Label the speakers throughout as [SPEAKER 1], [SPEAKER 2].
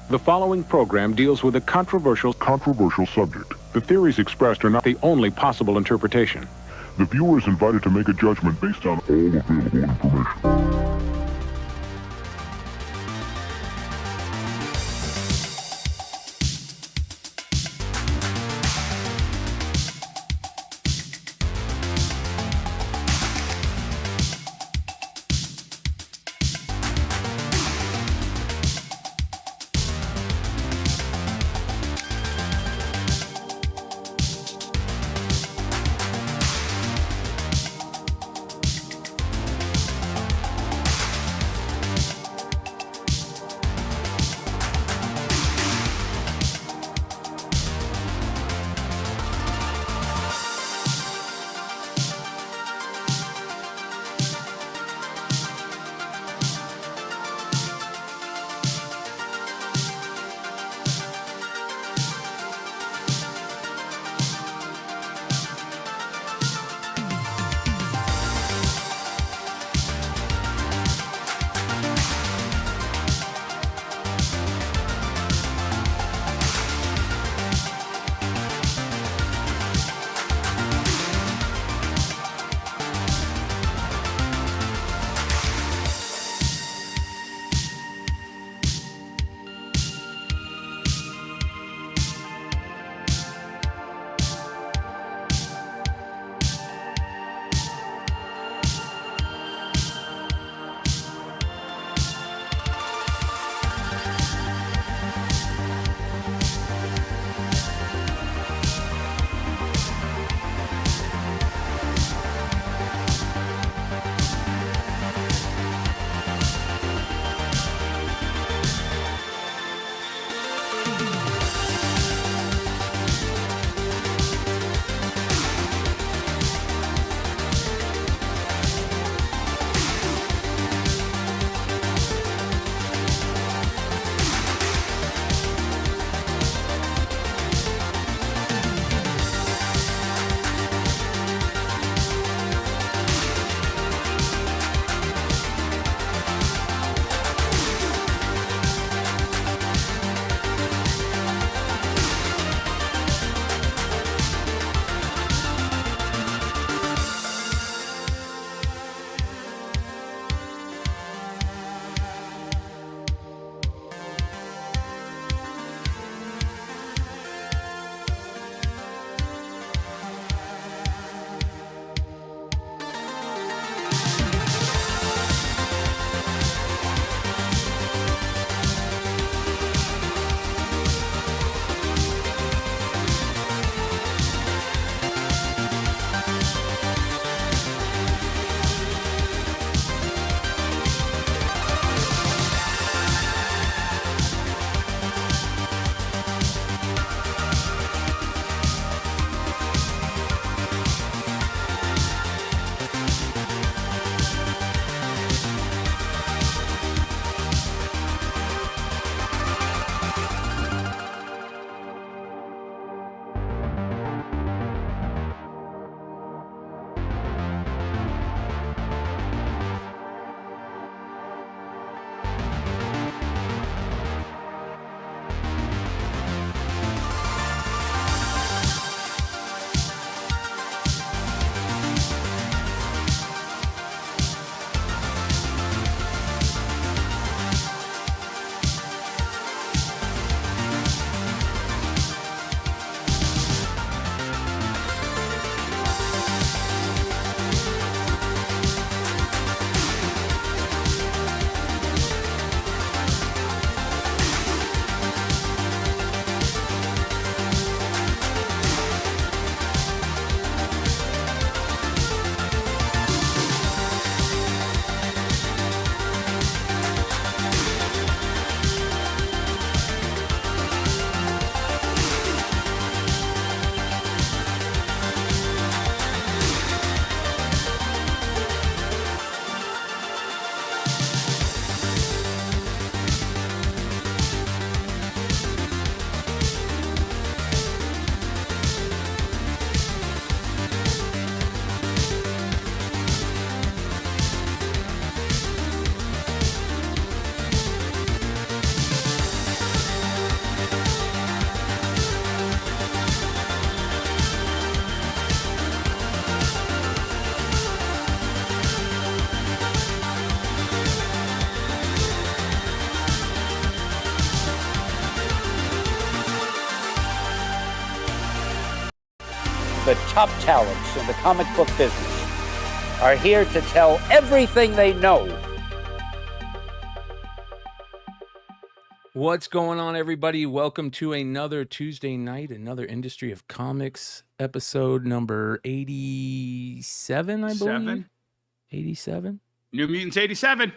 [SPEAKER 1] The following program deals with a controversial
[SPEAKER 2] subject.
[SPEAKER 1] The theories expressed are not the only possible interpretation.
[SPEAKER 2] The viewer is invited to make a judgment based on all available information.
[SPEAKER 3] the top talents in the comic book business are here to tell everything they know.
[SPEAKER 4] What's going on, everybody? Welcome to another Tuesday night, another Industry of Comics episode number 87, I believe. 87?
[SPEAKER 5] New Mutants 87.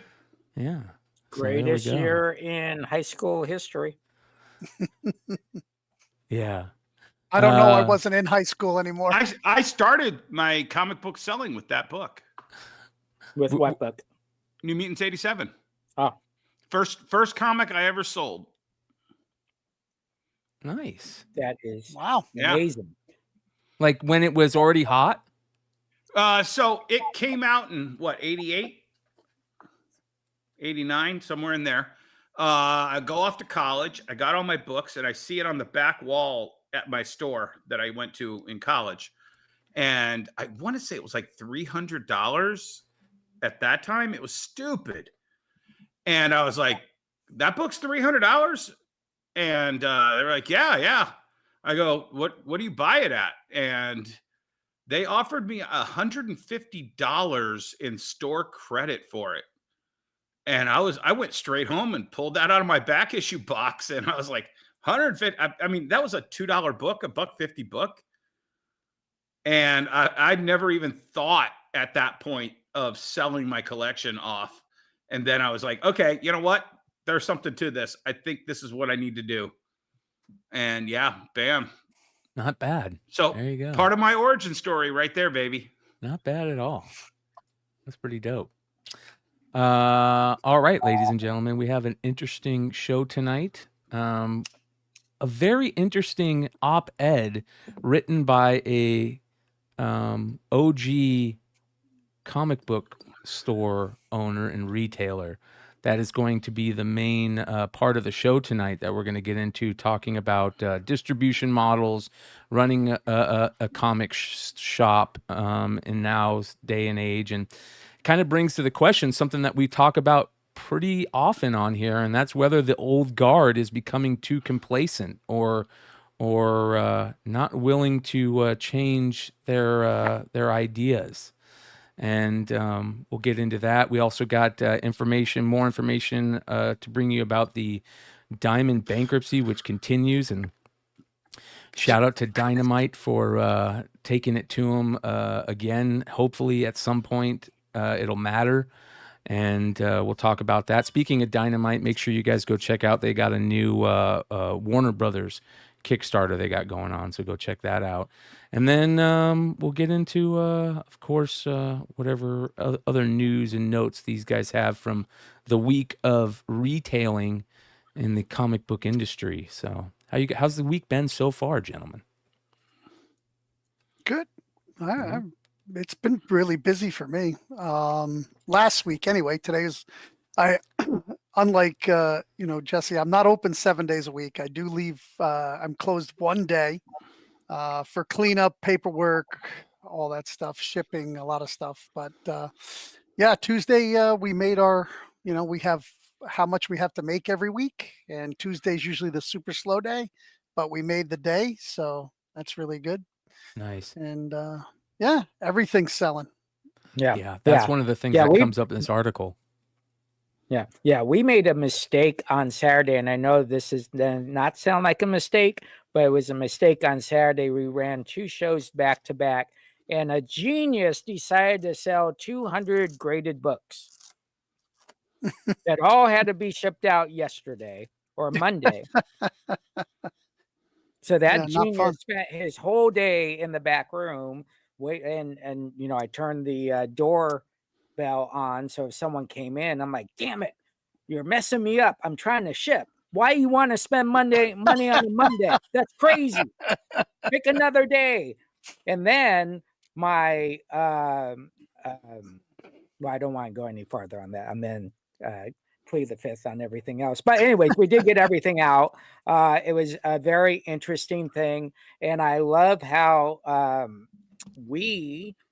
[SPEAKER 4] Yeah.
[SPEAKER 3] Greatest
[SPEAKER 4] so
[SPEAKER 3] year in high school history.
[SPEAKER 4] Yeah.
[SPEAKER 6] I don't know. I wasn't in high school anymore.
[SPEAKER 5] I started my comic book selling with that book.
[SPEAKER 3] With what book?
[SPEAKER 5] New Mutants 87.
[SPEAKER 3] Oh.
[SPEAKER 5] First comic I ever sold.
[SPEAKER 4] Nice.
[SPEAKER 3] That is
[SPEAKER 6] Wow.
[SPEAKER 3] amazing.
[SPEAKER 4] Like when it was already hot?
[SPEAKER 5] So it came out in what, 88? 89, somewhere in there. I go off to college. I got all my books and I see it on the back wall at my store that I went to in college. And I want to say it was like $300 at that time. It was stupid. And I was like, that book's $300? And they were like, yeah. I go, what do you buy it at? And they offered me $150 in store credit for it. And I went straight home and pulled that out of my back issue box. And I was like, 150. I mean, that was a $2 book, a $1.50 book. And I'd never even thought at that point of selling my collection off. And then I was like, okay, you know what? There's something to this. I think this is what I need to do. And yeah, bam.
[SPEAKER 4] Not bad.
[SPEAKER 5] So
[SPEAKER 4] there you go.
[SPEAKER 5] Part of my origin story right there, baby.
[SPEAKER 4] Not bad at all. That's pretty dope. All right, ladies and gentlemen, we have an interesting show tonight. A very interesting op-ed written by a OG comic book store owner and retailer that is going to be the main part of the show tonight that we're going to get into, talking about distribution models, running a comic shop in now's day and age, and kind of brings to the question something that we talk about pretty often on here, and that's whether the old guard is becoming too complacent or not willing to change their ideas. And we'll get into that. We also got more information to bring you about the Diamond bankruptcy, which continues. And shout out to Dynamite for taking it to him again. Hopefully at some point it'll matter. And we'll talk about that. Speaking of Dynamite, make sure you guys go check out. They got a new Warner Brothers Kickstarter they got going on, so go check that out. And then we'll get into, of course, whatever other news and notes these guys have from the week of retailing in the comic book industry. So how's the week been so far, gentlemen?
[SPEAKER 6] Good. It's been really busy for me. Last week, anyway. Unlike Jesse, I'm not open 7 days a week. I do leave. I'm closed one day for cleanup, paperwork, all that stuff, shipping, a lot of stuff. But Tuesday we made our. We have how much we have to make every week, and Tuesday's usually the super slow day, but we made the day, so that's really good.
[SPEAKER 4] Nice.
[SPEAKER 6] And everything's selling.
[SPEAKER 4] Yeah, that's one of the things that comes up in this article.
[SPEAKER 3] Yeah, we made a mistake on Saturday, and I know this is not sound like a mistake, but it was a mistake on Saturday. We ran 2 shows back to back, and a genius decided to sell 200 graded books that all had to be shipped out yesterday or Monday. So that genius spent his whole day in the back room, and I turned the door bell on, so if someone came in, I'm like, damn it, you're messing me up. I'm trying to ship. Why you want to spend money on a Monday? That's crazy. Pick another day. And then my I don't want to go any farther on that. And then plead the fifth on everything else. But anyways, we did get everything out. It was a very interesting thing, and I love how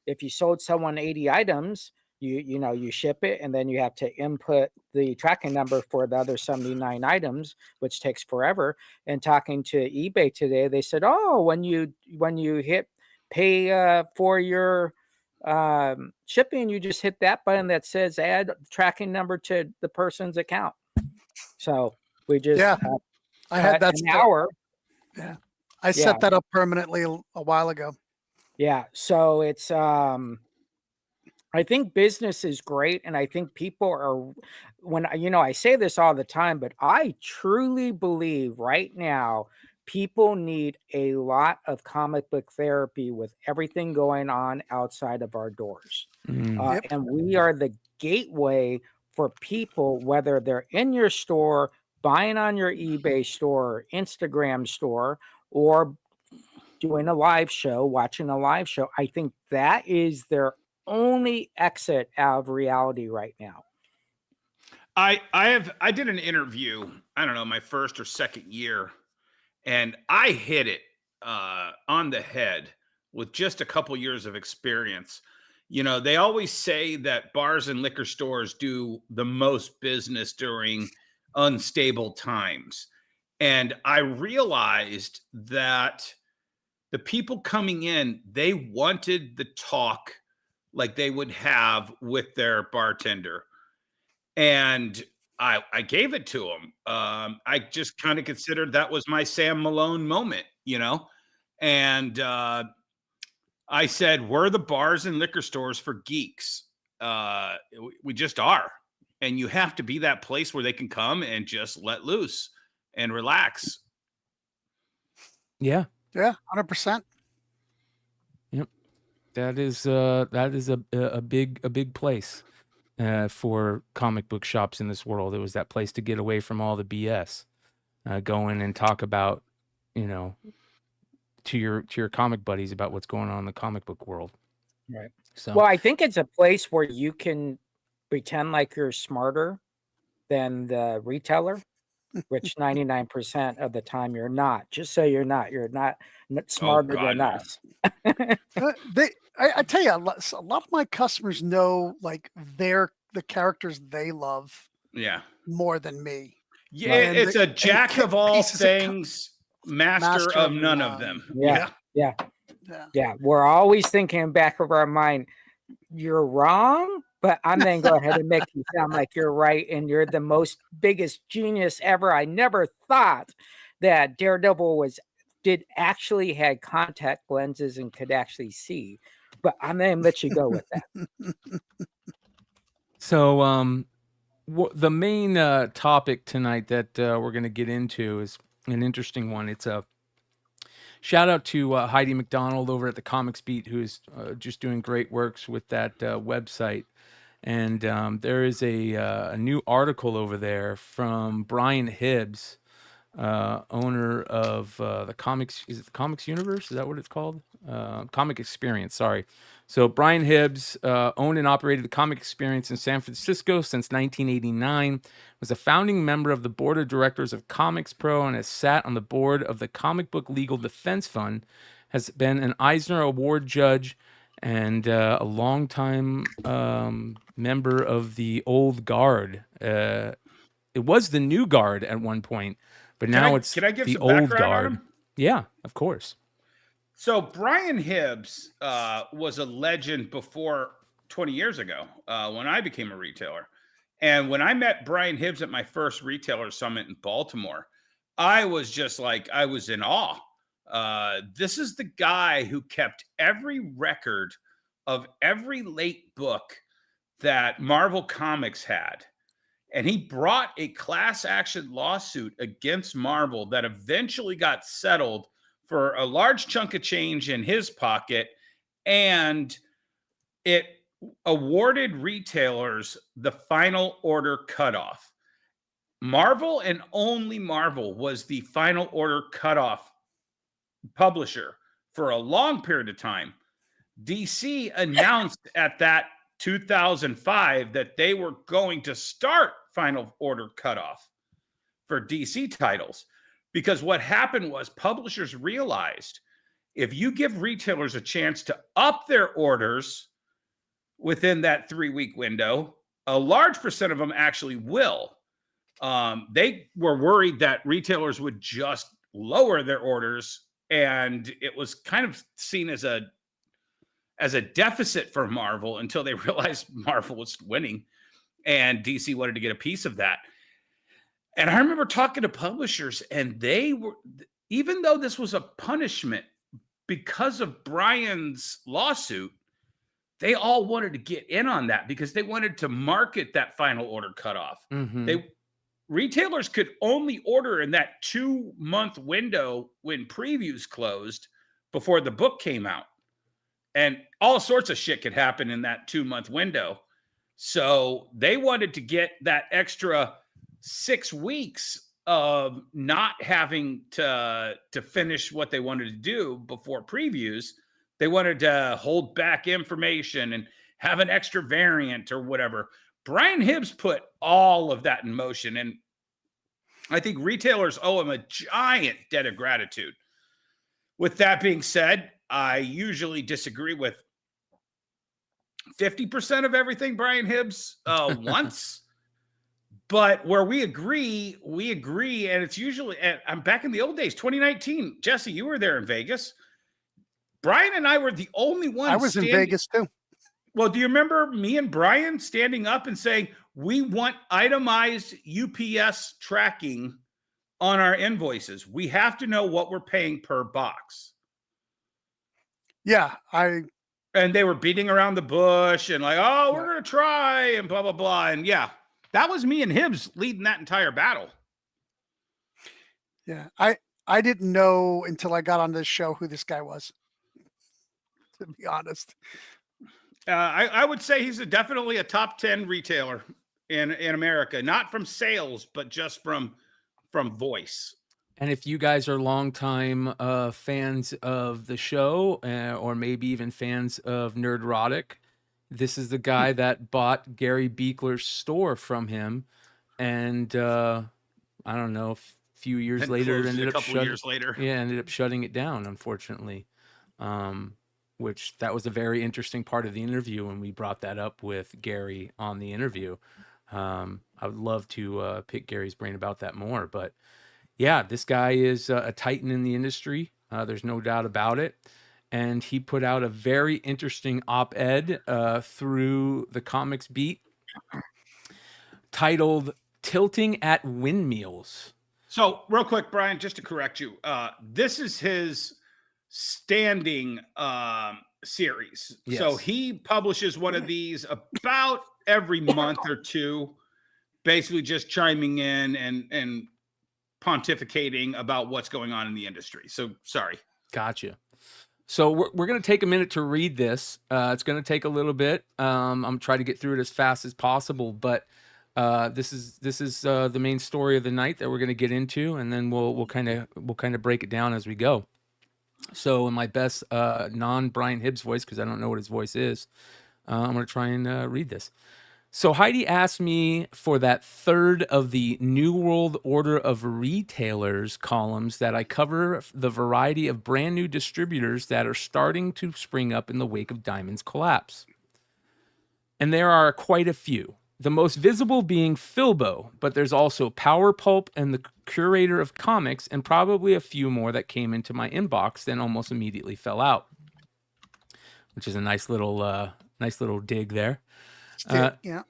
[SPEAKER 3] if you sold someone 80 items, you ship it, and then you have to input the tracking number for the other 79 items, which takes forever. And talking to eBay today, they said, when you hit pay for your shipping, you just hit that button that says add tracking number to the person's account. So we just
[SPEAKER 6] I had that
[SPEAKER 3] an hour.
[SPEAKER 6] Yeah, I set that up permanently a while ago.
[SPEAKER 3] Yeah, so it's I think business is great, and I think people are, when I say this all the time, but I truly believe right now people need a lot of comic book therapy with everything going on outside of our doors. And we are the gateway for people, whether they're in your store, buying on your eBay store, Instagram store, or doing a live show, watching a live show. I think that is their only exit out of reality right now.
[SPEAKER 5] I did an interview, I don't know, my first or second year, and I hit it on the head with just a couple years of experience. They always say that bars and liquor stores do the most business during unstable times. And I realized that the people coming in, they wanted the talk like they would have with their bartender. And I gave it to them. I just kind of considered that was my Sam Malone moment, And I said, we're the bars and liquor stores for geeks. We just are. And you have to be that place where they can come and just let loose and relax.
[SPEAKER 4] Yeah.
[SPEAKER 6] Yeah, 100%.
[SPEAKER 4] Yep. That is a big place for comic book shops in this world. It was that place to get away from all the BS. Go in and talk about, to your comic buddies about what's going on in the comic book world.
[SPEAKER 3] Right.
[SPEAKER 4] So,
[SPEAKER 3] well, I think it's a place where you can pretend like you're smarter than the retailer, which 99% of the time you're not. Just so you're not smarter than us.
[SPEAKER 6] I tell you, a lot of my customers know like the characters they love.
[SPEAKER 5] Yeah.
[SPEAKER 6] More than me.
[SPEAKER 5] Yeah, it's a jack of all things, master of none of them.
[SPEAKER 3] Yeah. We're always thinking in the back of our mind, you're wrong, but I'm then go ahead and make you sound like you're right, and you're the most biggest genius ever. I never thought that Daredevil did actually had contact lenses and could actually see, but I'm gonna let you go with that.
[SPEAKER 4] So, the main topic tonight that we're going to get into is an interesting one. It's a shout out to Heidi McDonald over at the Comics Beat, who is just doing great works with that website. And there is a new article over there from Brian Hibbs, owner of the Comics. Is it the Comics Universe? Is that what it's called? Comic Experience. Sorry. So Brian Hibbs owned and operated the Comic Experience in San Francisco since 1989. Was a founding member of the board of directors of Comics Pro and has sat on the board of the Comic Book Legal Defense Fund. Has been an Eisner Award judge and a longtime member of the old guard. It was the new guard at one point, but now it's
[SPEAKER 5] can I give
[SPEAKER 4] the
[SPEAKER 5] some
[SPEAKER 4] old
[SPEAKER 5] background on
[SPEAKER 4] guard.
[SPEAKER 5] him?
[SPEAKER 4] Yeah, of course.
[SPEAKER 5] So Brian Hibbs was a legend before 20 years ago when I became a retailer. And when I met Brian Hibbs at my first retailer summit in Baltimore, I was just like, I was in awe. This is the guy who kept every record of every late book that Marvel Comics had. And he brought a class action lawsuit against Marvel that eventually got settled for a large chunk of change in his pocket. And it awarded retailers the final order cutoff. Marvel and only Marvel was the final order cutoff publisher for a long period of time. DC announced at that 2005 that they were going to start final order cutoff for DC titles, because what happened was publishers realized if you give retailers a chance to up their orders within that 3-week window, a large percent of them actually will. They were worried that retailers would just lower their orders, and it was kind of seen as a as a deficit for Marvel until they realized Marvel was winning and DC wanted to get a piece of that. And I remember talking to publishers, and they were, even though this was a punishment because of Brian's lawsuit, they all wanted to get in on that because they wanted to market that final order cutoff. Retailers could only order in that 2-month window when previews closed before the book came out. And all sorts of shit could happen in that 2-month window. So they wanted to get that extra 6 weeks of not having to finish what they wanted to do before previews. They wanted to hold back information and have an extra variant or whatever. Brian Hibbs put all of that in motion, and I think retailers owe him a giant debt of gratitude. With that being said, I usually disagree with 50% of everything Brian Hibbs wants. But where we agree, and it's usually, I'm back in the old days, 2019. Jesse, you were there in Vegas. Brian and I were the only ones.
[SPEAKER 6] I was in Vegas too.
[SPEAKER 5] Well, do you remember me and Brian standing up and saying, we want itemized UPS tracking on our invoices? We have to know what we're paying per box.
[SPEAKER 6] Yeah,
[SPEAKER 5] and they were beating around the bush and like, oh, we're going to try and blah, blah, blah. And yeah, that was me and Hibbs leading that entire battle.
[SPEAKER 6] Yeah, I didn't know until I got on this show who this guy was, to be honest.
[SPEAKER 5] I would say he's definitely a top 10 retailer in America, not from sales, but just from voice.
[SPEAKER 4] And if you guys are longtime fans of the show, or maybe even fans of Nerdrotic, this is the guy that bought Gary Beekler's store from him, and I don't know, a few years later, ended up shutting it down, unfortunately. Which that was a very interesting part of the interview when we brought that up with Gary on the interview. I would love to pick Gary's brain about that more, but yeah, this guy is a titan in the industry. There's no doubt about it. And he put out a very interesting op-ed through the Comics Beat titled Tilting at Windmills.
[SPEAKER 5] So real quick, Brian, just to correct you, this is his standing series.
[SPEAKER 4] Yes.
[SPEAKER 5] So he publishes one of these about every month or two, basically just chiming in and pontificating about what's going on in the industry. So sorry.
[SPEAKER 4] Gotcha. So we're going to take a minute to read this. It's going to take a little bit. I'm trying to get through it as fast as possible, but this is the main story of the night that we're going to get into, and then we'll kind of break it down as we go. So in my best non-Brian Hibbs voice, because I don't know what his voice is, I'm going to try and read this. So Heidi asked me for that third of the New World Order of Retailers columns that I cover the variety of brand new distributors that are starting to spring up in the wake of Diamond's collapse. And there are quite a few. The most visible being Filbo, but there's also Power Pulp and the Curator of Comics, and probably a few more that came into my inbox, then almost immediately fell out. Which is a nice little dig there. Yeah.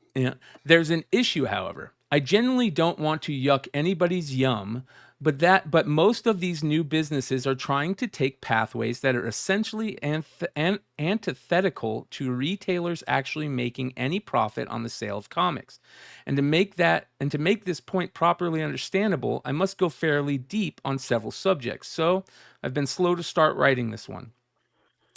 [SPEAKER 4] There's an issue, however. I generally don't want to yuck anybody's yum, but most of these new businesses are trying to take pathways that are essentially antithetical to retailers actually making any profit on the sale of comics. And to make this point properly understandable, I must go fairly deep on several subjects. So I've been slow to start writing this one.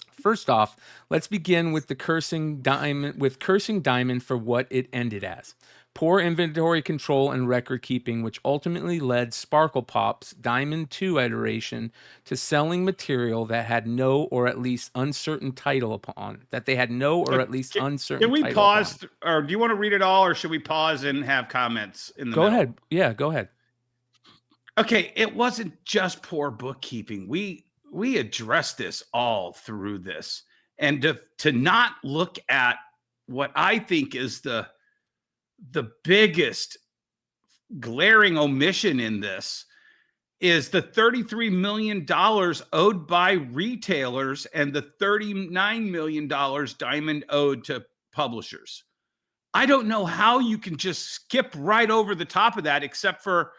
[SPEAKER 4] First off, let's begin with cursing Diamond for what it ended as. Poor inventory control and record keeping, which ultimately led Sparkle Pop's Diamond 2 iteration to selling material that had no or at least uncertain title upon. Can
[SPEAKER 5] we pause, or do you want to read it all, or should we pause and have comments in the middle?
[SPEAKER 4] Go ahead. Yeah, go ahead.
[SPEAKER 5] Okay, it wasn't just poor bookkeeping. We addressed this all through this, and to not look at what I think is the biggest glaring omission in this is the $33 million owed by retailers and the $39 million Diamond owed to publishers. I don't know how you can just skip right over the top of that, except for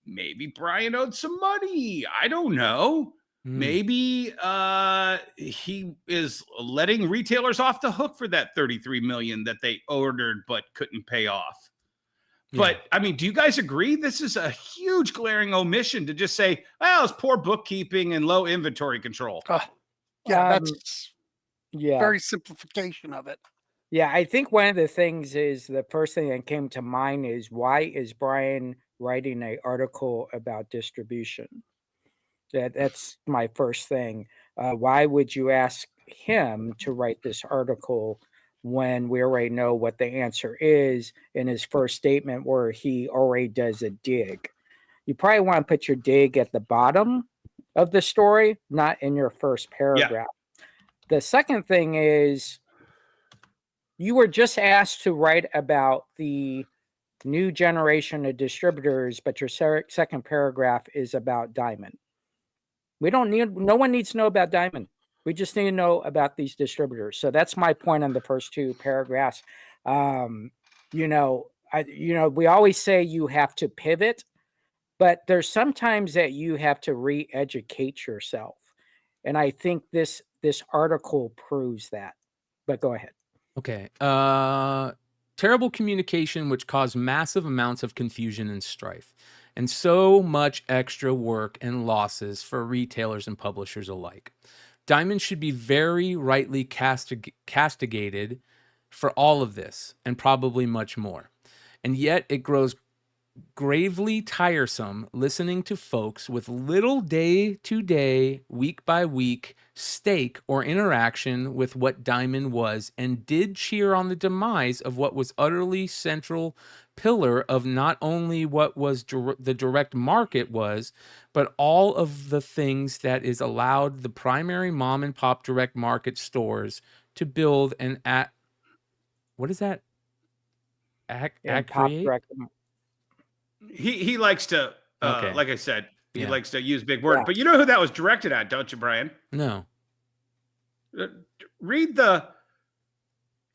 [SPEAKER 5] maybe Brian owed some money. I don't know. Maybe he is letting retailers off the hook for that $33 million that they ordered but couldn't pay off.
[SPEAKER 4] Yeah.
[SPEAKER 5] But I mean, do you guys agree? This is a huge glaring omission to just say, well, it's poor bookkeeping and low inventory control.
[SPEAKER 6] Yeah, that's
[SPEAKER 3] Yeah.
[SPEAKER 6] very simplification of it.
[SPEAKER 3] Yeah, I think one of the things is the first thing that came to mind is why is Brian writing an article about distribution? That's my first thing. Why would you ask him to write this article when we already know what the answer is in his first statement where he already does a dig? You probably want to put your dig at the bottom of the story, not in your first paragraph. The second thing is you were just asked to write about the new generation of distributors, but your second paragraph is about Diamond. No one needs to know about Diamond. We just need to know about these distributors. So that's my point on the first two paragraphs. We always say you have to pivot, but there's sometimes that you have to re-educate yourself. And I think this article proves that. But go ahead.
[SPEAKER 4] Okay. Terrible communication, which caused massive amounts of confusion and strife, and so much extra work and losses for retailers and publishers alike. Diamond should be very rightly castigated for all of this, and probably much more. And yet it grows gravely tiresome listening to folks with little day-to-day, week-by-week stake or interaction with what Diamond was and did cheer on the demise of what was utterly central pillar of not only what was the direct market was, but all of the things that is allowed the primary mom and pop direct market stores to build and what is that? Create?
[SPEAKER 5] He likes to,
[SPEAKER 4] Okay.
[SPEAKER 5] like I said, he
[SPEAKER 4] Yeah.
[SPEAKER 5] likes to use big words.
[SPEAKER 3] Yeah.
[SPEAKER 5] But you know who that was directed at, don't you, Brian?
[SPEAKER 4] No.
[SPEAKER 5] Read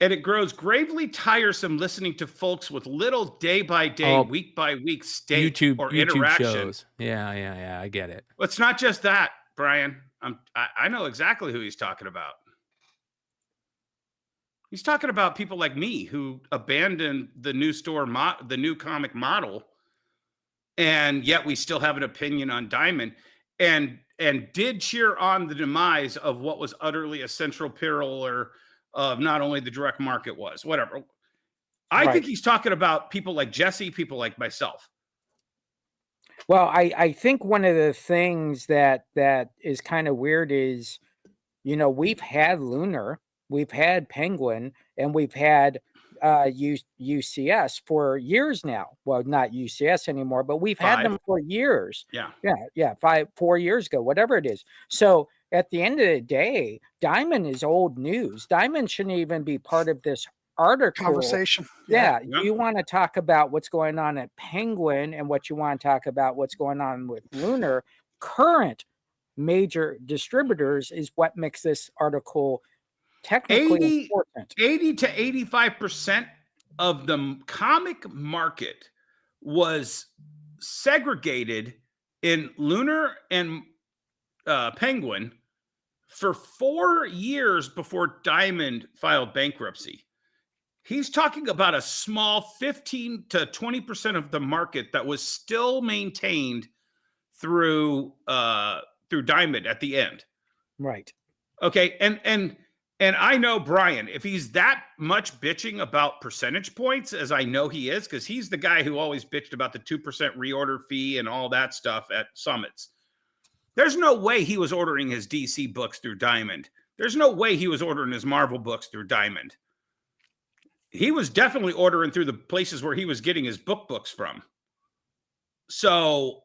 [SPEAKER 5] and it grows gravely tiresome listening to folks with little day-by-day, week-by-week stake or
[SPEAKER 4] YouTube
[SPEAKER 5] interaction.
[SPEAKER 4] shows. Yeah, I get it.
[SPEAKER 5] Well, it's not just that, Brian. I know exactly who he's talking about. He's talking about people like me who abandoned the new store, the new comic model, and yet we still have an opinion on Diamond, and did cheer on the demise of what was utterly a central pillar of not only the direct market was, whatever. I think he's talking about people like Jesse, people like myself.
[SPEAKER 3] Well, I think one of the things that is kind of weird is, we've had Lunar, we've had Penguin, and we've had UCS for years now. Well, not UCS anymore, but we've had them for years. Yeah. 4 years ago, whatever it is. So at the end of the day, Diamond is old news. Diamond shouldn't even be part of this article
[SPEAKER 6] Conversation.
[SPEAKER 3] Yeah. You want to talk about what's going on at Penguin and what you want to talk about what's going on with Lunar. Current major distributors is what makes this article technically important.
[SPEAKER 5] 80 to 85% of the comic market was segregated in Lunar and Penguin for 4 years before Diamond filed bankruptcy. He's talking about a small 15 to 20% of the market that was still maintained through Diamond at the end.
[SPEAKER 3] Right.
[SPEAKER 5] Okay, and I know Brian, if he's that much bitching about percentage points, as I know he is, because he's the guy who always bitched about the 2% reorder fee and all that stuff at summits. There's no way he was ordering his DC books through Diamond. There's no way he was ordering his Marvel books through Diamond. He was definitely ordering through the places where he was getting his books from. So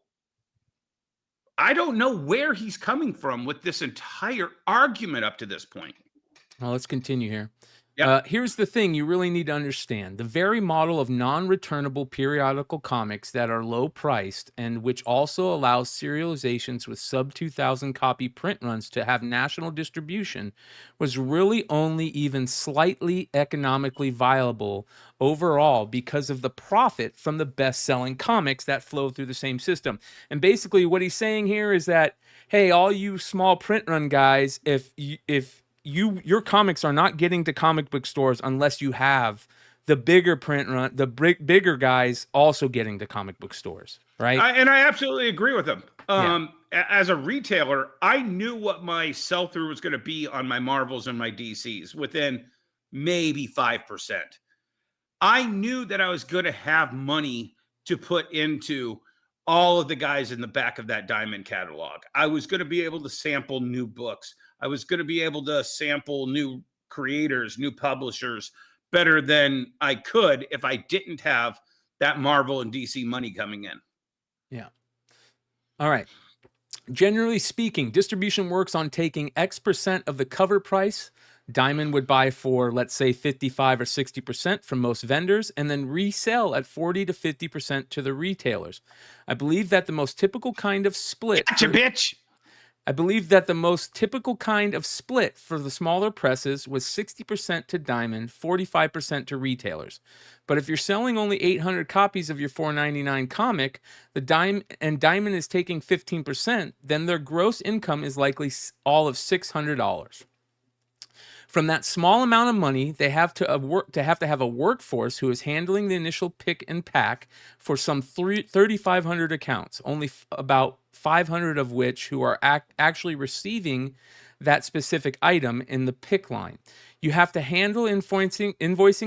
[SPEAKER 5] I don't know where he's coming from with this entire argument up to this point.
[SPEAKER 4] Well, let's continue here. Here's the thing you really need to understand. The very model of non-returnable periodical comics that are low priced and which also allows serializations with sub 2,000 copy print runs to have national distribution was really only even slightly economically viable overall because of the profit from the best-selling comics that flow through the same system. And basically what he's saying here is that, hey, all you small print run guys, if your comics are not getting to comic book stores unless you have the bigger print run, the bigger guys also getting to comic book stores, right?
[SPEAKER 5] And I absolutely agree with him. As a retailer, I knew what my sell-through was going to be on my Marvels and my DCs within maybe 5%. I knew that I was going to have money to put into all of the guys in the back of that Diamond catalog. I was going to be able to sample new books. I was going to be able to sample new creators, new publishers better than I could if I didn't have that Marvel and DC money coming in.
[SPEAKER 4] Yeah. All right. Generally speaking, distribution works on taking X% of the cover price Diamond would buy for, let's say, 55 or 60% from most vendors and then resell at 40 to 50% to the retailers. I believe that the most typical kind of split...
[SPEAKER 5] Gotcha, bitch!
[SPEAKER 4] I believe that the most typical kind of split for the smaller presses was 60% to Diamond, 45% to retailers. But if you're selling only 800 copies of your $4.99 comic, Diamond is taking 15%, then their gross income is likely all of $600. From that small amount of money, they have to have a workforce who is handling the initial pick and pack for some 3,500 accounts, only about 500 of which who are actually receiving that specific item in the pick line. You have to handle invoicing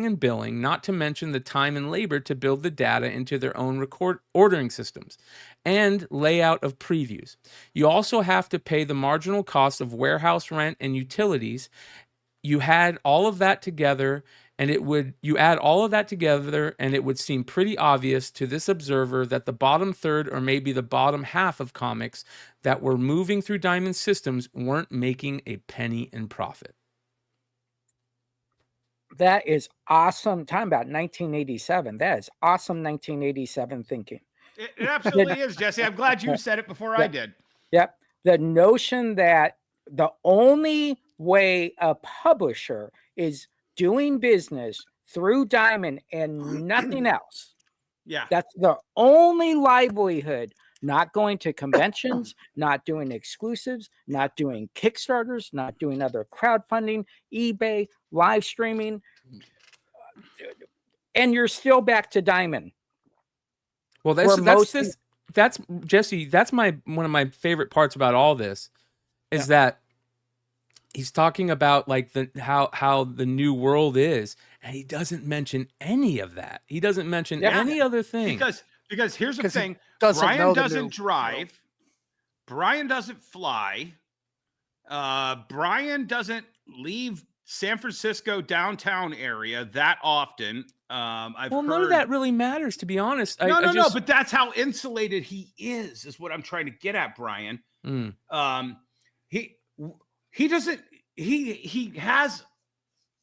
[SPEAKER 4] and billing, not to mention the time and labor to build the data into their own ordering systems and layout of previews. You also have to pay the marginal cost of warehouse rent and utilities. You add all of that together, and it would seem pretty obvious to this observer that the bottom third or maybe the bottom half of comics that were moving through Diamond systems weren't making a penny in profit.
[SPEAKER 3] That is awesome. Talking about 1987. That is awesome 1987 thinking.
[SPEAKER 5] It absolutely is, Jesse. I'm glad you said it before I did.
[SPEAKER 3] Yep. The notion that the only way a publisher is doing business through Diamond and nothing else.
[SPEAKER 5] Yeah.
[SPEAKER 3] That's the only livelihood. Not going to conventions, not doing exclusives, not doing Kickstarters, not doing other crowdfunding, eBay, live streaming. And you're still back to Diamond.
[SPEAKER 4] Well, that's Jesse, that's one of my favorite parts about all this is that he's talking about like how the new world is, and he doesn't mention any of that. He doesn't mention any other thing.
[SPEAKER 5] Because here's the thing. Brian doesn't drive. Brian doesn't fly. Brian doesn't leave San Francisco downtown area that often. None
[SPEAKER 4] of that really matters, to be honest.
[SPEAKER 5] No, but that's how insulated he is what I'm trying to get at, Brian. He doesn't, he has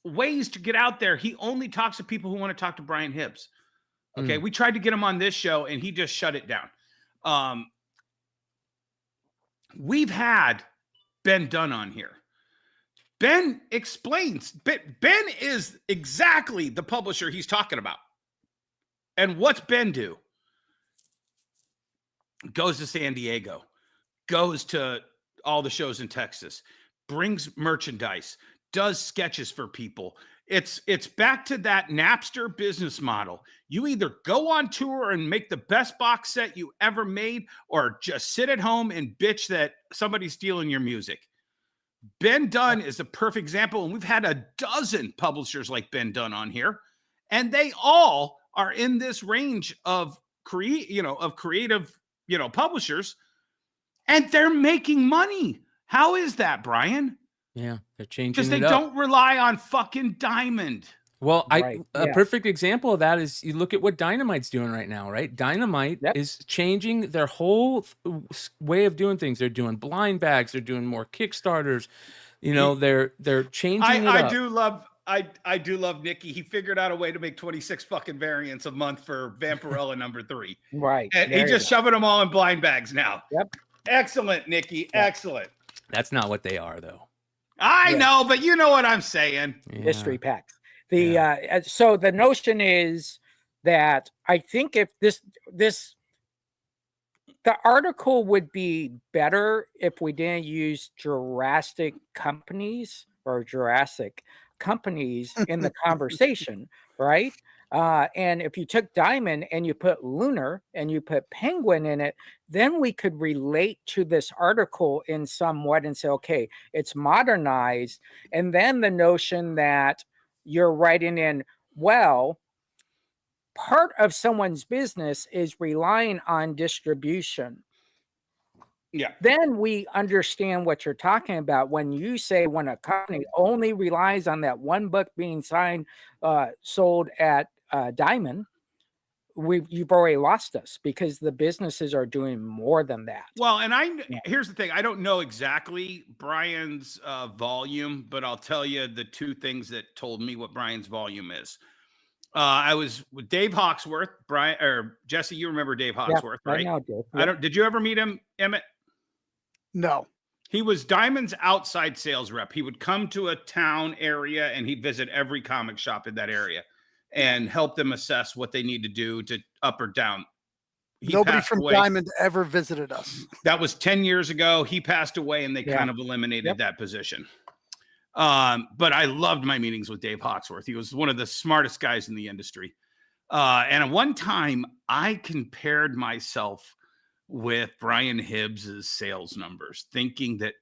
[SPEAKER 5] ways to get out there. He only talks to people who want to talk to Brian Hibbs. Okay. We tried to get him on this show and he just shut it down. We've had Ben Dunn on here. Ben explains. Ben is exactly the publisher he's talking about. And what's Ben do? Goes to San Diego, goes to all the shows in Texas, brings merchandise, does sketches for people. It's back to that Napster business model. You either go on tour and make the best box set you ever made, or just sit at home and bitch that somebody's stealing your music. Ben Dunn is a perfect example, and we've had a dozen publishers like Ben Dunn on here, and they all are in this range of creative, publishers, and they're making money. How is that, Brian?
[SPEAKER 4] Yeah, they're changing
[SPEAKER 5] because they don't rely on fucking Diamond.
[SPEAKER 4] Well, a perfect example of that is you look at what Dynamite's doing right now, right? Dynamite is changing their whole way of doing things. They're doing blind bags. They're doing more Kickstarters. They're changing it up.
[SPEAKER 5] I do love Nicky. He figured out a way to make 26 fucking variants a month for Vampirella #3.
[SPEAKER 3] Right.
[SPEAKER 5] And
[SPEAKER 3] there
[SPEAKER 5] he's
[SPEAKER 3] you
[SPEAKER 5] just
[SPEAKER 3] go.
[SPEAKER 5] shoving them all in blind bags now.
[SPEAKER 3] Yep.
[SPEAKER 5] Excellent, Nicky.
[SPEAKER 3] Yeah.
[SPEAKER 5] Excellent.
[SPEAKER 4] That's not what they are, though.
[SPEAKER 5] I
[SPEAKER 3] Yeah.
[SPEAKER 5] know, but you know what I'm saying.
[SPEAKER 4] Yeah.
[SPEAKER 3] Mystery packs. So the notion is that I think if the article would be better if we didn't use Jurassic companies in the conversation, right? And if you took diamond and you put lunar and you put penguin in it, then we could relate to this article in somewhat and say, okay, it's modernized. And then the notion that you're writing in, well, part of someone's business is relying on distribution.
[SPEAKER 5] Yeah.
[SPEAKER 3] Then we understand what you're talking about when you say when a company only relies on that one book being signed, sold at Diamond, you've already lost us because the businesses are doing more than that.
[SPEAKER 5] Well, and here's the thing. I don't know exactly Brian's volume, but I'll tell you the two things that told me what Brian's volume is. I was with Dave Hawksworth. Jesse, you remember Dave Hawksworth, right?
[SPEAKER 3] I know, Dave. Yep.
[SPEAKER 5] Did you ever meet him, Emmett?
[SPEAKER 6] No.
[SPEAKER 5] He was Diamond's outside sales rep. He would come to a town area and he'd visit every comic shop in that area and help them assess what they need to do to up or down.
[SPEAKER 6] Nobody from Diamond ever visited us.
[SPEAKER 5] That was 10 years ago. He passed away and they kind of eliminated that position. But I loved my meetings with Dave Hawksworth. He was one of the smartest guys in the industry. And at one time I compared myself with Brian Hibbs's sales numbers, thinking that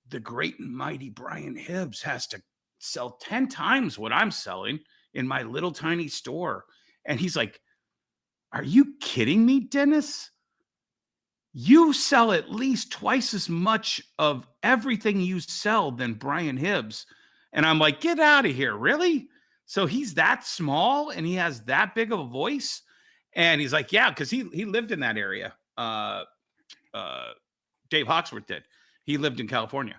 [SPEAKER 5] the great and mighty Brian Hibbs has to sell 10 times what I'm selling in my little tiny store. And he's like, are you kidding me, Dennis? You sell at least twice as much of everything you sell than Brian Hibbs. And I'm like, get out of here. Really? So he's that small and he has that big of a voice? And he's like, yeah, because he lived in that area. Dave Hawksworth did. He lived in California.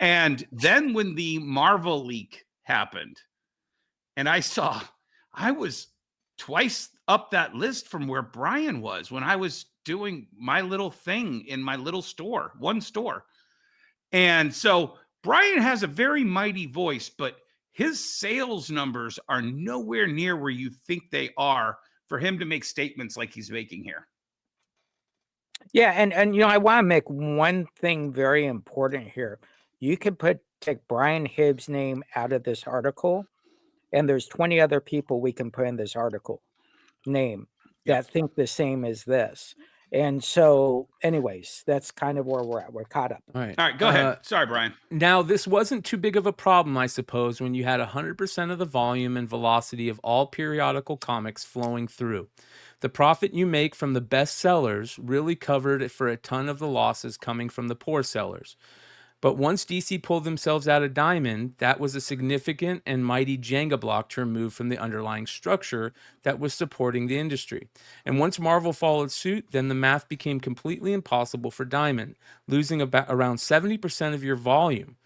[SPEAKER 5] And then when the Marvel leak happened, and I was twice up that list from where Brian was when I was doing my little thing in my little store, one store. And so Brian has a very mighty voice, but his sales numbers are nowhere near where you think they are for him to make statements like he's making here.
[SPEAKER 3] Yeah, and I want to make one thing very important here. You could take Brian Hibbs' name out of this article, and there's 20 other people we can put in this article name that think the same as this. And so, anyways, that's kind of where we're at. We're caught up.
[SPEAKER 4] All right.
[SPEAKER 5] All right, go ahead. Sorry, Brian.
[SPEAKER 4] Now, this wasn't too big of a problem, I suppose, when you had 100% of the volume and velocity of all periodical comics flowing through. The profit you make from the best sellers really covered for a ton of the losses coming from the poor sellers. But once DC pulled themselves out of Diamond, that was a significant and mighty Jenga block to remove from the underlying structure that was supporting the industry. And once Marvel followed suit, then the math became completely impossible for Diamond, losing around 70% of your volume.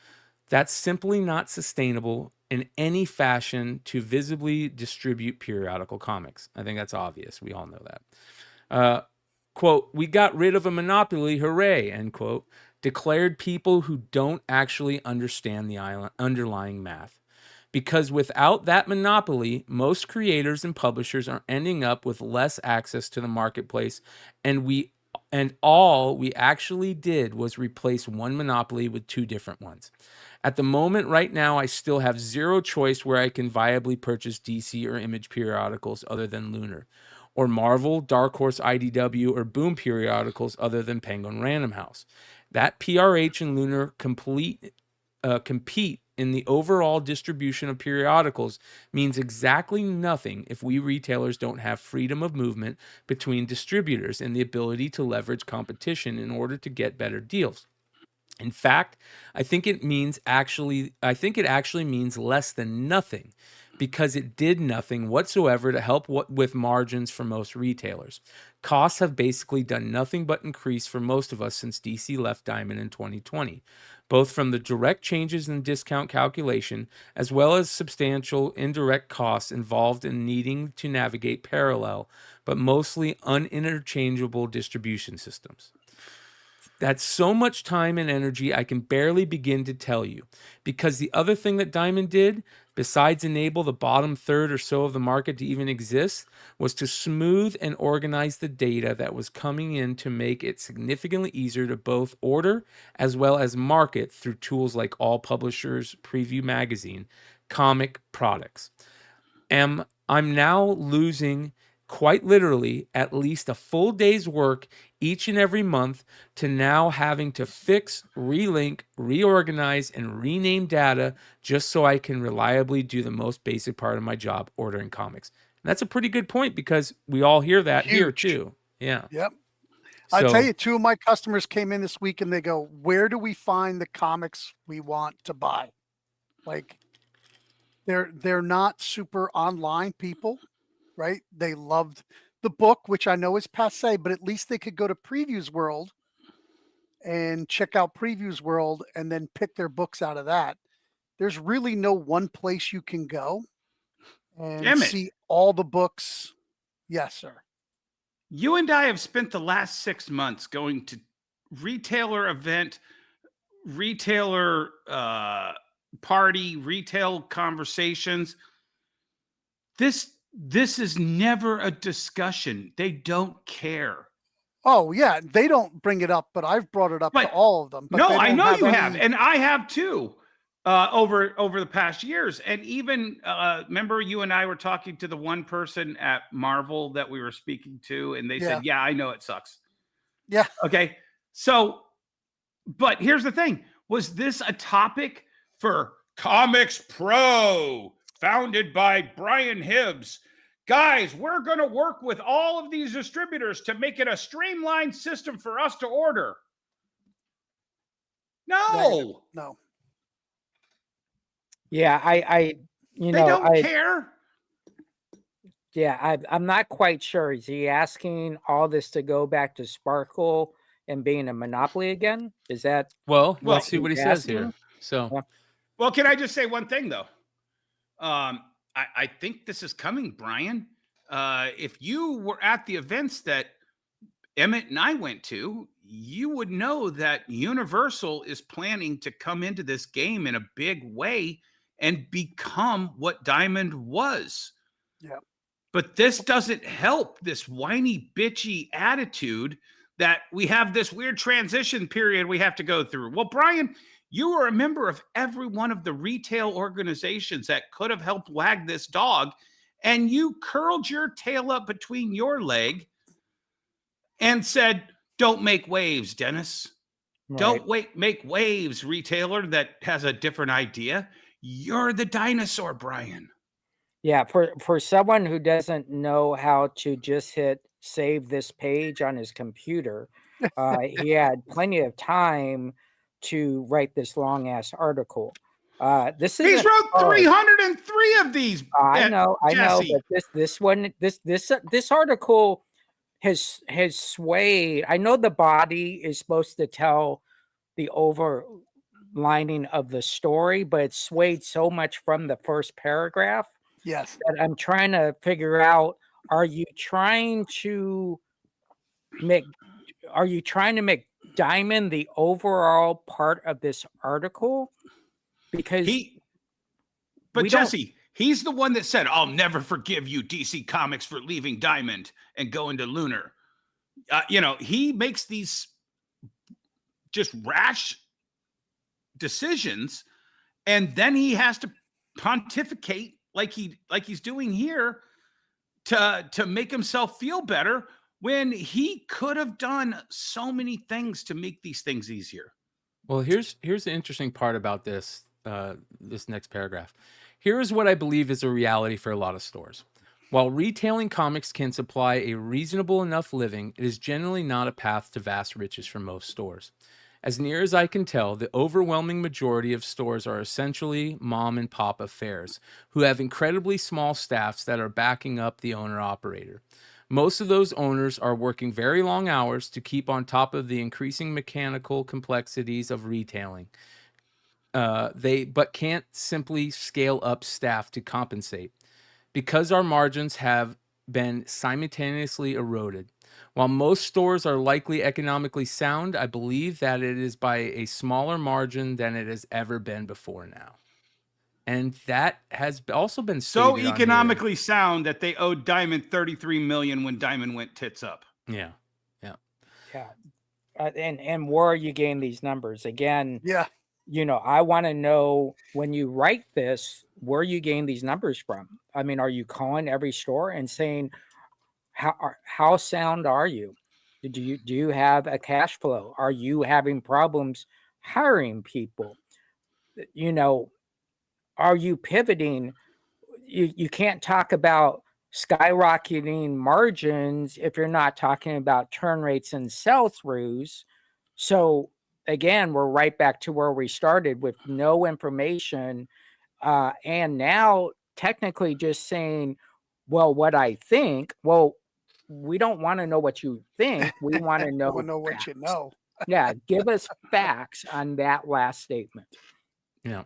[SPEAKER 4] That's simply not sustainable in any fashion to visibly distribute periodical comics. I think that's obvious. We all know that. Quote, we got rid of a monopoly, hooray, end quote, declared people who don't actually understand the underlying math. Because without that monopoly, most creators and publishers are ending up with less access to the marketplace, and all we actually did was replace one monopoly with two different ones. At the moment, right now, I still have zero choice where I can viably purchase DC or Image periodicals other than Lunar, or Marvel, Dark Horse, IDW, or Boom periodicals other than Penguin Random House. That PRH and Lunar compete in the overall distribution of periodicals means exactly nothing if we retailers don't have freedom of movement between distributors and the ability to leverage competition in order to get better deals. In fact, I think it actually means less than nothing, because it did nothing whatsoever to help with margins for most retailers. Costs have basically done nothing but increase for most of us since DC left Diamond in 2020, both from the direct changes in discount calculation as well as substantial indirect costs involved in needing to navigate parallel, but mostly uninterchangeable distribution systems. That's so much time and energy I can barely begin to tell you. Because the other thing that Diamond did, besides enable the bottom third or so of the market to even exist, was to smooth and organize the data that was coming in to make it significantly easier to both order as well as market through tools like All Publishers Preview Magazine, comic products. I'm now losing quite literally at least a full day's work each and every month to now having to fix, relink, reorganize, and rename data just so I can reliably do the most basic part of my job, ordering comics. And that's a pretty good point because we all hear that here too. Yeah.
[SPEAKER 6] Yep.
[SPEAKER 4] So,
[SPEAKER 6] I tell you, 2 of my customers came in this week and they go, "Where do we find the comics we want to buy?" Like they're not super online people, right? They loved the book, which I know is passe, but at least they could go to Previews World and check out Previews World and then pick their books out of that. There's really no one place you can go and
[SPEAKER 5] Damn it.
[SPEAKER 6] see all the books. Yes, sir.
[SPEAKER 5] You and I have spent the last 6 months going to retailer event, retailer party, retail conversations. This is never a discussion. They don't care.
[SPEAKER 6] Oh yeah, they don't bring it up, but I've brought it up to all of them. But
[SPEAKER 5] no,
[SPEAKER 6] they
[SPEAKER 5] I
[SPEAKER 6] don't
[SPEAKER 5] know you
[SPEAKER 6] any-
[SPEAKER 5] have, and I have too. Over the past years, and even remember you and I were talking to the one person at Marvel that we were speaking to, and they said, "Yeah, I know it sucks."
[SPEAKER 6] Yeah.
[SPEAKER 5] Okay. So, but here's the thing: was this a topic for Comics Pro, founded by Brian Hibbs? Guys, we're going to work with all of these distributors to make it a streamlined system for us to order. No.
[SPEAKER 6] No.
[SPEAKER 3] Yeah,
[SPEAKER 5] They don't care.
[SPEAKER 3] Yeah, I'm not quite sure. Is he asking all this to go back to Sparkle and being a monopoly again? Is that
[SPEAKER 4] well, let's see what he says
[SPEAKER 3] asking?
[SPEAKER 4] here. So,
[SPEAKER 5] well, can I just say one thing though? I think this is coming, Brian. If you were at the events that Emmett and I went to, you would know that Universal is planning to come into this game in a big way and become what Diamond was.
[SPEAKER 6] Yeah.
[SPEAKER 5] But this doesn't help this whiny, bitchy attitude that we have this weird transition period we have to go through. Well, Brian, you were a member of every one of the retail organizations that could have helped wag this dog, and you curled your tail up between your leg and said, "Don't make waves, Dennis.
[SPEAKER 3] Right.
[SPEAKER 5] Don't make waves, retailer that has a different idea. You're the dinosaur, Brian."
[SPEAKER 3] Yeah, for someone who doesn't know how to just hit save this page on his computer, he had plenty of time to write this long ass article. He's
[SPEAKER 5] wrote 303 of these.
[SPEAKER 3] I know,
[SPEAKER 5] Jesse.
[SPEAKER 3] but this article has swayed. I know the body is supposed to tell the overlining of the story, but it's swayed so much from the first paragraph.
[SPEAKER 6] Yes.
[SPEAKER 3] That I'm trying to figure out, are you trying to make Diamond the overall part of this article? Because
[SPEAKER 5] Jesse, he's the one that said, "I'll never forgive you, DC Comics, for leaving Diamond and going to Lunar." He makes these just rash decisions, and then he has to pontificate like he's doing here to make himself feel better when he could have done so many things to make these things easier.
[SPEAKER 4] Well, here's the interesting part about this this next paragraph. Here is what I believe is a reality for a lot of stores. While retailing comics can supply a reasonable enough living, it is generally not a path to vast riches for most stores. As near as I can tell, the overwhelming majority of stores are essentially mom and pop affairs who have incredibly small staffs that are backing up the owner operator. Most of those owners are working very long hours to keep on top of the increasing mechanical complexities of retailing. They but can't simply scale up staff to compensate because our margins have been simultaneously eroded. While most stores are likely economically sound, I believe that it is by a smaller margin than it has ever been before now. And that has also been
[SPEAKER 5] So
[SPEAKER 4] stated on here.
[SPEAKER 5] economically sound that they owed Diamond $33 million when Diamond went tits up.
[SPEAKER 4] Yeah.
[SPEAKER 3] Yeah. And where are you getting these numbers? Again,
[SPEAKER 6] Yeah.
[SPEAKER 3] I want to know when you write this, where you getting these numbers from? I mean, are you calling every store and saying, how sound are you? Do you have a cash flow? Are you having problems hiring people? Are you pivoting? You can't talk about skyrocketing margins if you're not talking about turn rates and sell-throughs. So again, we're right back to where we started with no information, and now technically just saying, well, what I think. Well, we don't want to know what you think. We want to know,
[SPEAKER 6] what you know.
[SPEAKER 3] Yeah, give us facts on that last statement.
[SPEAKER 4] Yeah.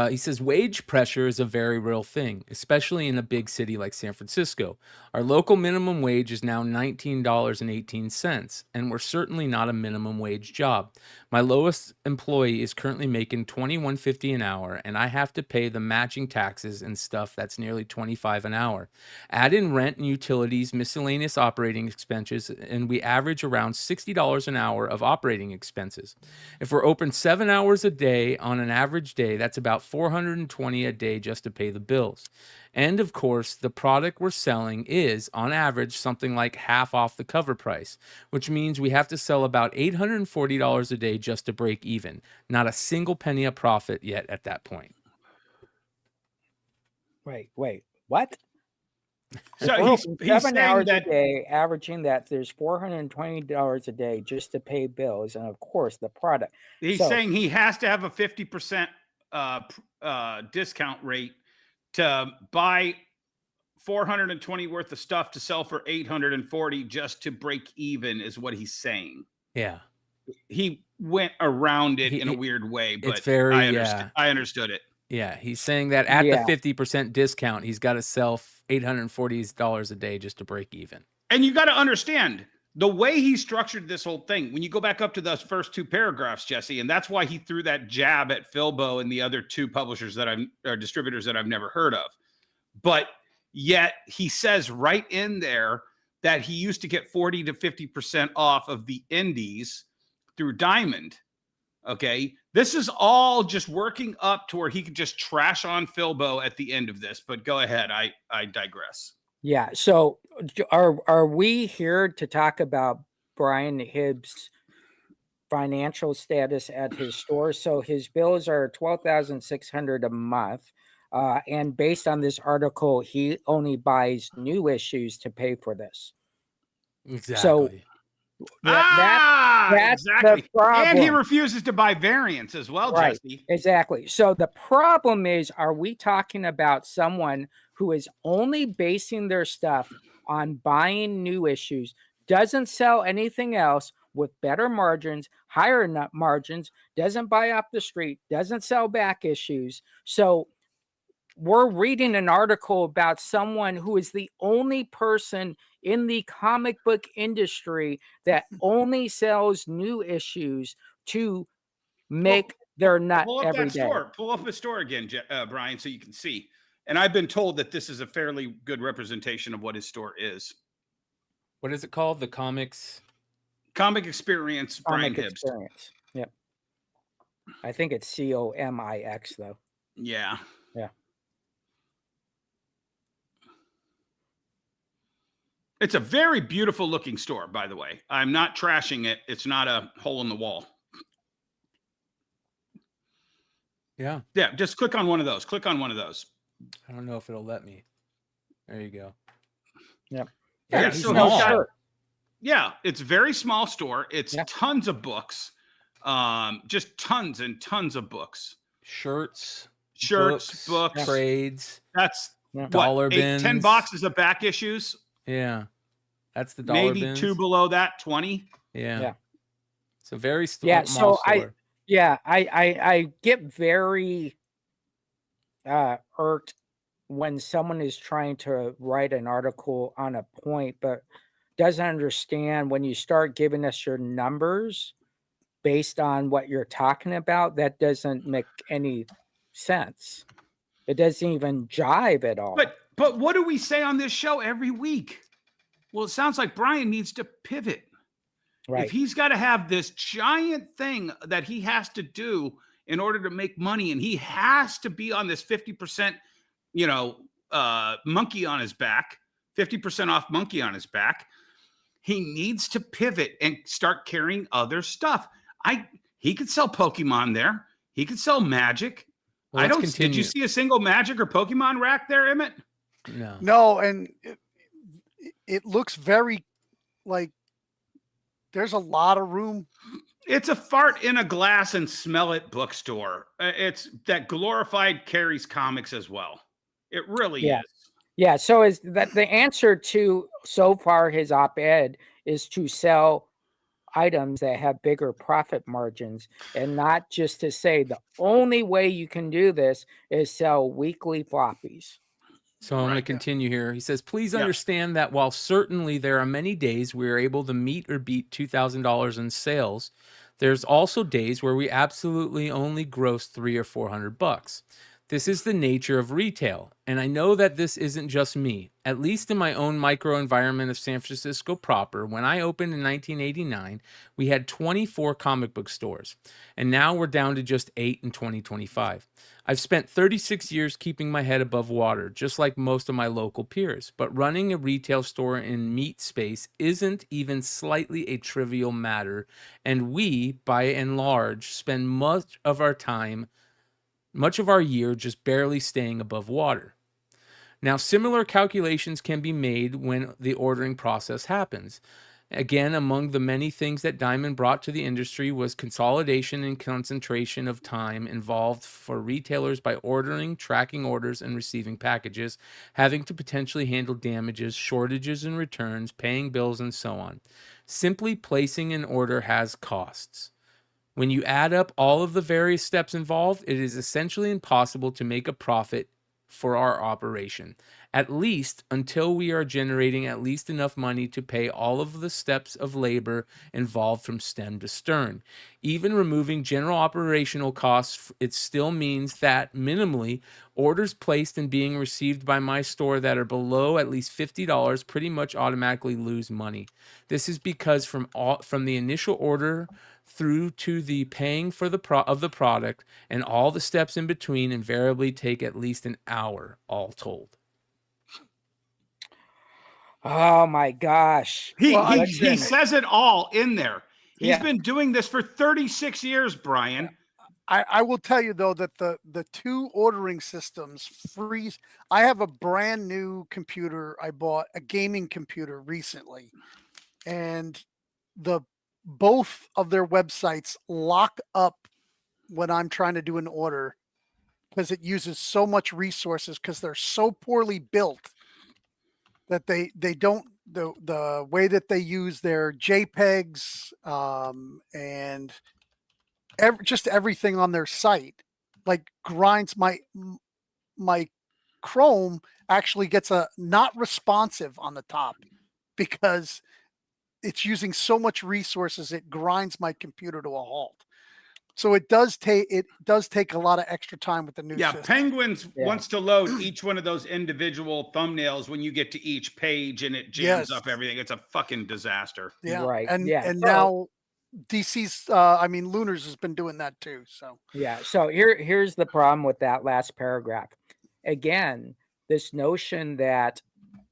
[SPEAKER 4] He says wage pressure is a very real thing, especially in a big city like San Francisco. Our local minimum wage is now $19.18, and we're certainly not a minimum wage job. My lowest employee is currently making $21.50 an hour, and I have to pay the matching taxes and stuff that's nearly $25 an hour. Add in rent and utilities, miscellaneous operating expenses, and we average around $60 an hour of operating expenses. If we're open 7 hours a day on an average day, that's about $420 a day just to pay the bills. And of course, the product we're selling is, on average, something like half off the cover price, which means we have to sell about $840 a day just to break even. Not a single penny of profit yet at that point.
[SPEAKER 3] Wait, what?
[SPEAKER 5] So
[SPEAKER 3] We're
[SPEAKER 5] he's
[SPEAKER 3] open 7
[SPEAKER 5] saying
[SPEAKER 3] hours
[SPEAKER 5] that
[SPEAKER 3] a day, averaging that there's $420 a day just to pay bills, and of course the product.
[SPEAKER 5] he's saying he has to have a 50% discount rate to buy 420 worth of stuff to sell for 840 just to break even is what he's saying.
[SPEAKER 4] Yeah.
[SPEAKER 5] He went around it in a weird way, but
[SPEAKER 4] it's very,
[SPEAKER 5] I understood it.
[SPEAKER 4] Yeah, he's saying that at the 50% discount, he's got to sell $840 a day just to break even.
[SPEAKER 5] And you got to understand the way he structured this whole thing. When you go back up to those first two paragraphs, Jesse, and that's why he threw that jab at Philbo and the other two publishers or distributors that I've never heard of. But yet he says right in there that he used to get 40 to 50% off of the indies through Diamond. Okay, this is all just working up to where he could just trash on Philbo at the end of this. But go ahead, I digress.
[SPEAKER 3] Yeah. So are we here to talk about Brian Hibbs' financial status at his store? So his bills are $12,600 a month, and based on this article, he only buys new issues to pay for this.
[SPEAKER 4] Exactly.
[SPEAKER 3] So that's
[SPEAKER 5] exactly.
[SPEAKER 3] the problem.
[SPEAKER 5] And he refuses to buy variants as well,
[SPEAKER 3] right,
[SPEAKER 5] Jesse.
[SPEAKER 3] Exactly. So the problem is, are we talking about someone who is only basing their stuff on buying new issues, doesn't sell anything else with better margins, higher margins, doesn't buy off the street, doesn't sell back issues? So we're reading an article about someone who is the only person in the comic book industry that only sells new issues to make their nut every day.
[SPEAKER 5] Pull up his store again, Brian, so you can see. And I've been told that this is a fairly good representation of what his store is.
[SPEAKER 4] What is it called? The Comic
[SPEAKER 5] Experience, Brian Hibbs.
[SPEAKER 3] Experience. Yep. I think it's COMIX though.
[SPEAKER 5] Yeah.
[SPEAKER 3] Yeah.
[SPEAKER 5] It's a very beautiful looking store, by the way. I'm not trashing it. It's not a hole in the wall.
[SPEAKER 4] Yeah.
[SPEAKER 5] Yeah. Just click on one of those. Click on one of those.
[SPEAKER 4] I don't know if it'll let me. There you go.
[SPEAKER 3] Yep.
[SPEAKER 5] Yeah. So
[SPEAKER 3] yeah,
[SPEAKER 5] yeah, it's a very small store. It's tons of books. Just tons and tons of books.
[SPEAKER 4] Shirts,
[SPEAKER 5] Books.
[SPEAKER 4] trades,
[SPEAKER 5] That's
[SPEAKER 4] dollar
[SPEAKER 5] what,
[SPEAKER 4] bins,
[SPEAKER 5] 10 boxes of back issues.
[SPEAKER 4] Yeah, that's the dollar
[SPEAKER 5] Maybe
[SPEAKER 4] bins.
[SPEAKER 5] 2 below that, 20.
[SPEAKER 4] Yeah. It's a very
[SPEAKER 3] Yeah.
[SPEAKER 4] small
[SPEAKER 3] So
[SPEAKER 4] store.
[SPEAKER 3] I get very irked when someone is trying to write an article on a point, but doesn't understand when you start giving us your numbers based on what you're talking about. That doesn't make any sense. It doesn't even jive at all.
[SPEAKER 5] But what do we say on this show every week? Well, it sounds like Brian needs to pivot.
[SPEAKER 3] Right.
[SPEAKER 5] If he's got to have this giant thing that he has to do in order to make money, and he has to be on this 50%, monkey on his back, 50% off monkey on his back, he needs to pivot and start carrying other stuff. He could sell Pokemon there. He could sell Magic.
[SPEAKER 4] Well,
[SPEAKER 5] Did you see a single Magic or Pokemon rack there, Emmett?
[SPEAKER 6] No, and it looks very like there's a lot of room.
[SPEAKER 5] It's a fart in a glass and smell it bookstore. It's that glorified Carrie's Comics as well. It really is.
[SPEAKER 3] Yeah. So is that the answer to so far his op-ed is to sell items that have bigger profit margins, and not just to say the only way you can do this is sell weekly floppies.
[SPEAKER 4] So I'm going to continue here. He says, please understand that while certainly there are many days we are able to meet or beat $2,000 in sales, there's also days where we absolutely only gross $300 or $400. This is the nature of retail, and I know that this isn't just me. At least in my own microenvironment of San Francisco proper, when I opened in 1989, we had 24 comic book stores, and now we're down to just 8 in 2025. I've spent 36 years keeping my head above water, just like most of my local peers, but running a retail store in meat space isn't even slightly a trivial matter, and we, by and large, spend much of our year just barely staying above water. Now, similar calculations can be made when the ordering process happens. Again, among the many things that Diamond brought to the industry was consolidation and concentration of time involved for retailers by ordering, tracking orders, and receiving packages, having to potentially handle damages, shortages and returns, paying bills, and so on. Simply placing an order has costs. When you add up all of the various steps involved, it is essentially impossible to make a profit for our operation, at least until we are generating at least enough money to pay all of the steps of labor involved from stem to stern. Even removing general operational costs, it still means that minimally, orders placed and being received by my store that are below at least $50 pretty much automatically lose money. This is because from the initial order through to the paying for the product and all the steps in between invariably take at least an hour, all told.
[SPEAKER 3] Oh my gosh.
[SPEAKER 5] He says it all in there. He's been doing this for 36 years, Brian.
[SPEAKER 6] I will tell you though that the two ordering systems freeze. I have a brand new computer. I bought a gaming computer recently, and both of their websites lock up when I'm trying to do an order because it uses so much resources because they're so poorly built that they don't the way that they use their JPEGs and just everything on their site like grinds my Chrome actually gets a not responsive on the top because it's using so much resources, it grinds my computer to a halt. So it does take a lot of extra time with the new system.
[SPEAKER 5] Penguins wants to load each one of those individual thumbnails when you get to each page and it jams up everything. It's a fucking disaster.
[SPEAKER 6] Yeah.
[SPEAKER 3] Right.
[SPEAKER 6] And
[SPEAKER 3] so,
[SPEAKER 6] now DC's Lunars has been doing that too. So
[SPEAKER 3] so here's the problem with that last paragraph. Again, this notion that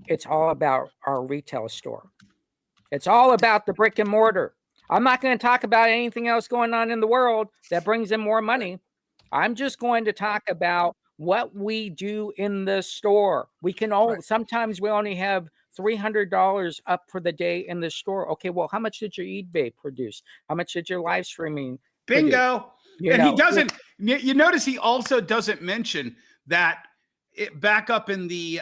[SPEAKER 3] it's all about our retail store. It's all about the brick and mortar. I'm not going to talk about anything else going on in the world that brings in more money. I'm just going to talk about what we do in the store. We can sometimes we only have $300 up for the day in the store. Okay, well, how much did your eBay produce? How much did your live streaming
[SPEAKER 5] Bingo.
[SPEAKER 3] You
[SPEAKER 5] And
[SPEAKER 3] know,
[SPEAKER 5] he doesn't, you notice he also doesn't mention that back up in the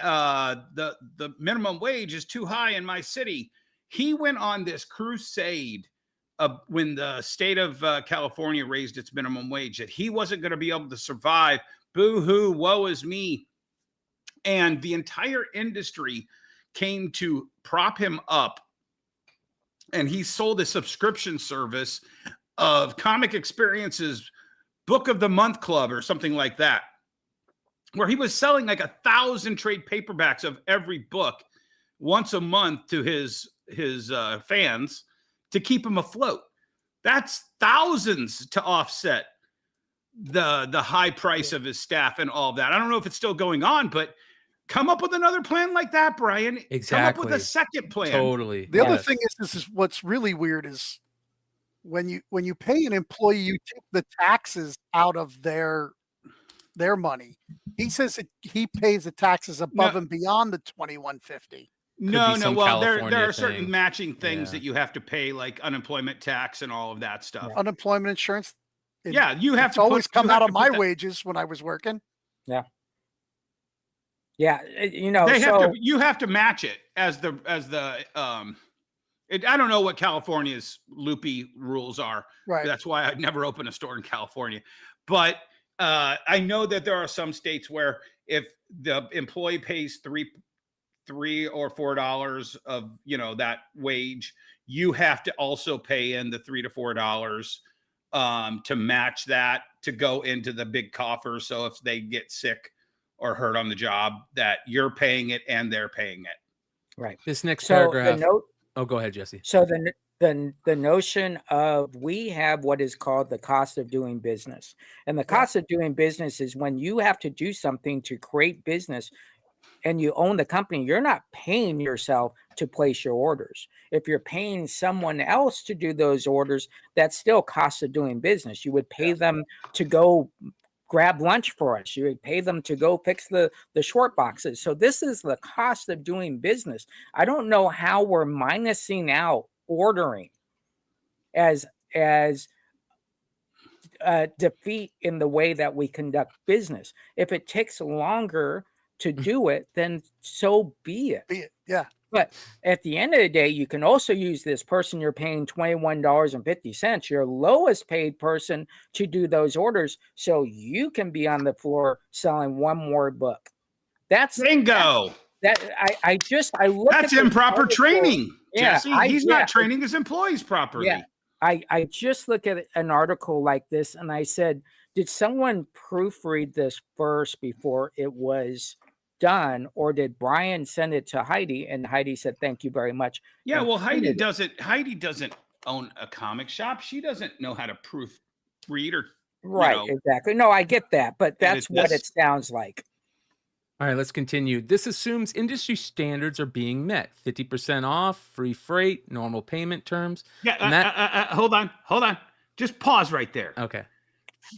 [SPEAKER 5] minimum wage is too high in my city. He went on this crusade when the state of California raised its minimum wage, that he wasn't going to be able to survive. Boo-hoo, woe is me. And the entire industry came to prop him up. And he sold a subscription service of Comic Experience's Book of the Month Club or something like that, where he was selling like 1,000 trade paperbacks of every book once a month to his fans to keep him afloat. That's thousands to offset the high price of his staff and all of that. I don't know if it's still going on, but come up with another plan like that, Brian.
[SPEAKER 4] Exactly.
[SPEAKER 5] Come up with a second plan.
[SPEAKER 4] Totally.
[SPEAKER 6] The other thing is, this is what's really weird is when you pay an employee, you take the taxes out of their money. He says that he pays the taxes above and beyond the $2,150.
[SPEAKER 5] No. Well, there
[SPEAKER 4] California
[SPEAKER 5] are certain
[SPEAKER 4] thing.
[SPEAKER 5] matching things that you have to pay, like unemployment tax and all of that stuff.
[SPEAKER 6] Unemployment insurance.
[SPEAKER 5] Yeah, you have
[SPEAKER 6] It's
[SPEAKER 5] to
[SPEAKER 6] always come out of my
[SPEAKER 5] way.
[SPEAKER 6] wages when I was working.
[SPEAKER 3] yeah, you know,
[SPEAKER 5] You have to match it as the I don't know what California's loopy rules are.
[SPEAKER 6] Right.
[SPEAKER 5] That's why I'd never open a store in California. But I know that there are some states where if the employee pays $3 or $4 of that wage, you have to also pay in the $3 to $4 to match that, to go into the big coffer. So if they get sick or hurt on the job, that you're paying it and they're paying it.
[SPEAKER 3] right.
[SPEAKER 4] This next
[SPEAKER 3] So
[SPEAKER 4] paragraph.
[SPEAKER 3] the note.
[SPEAKER 4] Oh, go ahead, Jesse.
[SPEAKER 3] So the notion of, we have what is called the cost of doing business, and the cost of doing business is when you have to do something to create business and you own the company. You're not paying yourself to place your orders. If you're paying someone else to do those orders, that's still cost of doing business. You would pay them to go grab lunch for us. You would pay them to go fix the short boxes. So this is the cost of doing business. I don't know how we're minusing out ordering as defeat in the way that we conduct business. If it takes longer to do it, then so be it.
[SPEAKER 6] Yeah.
[SPEAKER 3] But at the end of the day, you can also use this person you're paying $21.50, your lowest paid person, to do those orders, so you can be on the floor selling one more book. That's
[SPEAKER 5] bingo.
[SPEAKER 3] I look.
[SPEAKER 5] That's improper training, Jesse. He's not
[SPEAKER 3] training
[SPEAKER 5] training his employees properly.
[SPEAKER 3] Yeah. I just look at an article like this and I said, did someone proofread this first before it was done, or did Brian send it to Heidi and Heidi said thank you very much?
[SPEAKER 5] Yeah, well, Heidi doesn't own a comic shop. She doesn't know how to proofread or
[SPEAKER 3] exactly. No, I get that, but that's what it sounds like.
[SPEAKER 4] All right, let's continue. This assumes industry standards are being met. 50% off, free freight, normal payment terms.
[SPEAKER 5] Yeah, hold on. Just pause right there.
[SPEAKER 4] Okay.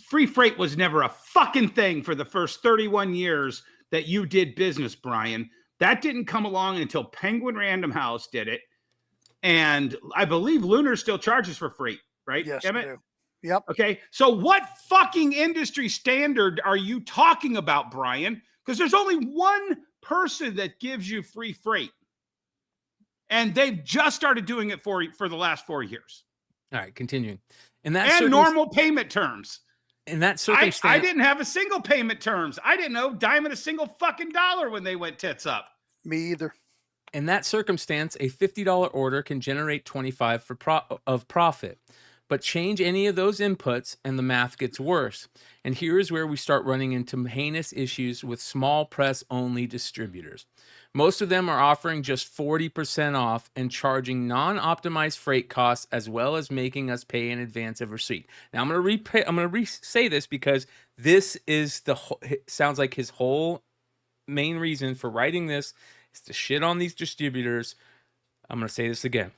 [SPEAKER 5] Free freight was never a fucking thing for the first 31 years that you did business, Brian. That didn't come along until Penguin Random House did it. And I believe Lunar still charges for freight, right?
[SPEAKER 6] Yes,
[SPEAKER 5] Emmett?
[SPEAKER 6] I do. Yep.
[SPEAKER 5] Okay. So what fucking industry standard are you talking about, Brian? Because there's only one person that gives you free freight. And they've just started doing it for the last 4 years.
[SPEAKER 4] All right, continuing.
[SPEAKER 5] And normal payment terms.
[SPEAKER 4] In that circumstance,
[SPEAKER 5] I didn't have a single payment terms. I didn't know Diamond a single fucking dollar when they went tits up.
[SPEAKER 6] Me either.
[SPEAKER 4] In that circumstance, a $50 order can generate $25 of profit. But change any of those inputs and the math gets worse. And here is where we start running into heinous issues with small press only distributors. Most of them are offering just 40% off and charging non-optimized freight costs, as well as making us pay in advance of receipt. Now I'm going to re-say this because this is sounds like his whole main reason for writing this is to shit on these distributors. I'm going to say this again.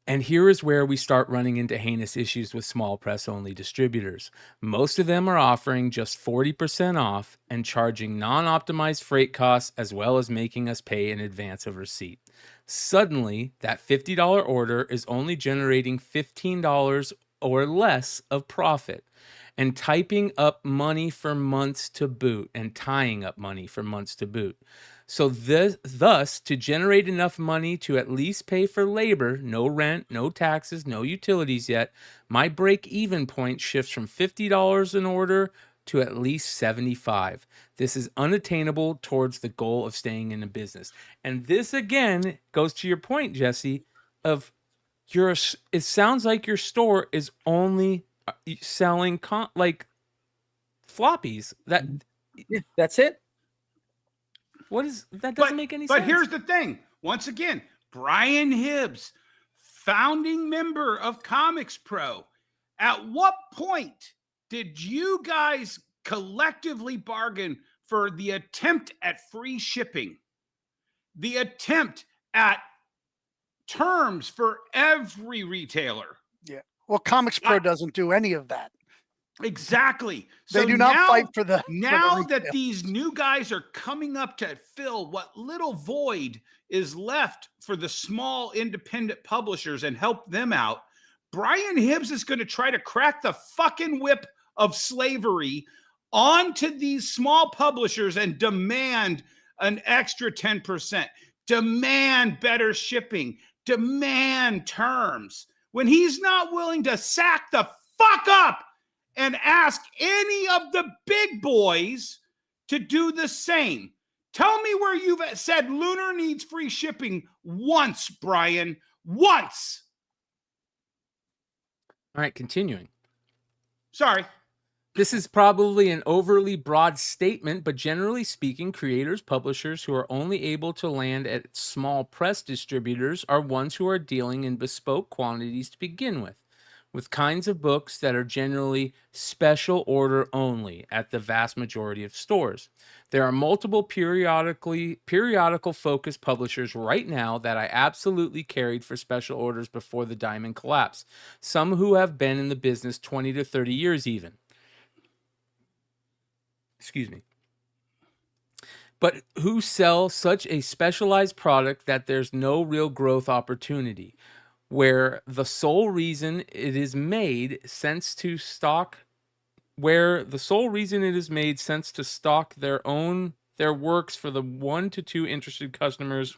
[SPEAKER 4] And here is where we start running into heinous issues with small press only distributors. Most of them are offering just 40% off and charging non-optimized freight costs, as well as making us pay in advance of receipt. Suddenly, that $50 order is only generating $15 or less of profit, and typing up money for months to boot, and tying up money for months to boot. So thus, to generate enough money to at least pay for labor, no rent, no taxes, no utilities yet, my break-even point shifts from $50 an order to at least 75. This is unattainable towards the goal of staying in the business. And this again goes to your point, Jesse, of it sounds like your store is only selling like floppies.
[SPEAKER 3] That's it.
[SPEAKER 4] That doesn't make any sense.
[SPEAKER 5] But here's the thing. Once again, Brian Hibbs, founding member of Comics Pro. At what point did you guys collectively bargain for the attempt at free shipping? The attempt at terms for every retailer?
[SPEAKER 6] Yeah. Well, Comics Pro doesn't do any of that.
[SPEAKER 5] Exactly.
[SPEAKER 6] They do not fight for the.
[SPEAKER 5] Now that these new guys are coming up to fill what little void is left for the small independent publishers and help them out, Brian Hibbs is going to try to crack the fucking whip of slavery onto these small publishers and demand an extra 10%, demand better shipping, demand terms, when he's not willing to sack the fuck up and ask any of the big boys to do the same. Tell me where you've said Lunar needs free shipping once, Brian. Once.
[SPEAKER 4] All right, continuing.
[SPEAKER 5] Sorry.
[SPEAKER 4] This is probably an overly broad statement, but generally speaking, creators, publishers who are only able to land at small press distributors are ones who are dealing in bespoke quantities to begin with kinds of books that are generally special order only at the vast majority of stores. There are multiple periodical focused publishers right now that I absolutely carried for special orders before the diamond collapse, some who have been in the business 20 to 30 years even. Excuse me. But who sell such a specialized product that there's no real growth opportunity, where the sole reason it is made sense to stock their works for the 1 to 2 interested customers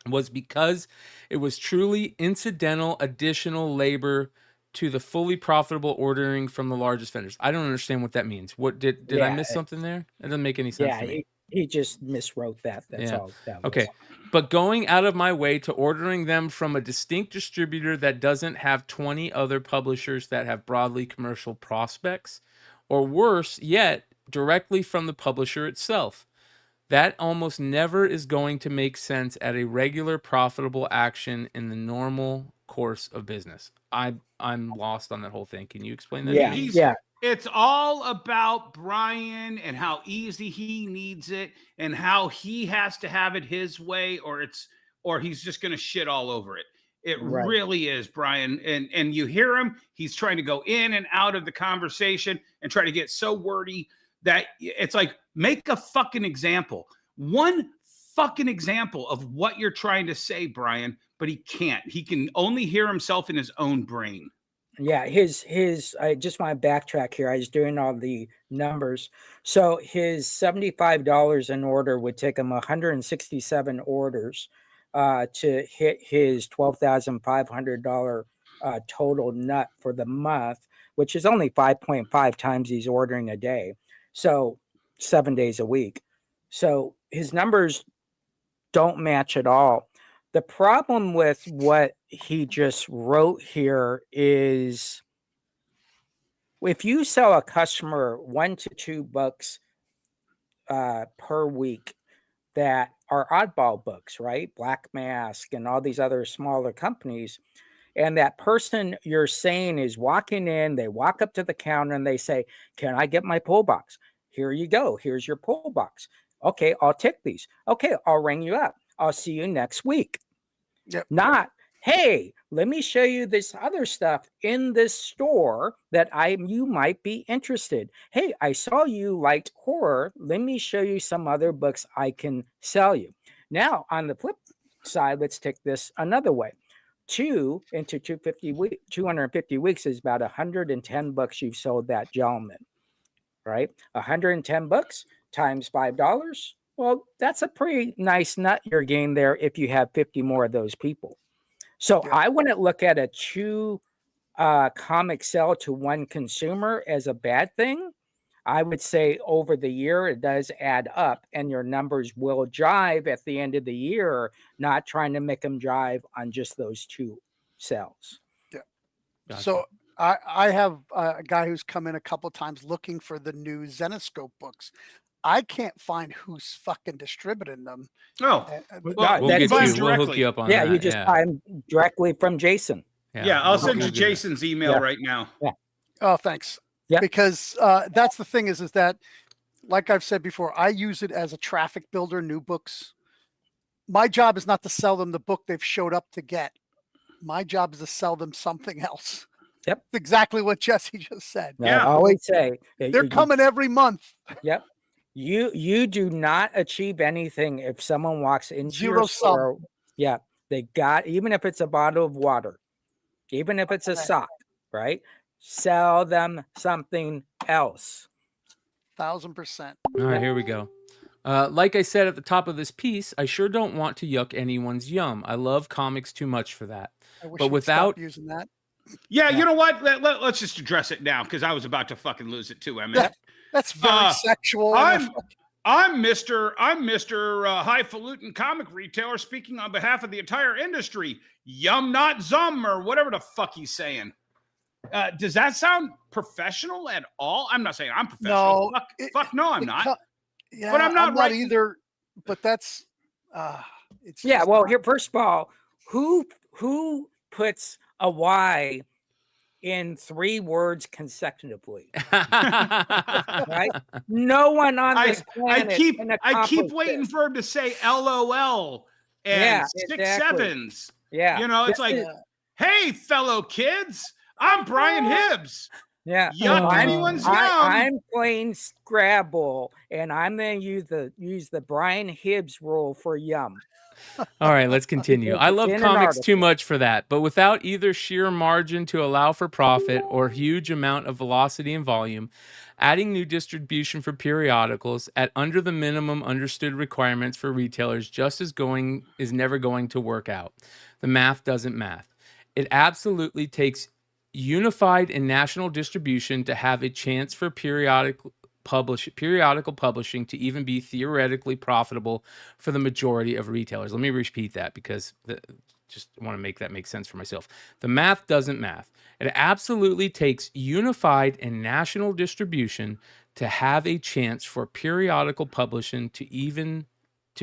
[SPEAKER 4] was because it was truly incidental additional labor to the fully profitable ordering from the largest vendors. I don't understand what that means. What did I miss something there? It doesn't make any sense to me.
[SPEAKER 3] He just miswrote that. That's all that was.
[SPEAKER 4] Okay. But going out of my way to ordering them from a distinct distributor that doesn't have 20 other publishers that have broadly commercial prospects, or worse yet, directly from the publisher itself. That almost never is going to make sense at a regular profitable action in the normal course of business. I'm lost on that whole thing. Can you explain that?
[SPEAKER 3] Yeah.
[SPEAKER 5] It's all about Brian and how easy he needs it and how he has to have it his way, or he's just going to shit all over it. It really is, Brian. And you hear him, he's trying to go in and out of the conversation and try to get so wordy that it's like, make a fucking example. One fucking example of what you're trying to say, Brian, but he can't. He can only hear himself in his own brain.
[SPEAKER 3] Yeah, I just want to backtrack here. I was doing all the numbers. So his $75 an order would take him 167 orders to hit his $12,500 total nut for the month, which is only 5.5 times he's ordering a day. So 7 days a week. So his numbers don't match at all. The problem with what he just wrote here is if you sell a customer 1 to 2 books per week that are oddball books, right? Black Mask and all these other smaller companies, and that person you're saying is walking in, they walk up to the counter and they say, "Can I get my pull box? Here you go. Here's your pull box. Okay, I'll take these. Okay, I'll ring you up. I'll see you next week."
[SPEAKER 6] Yep.
[SPEAKER 3] Not, "Hey, let me show you this other stuff in this store that you might be interested. Hey, I saw you liked horror. Let me show you some other books I can sell you." Now, on the flip side, let's take this another way. 2 into 250 weeks is about $110 you've sold that gentleman, right? 110 bucks times $5. Well, that's a pretty nice nut you're getting there if you have 50 more of those people. So
[SPEAKER 6] Yeah.
[SPEAKER 3] I wouldn't look at a 2 comic sell to 1 consumer as a bad thing. I would say over the year, it does add up and your numbers will jive at the end of the year, not trying to make them jive on just those 2 sells.
[SPEAKER 6] Yeah.
[SPEAKER 4] Gotcha.
[SPEAKER 6] So I have a guy who's come in a couple times looking for the new Zenoscope books. I can't find who's fucking distributing them.
[SPEAKER 5] Oh,
[SPEAKER 6] And
[SPEAKER 5] well,
[SPEAKER 4] We'll
[SPEAKER 3] that-
[SPEAKER 4] get
[SPEAKER 5] buy
[SPEAKER 4] you.
[SPEAKER 5] them
[SPEAKER 4] We'll hook
[SPEAKER 5] directly.
[SPEAKER 4] you up on
[SPEAKER 3] Yeah,
[SPEAKER 4] that.
[SPEAKER 3] you just buy them directly from Jason.
[SPEAKER 5] Yeah, I'll send you
[SPEAKER 4] we'll do that.
[SPEAKER 5] Jason's email
[SPEAKER 3] Yeah.
[SPEAKER 5] right now.
[SPEAKER 6] Oh, thanks.
[SPEAKER 3] Yeah.
[SPEAKER 6] Because that's the thing is that, like I've said before, I use it as a traffic builder, new books. My job is not to sell them the book they've showed up to get. My job is to sell them something else.
[SPEAKER 3] Yep.
[SPEAKER 6] Exactly what Jesse just said.
[SPEAKER 3] Now,
[SPEAKER 5] Yeah.
[SPEAKER 3] I always say
[SPEAKER 6] They're coming every month.
[SPEAKER 3] Yep. You do not achieve anything if someone walks into
[SPEAKER 6] Zero
[SPEAKER 3] your
[SPEAKER 6] sum.
[SPEAKER 3] store. Yeah, they got, even if it's a bottle of water, even if it's a
[SPEAKER 6] Okay.
[SPEAKER 3] sock, right? Sell them something else.
[SPEAKER 6] 1000%.
[SPEAKER 4] All right, here we go. Like I said at the top of this piece, I sure don't want to yuck anyone's yum. I love comics too much for that.
[SPEAKER 6] I wish
[SPEAKER 4] But
[SPEAKER 6] you'd
[SPEAKER 4] without-
[SPEAKER 6] stop using that.
[SPEAKER 5] Yeah,
[SPEAKER 3] Yeah.
[SPEAKER 5] you know what? Let's just address it now because I was about to fucking lose it too. I mean,
[SPEAKER 6] That's very sexual. and
[SPEAKER 5] I'm Mr. Highfalutin comic retailer speaking on behalf of the entire industry. Yum not zum or whatever the fuck he's saying. Does that sound professional at all? I'm not saying I'm professional.
[SPEAKER 6] No,
[SPEAKER 5] Fuck no, I'm
[SPEAKER 6] it
[SPEAKER 5] not.
[SPEAKER 6] co- yeah,
[SPEAKER 5] But I'm not writing-
[SPEAKER 6] either. But that's it's
[SPEAKER 3] Yeah,
[SPEAKER 6] just
[SPEAKER 3] well,
[SPEAKER 6] not-
[SPEAKER 3] here, first of all, who puts a Y in 3 words consecutively? Right? No one on
[SPEAKER 5] I
[SPEAKER 3] this planet
[SPEAKER 5] keep
[SPEAKER 3] can
[SPEAKER 5] I keep
[SPEAKER 3] accomplish
[SPEAKER 5] waiting
[SPEAKER 3] this.
[SPEAKER 5] for him to say LOL and
[SPEAKER 3] Yeah,
[SPEAKER 5] 6
[SPEAKER 3] exactly.
[SPEAKER 5] sevens.
[SPEAKER 3] Yeah,
[SPEAKER 5] You know, it's
[SPEAKER 3] this
[SPEAKER 5] like,
[SPEAKER 3] is-
[SPEAKER 5] hey, fellow kids, I'm Brian Hibbs.
[SPEAKER 3] yeah.
[SPEAKER 5] Yuck anyone's yum.
[SPEAKER 3] I'm playing Scrabble, and I'm going to use the Brian Hibbs rule for yum.
[SPEAKER 4] All right, let's continue. I love
[SPEAKER 3] In an
[SPEAKER 4] comics too
[SPEAKER 3] article.
[SPEAKER 4] much for that, but without either sheer margin to allow for profit or huge amount of velocity and volume, adding new distribution for periodicals at under the minimum understood requirements for retailers is never going to work out. The math doesn't math. It absolutely takes unified and national distribution to have a chance for periodical publishing to even be theoretically profitable for the majority of retailers. Let me repeat that because just want to make that make sense for myself. The math doesn't math. It absolutely takes unified and national distribution to have a chance for periodical publishing to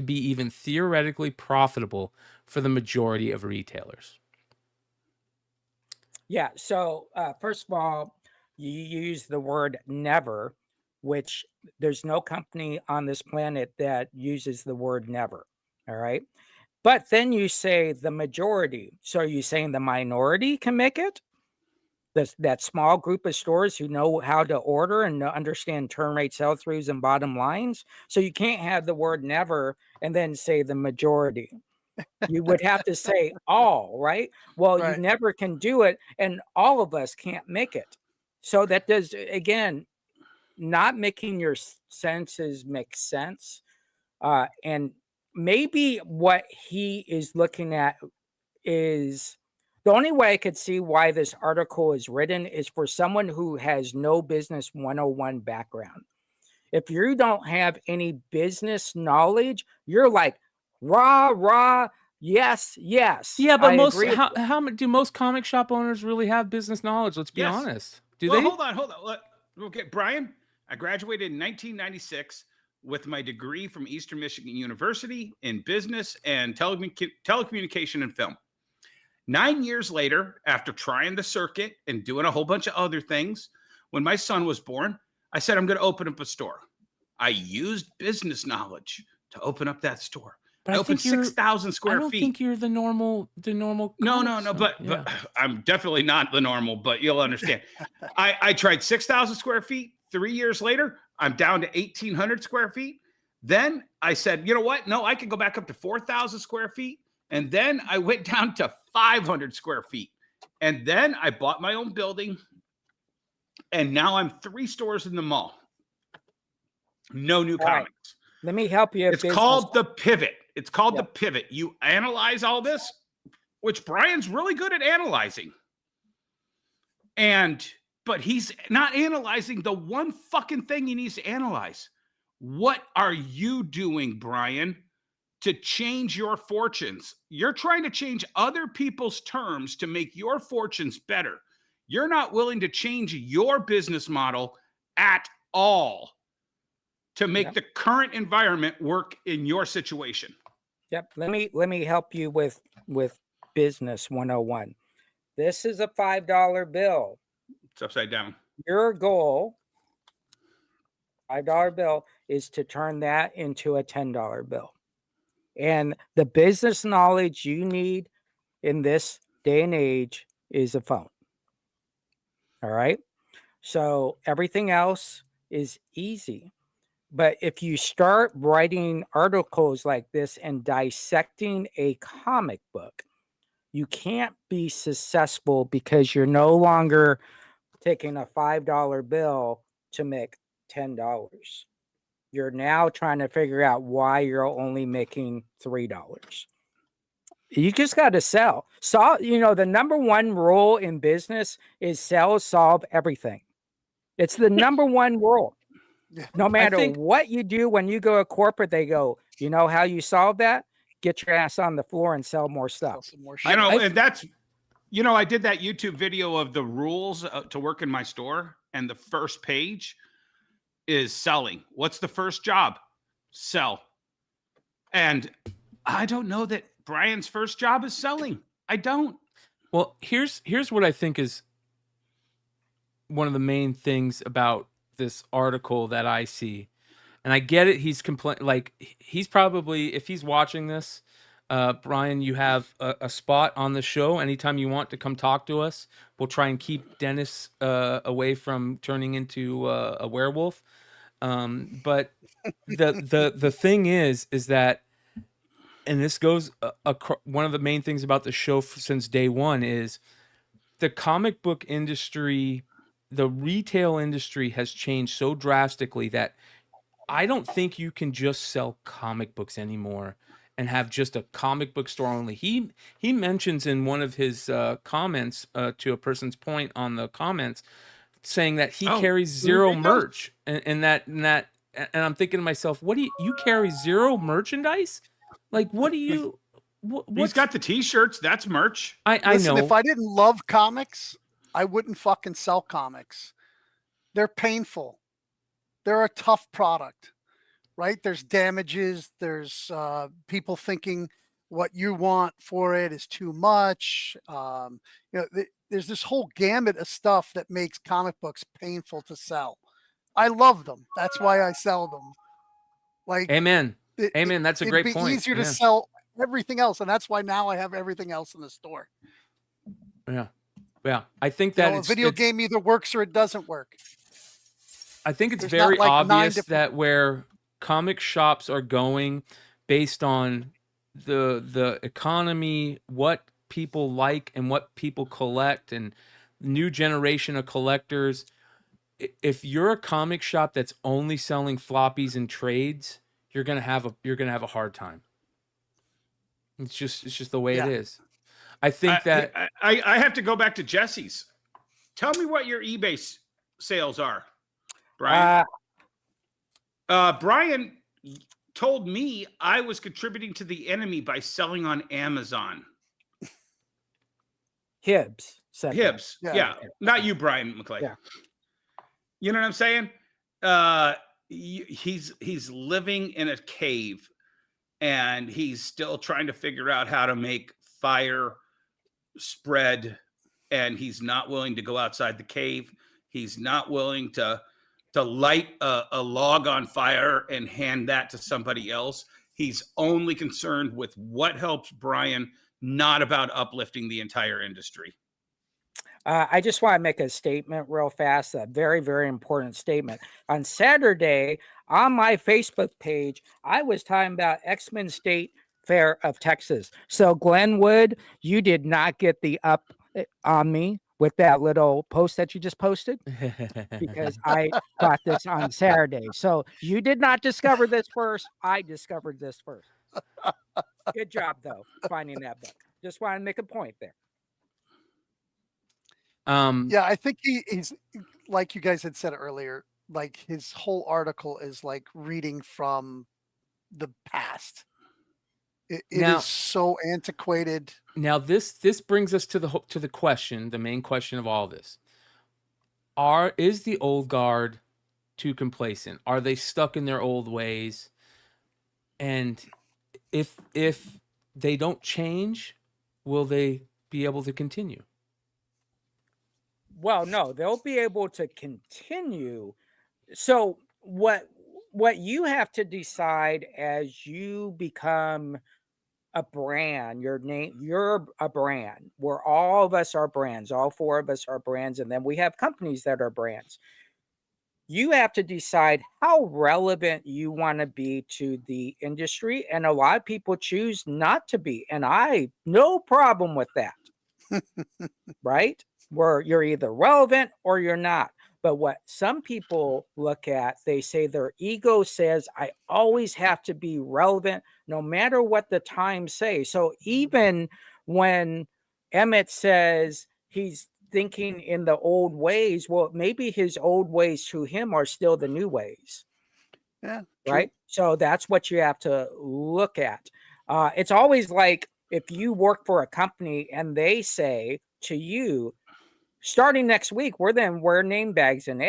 [SPEAKER 4] be even theoretically profitable for the majority of retailers.
[SPEAKER 3] Yeah. So, first of all, you use the word never, which there's no company on this planet that uses the word never. All right. But then you say the majority. So are you saying the minority can make it? That small group of stores who know how to order and understand turn rate sell-throughs and bottom lines. So you can't have the word never and then say the majority. You would have to say all, right? Well,
[SPEAKER 6] Right.
[SPEAKER 3] you never can do it, and all of us can't make it. So that does, again, not making your senses make sense. And maybe what he is looking at is the only way I could see why this article is written is for someone who has no business 101 background. If you don't have any business knowledge, you're like, rah, yes.
[SPEAKER 4] Yeah, but
[SPEAKER 3] I
[SPEAKER 4] most
[SPEAKER 3] agree with
[SPEAKER 4] how do most comic shop owners really have business knowledge? Let's be
[SPEAKER 5] Yes.
[SPEAKER 4] honest. Do
[SPEAKER 5] Well,
[SPEAKER 4] they?
[SPEAKER 5] hold on. Okay, Brian, I graduated in 1996 with my degree from Eastern Michigan University in business and telecommunication and film. 9 years later, after trying the circuit and doing a whole bunch of other things, when my son was born, I said, I'm going to open up a store. I used business knowledge to open up that store.
[SPEAKER 4] But
[SPEAKER 5] I opened
[SPEAKER 4] think you're-
[SPEAKER 5] 6,000
[SPEAKER 4] I
[SPEAKER 5] square
[SPEAKER 4] don't
[SPEAKER 5] feet.
[SPEAKER 4] think you're the normal.
[SPEAKER 5] No,
[SPEAKER 4] comics,
[SPEAKER 5] but
[SPEAKER 4] yeah.
[SPEAKER 5] I'm definitely not the normal, but you'll understand. I tried 6,000 square feet. 3 years later, I'm down to 1,800 square feet. Then I said, you know what? No, I can go back up to 4,000 square feet And then I went down to 500 square feet. And then I bought my own building. And now I'm 3 stores in the mall. No new
[SPEAKER 3] All right.
[SPEAKER 5] comics.
[SPEAKER 3] Let me help you.
[SPEAKER 5] It's called the pivot. It's called the pivot. You analyze all this, which Brian's really good at analyzing. But he's not analyzing the one fucking thing he needs to analyze. What are you doing, Brian, to change your fortunes? You're trying to change other people's terms to make your fortunes better. You're not willing to change your business model at all to make the current environment work in your situation.
[SPEAKER 3] Yep. Let me help you with business 101. This is a $5 bill.
[SPEAKER 5] It's upside down.
[SPEAKER 3] Your goal, $5 bill, is to turn that into a $10 bill. And the business knowledge you need in this day and age is a phone. All right. So everything else is easy. But if you start writing articles like this and dissecting a comic book, you can't be successful because you're no longer taking a $5 bill to make $10. You're now trying to figure out why you're only making $3. You just got to sell. So, the number one rule in business is sell, solve everything. It's the number one rule. No matter what you do, when you go to corporate, they go, you know how you solve that? Get your ass on the floor and sell more stuff.
[SPEAKER 5] And that's, I did that YouTube video of the rules to work in my store. And the first page is selling. What's the first job? Sell. And I don't know that Brian's first job is selling. I don't.
[SPEAKER 4] Well, here's what I think is one of the main things about this article that I see. And I get it. He's he's probably, if he's watching this, Brian, you have a spot on the show. Anytime you want to come talk to us, we'll try and keep Dennis away from turning into a werewolf. But the thing is that, and this goes, one of the main things about the show since day one is the comic book industry, the retail industry has changed so drastically that I don't think you can just sell comic books anymore and have just a comic book store only. He mentions in one of his comments to a person's point on the comments saying that he carries zero merch and I'm thinking to myself, what do you carry zero merchandise? Like, what do you,
[SPEAKER 5] he's got the t-shirts. That's merch.
[SPEAKER 4] I know.
[SPEAKER 6] If I didn't love comics, I wouldn't fucking sell comics. They're painful. They're a tough product, right? There's damages. There's people thinking what you want for it is too much. There's this whole gamut of stuff that makes comic books painful to sell. I love them. That's why I sell them. Like,
[SPEAKER 4] amen. Amen. That's a great point.
[SPEAKER 6] It'd be easier to sell everything else, and that's why now I have everything else in the store.
[SPEAKER 4] Yeah. Yeah, I think that
[SPEAKER 6] a video game either works or it doesn't work.
[SPEAKER 4] I think it's very obvious that where comic shops are going based on the economy, what people like and what people collect, and new generation of collectors. If you're a comic shop that's only selling floppies and trades, you're gonna have a hard time. It's just the way it is. I think that
[SPEAKER 5] I have to go back to Jesse's. Tell me what your eBay sales are, Brian. Brian told me I was contributing to the enemy by selling on Amazon.
[SPEAKER 3] Hibbs said
[SPEAKER 5] Hibbs. Yeah. Not you, Brian McClay.
[SPEAKER 3] Yeah.
[SPEAKER 5] You know what I'm saying? He's living in a cave and he's still trying to figure out how to make fire spread, and he's not willing to go outside the cave. He's not willing to light a log on fire and hand that to somebody else. He's only concerned with what helps Brian, not about uplifting the entire industry.
[SPEAKER 3] I just want to make a statement real fast, a very, very important statement. On Saturday, on my Facebook page, I was talking about X-Men State fair of Texas. So Glenwood, you did not get the up on me with that little post that you just posted because I got this on Saturday. So you did not discover this first. I discovered this first. Good job, though, finding that book. Just want to make a point there.
[SPEAKER 6] Yeah, I think he's like you guys had said earlier, like his whole article is like reading from the past. It
[SPEAKER 4] Now-
[SPEAKER 6] is so antiquated.
[SPEAKER 4] Now this brings us to the question, the main question of all this. Is the old guard too complacent? Are they stuck in their old ways? And if they don't change, will they be able to continue?
[SPEAKER 3] Well, no, they'll be able to continue. So what you have to decide as you become a brand, you're a brand. All of us are brands. All four of us are brands, and then we have companies that are brands. You have to decide how relevant you want to be to the industry, and a lot of people choose not to be, and I no problem with that. Right? Where you're either relevant or you're not. But what some people look at, they say their ego says, I always have to be relevant no matter what the times say. So even when Emmett says he's thinking in the old ways, well, maybe his old ways to him are still the new ways.
[SPEAKER 6] Yeah.
[SPEAKER 3] Right. So that's what you have to look at. It's always like if you work for a company and they say to you, starting next week, we're then wear name badges, and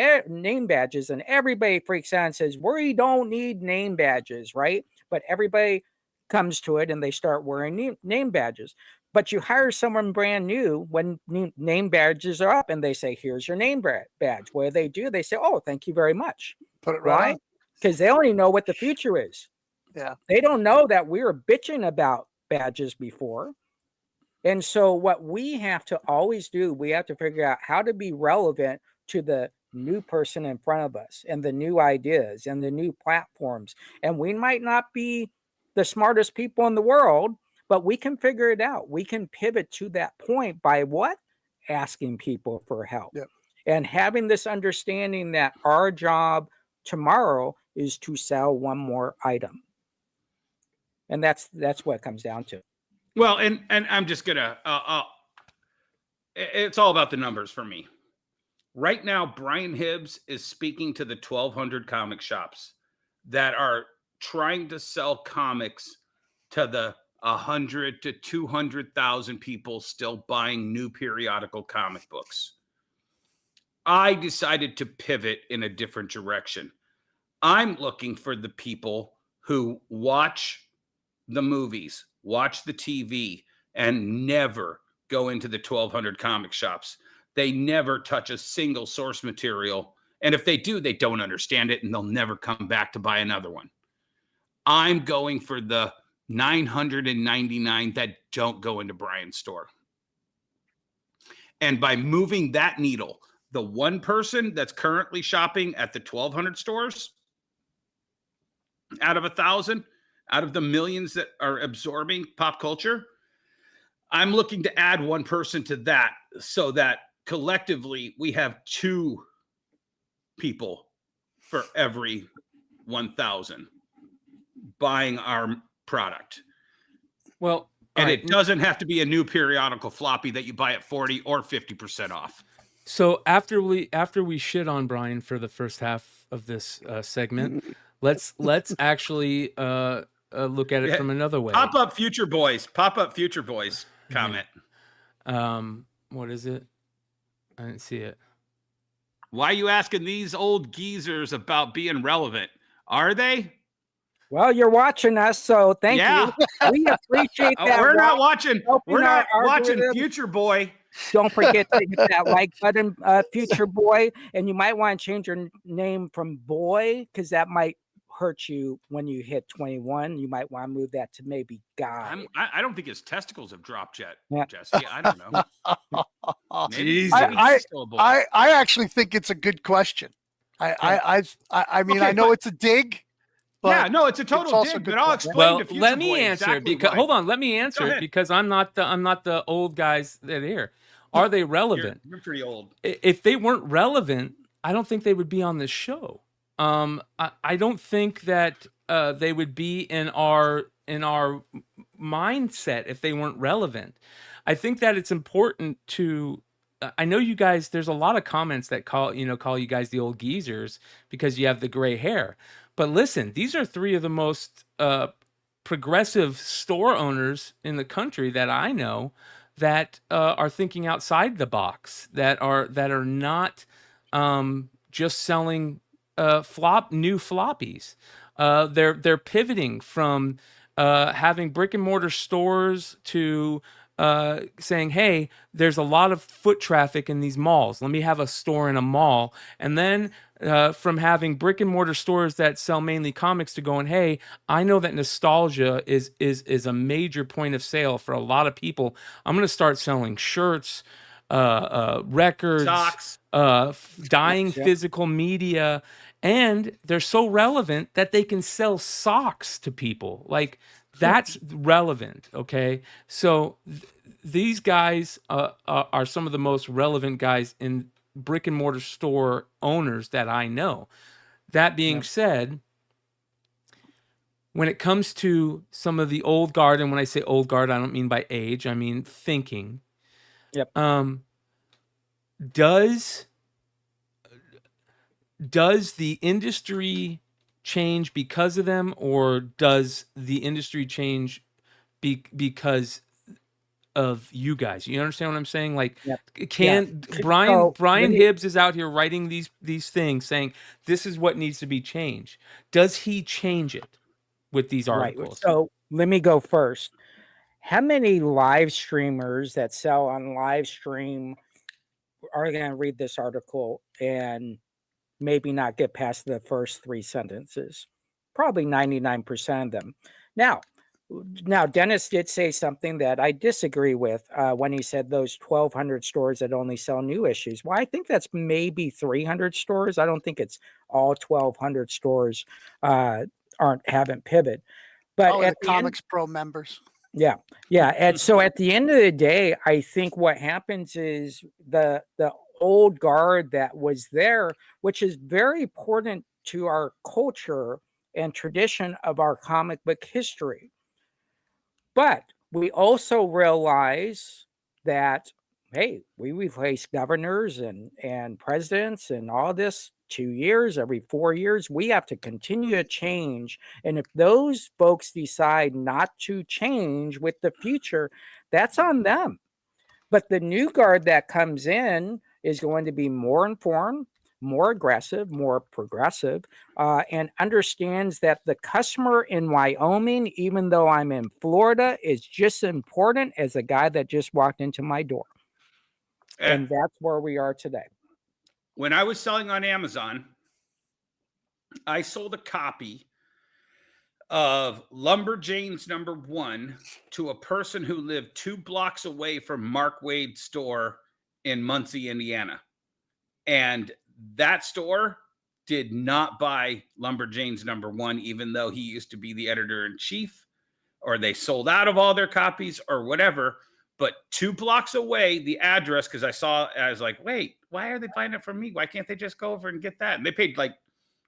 [SPEAKER 3] everybody freaks out and says, we don't need name badges, right? But everybody comes to it and they start wearing name badges. But you hire someone brand new when name badges are up and they say, here's your name badge. What do? They say, oh, thank you very much.
[SPEAKER 6] Put it right on.
[SPEAKER 3] Because they only know what the future is.
[SPEAKER 6] Yeah.
[SPEAKER 3] They don't know that we were bitching about badges before. And so what we have to always do, we have to figure out how to be relevant to the new person in front of us and the new ideas and the new platforms. And we might not be the smartest people in the world, but we can figure it out. We can pivot to that point by what? Asking people for help.
[SPEAKER 6] Yep.
[SPEAKER 3] And having this understanding that our job tomorrow is to sell one more item. And that's what it comes down to.
[SPEAKER 5] Well, and I'm just gonna. It's all about the numbers for me. Right now, Brian Hibbs is speaking to the 1,200 comic shops that are trying to sell comics to the 100 to 200,000 people still buying new periodical comic books. I decided to pivot in a different direction. I'm looking for the people who watch the movies, watch the TV, and never go into the 1,200 comic shops. They never touch a single source material. And if they do, they don't understand it and they'll never come back to buy another one. I'm going for the 999 that don't go into Brian's store. And by moving that needle, the one person that's currently shopping at the 1,200 stores out of 1,000, out of the millions that are absorbing pop culture, I'm looking to add one person to that so that collectively we have two people for every 1,000 buying our product.
[SPEAKER 4] Well,
[SPEAKER 5] and it doesn't have to be a new periodical floppy that you buy at 40 or 50% off.
[SPEAKER 4] So after we shit on Brian for the first half of this segment, let's actually look at it from another way.
[SPEAKER 5] Pop up future boys comment.
[SPEAKER 4] What is it? I didn't see it.
[SPEAKER 5] Why are you asking these old geezers about being relevant? Are they?
[SPEAKER 3] Well, you're watching us, so thank you. We appreciate that.
[SPEAKER 5] We're not watching Future Boy.
[SPEAKER 3] Don't forget to hit that like button, Future Boy. And you might want to change your name from Boy, because that might hurt you when you hit 21. You might want to move that to maybe Guy.
[SPEAKER 5] I don't think his testicles have dropped yet, Jesse. I don't know.
[SPEAKER 6] Maybe I actually think it's a good question. I mean, I know it's a dig,
[SPEAKER 5] Yeah,
[SPEAKER 6] but
[SPEAKER 5] no, it's a total
[SPEAKER 6] also
[SPEAKER 5] dig,
[SPEAKER 6] good
[SPEAKER 5] but I'll
[SPEAKER 6] point.
[SPEAKER 5] explain
[SPEAKER 4] Well,
[SPEAKER 5] to Future
[SPEAKER 4] let me
[SPEAKER 5] Boy
[SPEAKER 4] answer it
[SPEAKER 5] exactly
[SPEAKER 4] because
[SPEAKER 5] why.
[SPEAKER 4] hold on, let me answer it
[SPEAKER 5] ahead.
[SPEAKER 4] because I'm not the old guys that are here. Are they relevant?
[SPEAKER 5] You're pretty old.
[SPEAKER 4] If they weren't relevant, I don't think they would be on this show. I don't think that they would be in our mindset if they weren't relevant. I think that it's important to. I know you guys. There's a lot of comments that call you guys the old geezers because you have the gray hair. But listen, these are three of the most progressive store owners in the country that I know that are thinking outside the box, that are not just selling new floppies. They're pivoting from having brick and mortar stores to saying, hey, there's a lot of foot traffic in these malls. Let me have a store in a mall. And then from having brick and mortar stores that sell mainly comics to going, hey, I know that nostalgia is a major point of sale for a lot of people. I'm going to start selling shirts, records,
[SPEAKER 5] Socks.
[SPEAKER 4] dying
[SPEAKER 3] yeah.
[SPEAKER 4] physical media, and they're so relevant that they can sell socks to people. Like that's relevant. Okay, so these guys are some of the most relevant guys in brick and mortar store owners that I know. That being said, when it comes to some of the old guard, and when I say old guard, I don't mean by age, I mean thinking.
[SPEAKER 3] Yep.
[SPEAKER 4] Does the industry change because of them, or does the industry change because of you guys? You understand what I'm saying? Like,
[SPEAKER 3] Yep.
[SPEAKER 4] can
[SPEAKER 3] Yeah.
[SPEAKER 4] Brian
[SPEAKER 3] So, let me-
[SPEAKER 4] Hibbs is out here writing these things saying this is what needs to be changed. Does he change it with these
[SPEAKER 3] Right.
[SPEAKER 4] articles?
[SPEAKER 3] So let me go first. How many live streamers that sell on live stream are going to read this article and maybe not get past the first 3 sentences? Probably 99% of them. Now, Dennis did say something that I disagree with when he said those 1,200 stores that only sell new issues. Well, I think that's maybe 300 stores. I don't think it's all 1,200 stores haven't pivoted. But
[SPEAKER 6] Probably
[SPEAKER 3] at
[SPEAKER 6] the
[SPEAKER 3] the end,
[SPEAKER 6] Comics Pro members.
[SPEAKER 3] yeah. And so at the end of the day, I think what happens is the old guard that was there, which is very important to our culture and tradition of our comic book history. But we also realize that, hey, we replace governors and presidents and all this 2 years, every 4 years. We have to continue to change. And if those folks decide not to change with the future, that's on them. But the new guard that comes in is going to be more informed, more aggressive, more progressive, and understands that the customer in Wyoming, even though I'm in Florida, is just as important as the guy that just walked into my door. And that's where we are today.
[SPEAKER 5] When I was selling on Amazon, I sold a copy of Lumberjanes #1 to a person who lived 2 blocks away from Mark Wade's store in Muncie, Indiana. And that store did not buy Lumberjanes #1, even though he used to be the editor-in-chief, or they sold out of all their copies or whatever. But 2 blocks away, the address, because I was like, wait, why are they buying it from me? Why can't they just go over and get that? And they paid like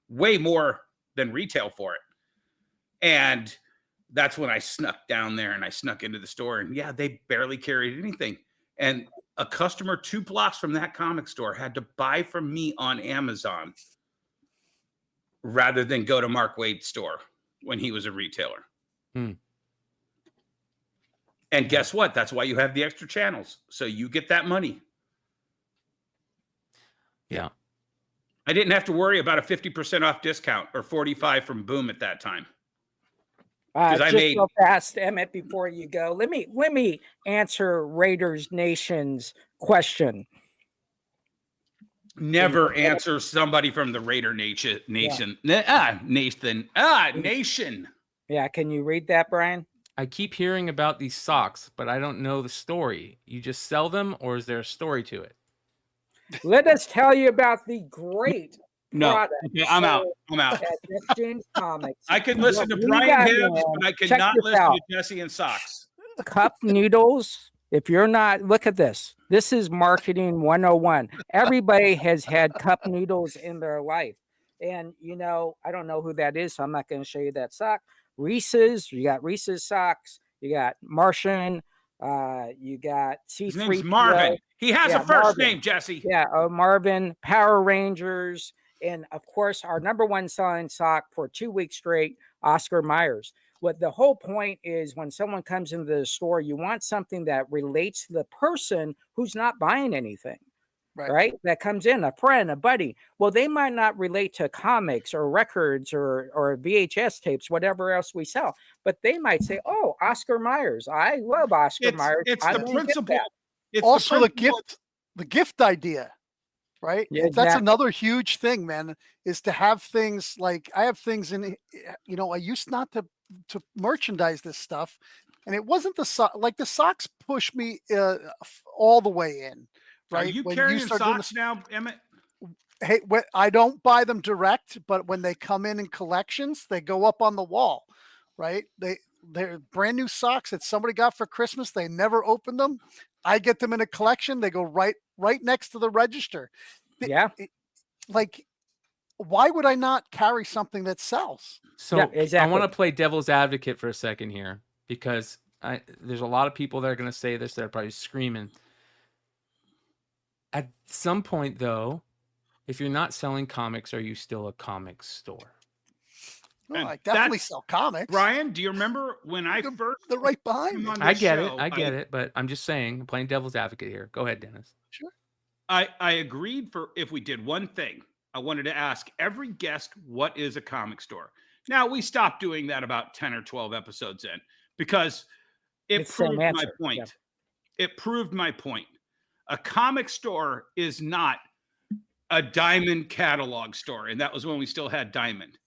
[SPEAKER 5] way more than retail for it. And that's when I snuck down there and I snuck into the store, and yeah, they barely carried anything. And a customer 2 blocks from that comic store had to buy from me on Amazon rather than go to Mark Wade's store when he was a retailer. And guess what? That's why you have the extra channels. So you get that money.
[SPEAKER 4] Yeah.
[SPEAKER 5] I didn't have to worry about a 50% off discount or 45 from Boom at that time.
[SPEAKER 3] Just real fast, Emmett, before you go, let me answer Raiders Nation's question.
[SPEAKER 5] Never answer somebody from the Raider Nation. Nation.
[SPEAKER 3] Yeah, can you read that, Brian?
[SPEAKER 4] I keep hearing about these socks, but I don't know the story. You just sell them, or is there a story to it?
[SPEAKER 3] Let us tell you about the great
[SPEAKER 5] No.
[SPEAKER 3] product
[SPEAKER 5] Okay, I'm out.
[SPEAKER 3] sold
[SPEAKER 5] I'm out.
[SPEAKER 3] at Neptune Comics.
[SPEAKER 5] I can listen to
[SPEAKER 3] What we
[SPEAKER 5] Brian
[SPEAKER 3] got,
[SPEAKER 5] Hibbs,
[SPEAKER 3] man,
[SPEAKER 5] but I
[SPEAKER 3] check
[SPEAKER 5] cannot
[SPEAKER 3] this
[SPEAKER 5] listen
[SPEAKER 3] out.
[SPEAKER 5] to Jesse and Socks.
[SPEAKER 3] Cup noodles. If you're not, look at this. This is marketing 101. Everybody has had cup noodles in their life. And, you know, I don't know who that is, so I'm not going to show you that sock. Reese's, you got Reese's socks. You got Martian. You got
[SPEAKER 5] His
[SPEAKER 3] C3PO.
[SPEAKER 5] name's Marvin. He has
[SPEAKER 3] Yeah,
[SPEAKER 5] a first
[SPEAKER 3] Marvin.
[SPEAKER 5] name, Jesse.
[SPEAKER 3] Yeah, Marvin, Power Rangers, and of course, our number one selling sock for 2 weeks straight, Oscar Myers. What the whole point is, when someone comes into the store, you want something that relates to the person who's not buying anything, right? That comes in, a friend, a buddy. Well, they might not relate to comics or records or VHS tapes, whatever else we sell, but they might say, "Oh, Oscar Myers. I love Oscar Myers.
[SPEAKER 5] It's
[SPEAKER 3] I'm
[SPEAKER 5] the
[SPEAKER 3] gonna get
[SPEAKER 5] principle.
[SPEAKER 3] that."
[SPEAKER 5] It's
[SPEAKER 6] Also, the
[SPEAKER 5] principle.
[SPEAKER 6] gift idea, right?
[SPEAKER 3] Yeah,
[SPEAKER 6] That's
[SPEAKER 3] exactly.
[SPEAKER 6] another huge thing, man. Is to have things like I have things in. You know, I used not to merchandise this stuff, and it wasn't like the socks push me all the way in.
[SPEAKER 5] Are
[SPEAKER 6] Right?
[SPEAKER 5] you
[SPEAKER 6] When
[SPEAKER 5] carrying
[SPEAKER 6] start doing
[SPEAKER 5] socks now, Emmett?
[SPEAKER 6] Hey, I don't buy them direct, but when they come in collections, they go up on the wall, right? They're brand new socks that somebody got for Christmas. They never opened them. I get them in a collection. They go right next to the register.
[SPEAKER 3] Yeah.
[SPEAKER 6] Like, why would I not carry something that sells?
[SPEAKER 4] So
[SPEAKER 3] Yeah,
[SPEAKER 4] I
[SPEAKER 3] exactly.
[SPEAKER 4] want to play devil's advocate for a second here, because there's a lot of people that are going to say this that are probably screaming. At some point, though, if you're not selling comics, are you still a comic store?
[SPEAKER 6] Well,
[SPEAKER 5] And
[SPEAKER 6] I definitely
[SPEAKER 5] that's-
[SPEAKER 6] sell comics.
[SPEAKER 5] Brian, do you remember when I first
[SPEAKER 6] They're right behind
[SPEAKER 5] came
[SPEAKER 6] me.
[SPEAKER 5] on
[SPEAKER 4] I
[SPEAKER 5] this
[SPEAKER 4] get
[SPEAKER 5] show?
[SPEAKER 4] it. I get it. But I'm just saying, playing devil's advocate here. Go ahead, Dennis.
[SPEAKER 6] Sure.
[SPEAKER 5] I agreed for if we did one thing, I wanted to ask every guest, what is a comic store? Now, we stopped doing that about 10 or 12 episodes in because it
[SPEAKER 3] It's the same
[SPEAKER 5] proved my
[SPEAKER 3] answer,
[SPEAKER 5] point.
[SPEAKER 3] yeah.
[SPEAKER 5] It proved my point. A comic store is not a Diamond catalog store. And that was when we still had Diamond.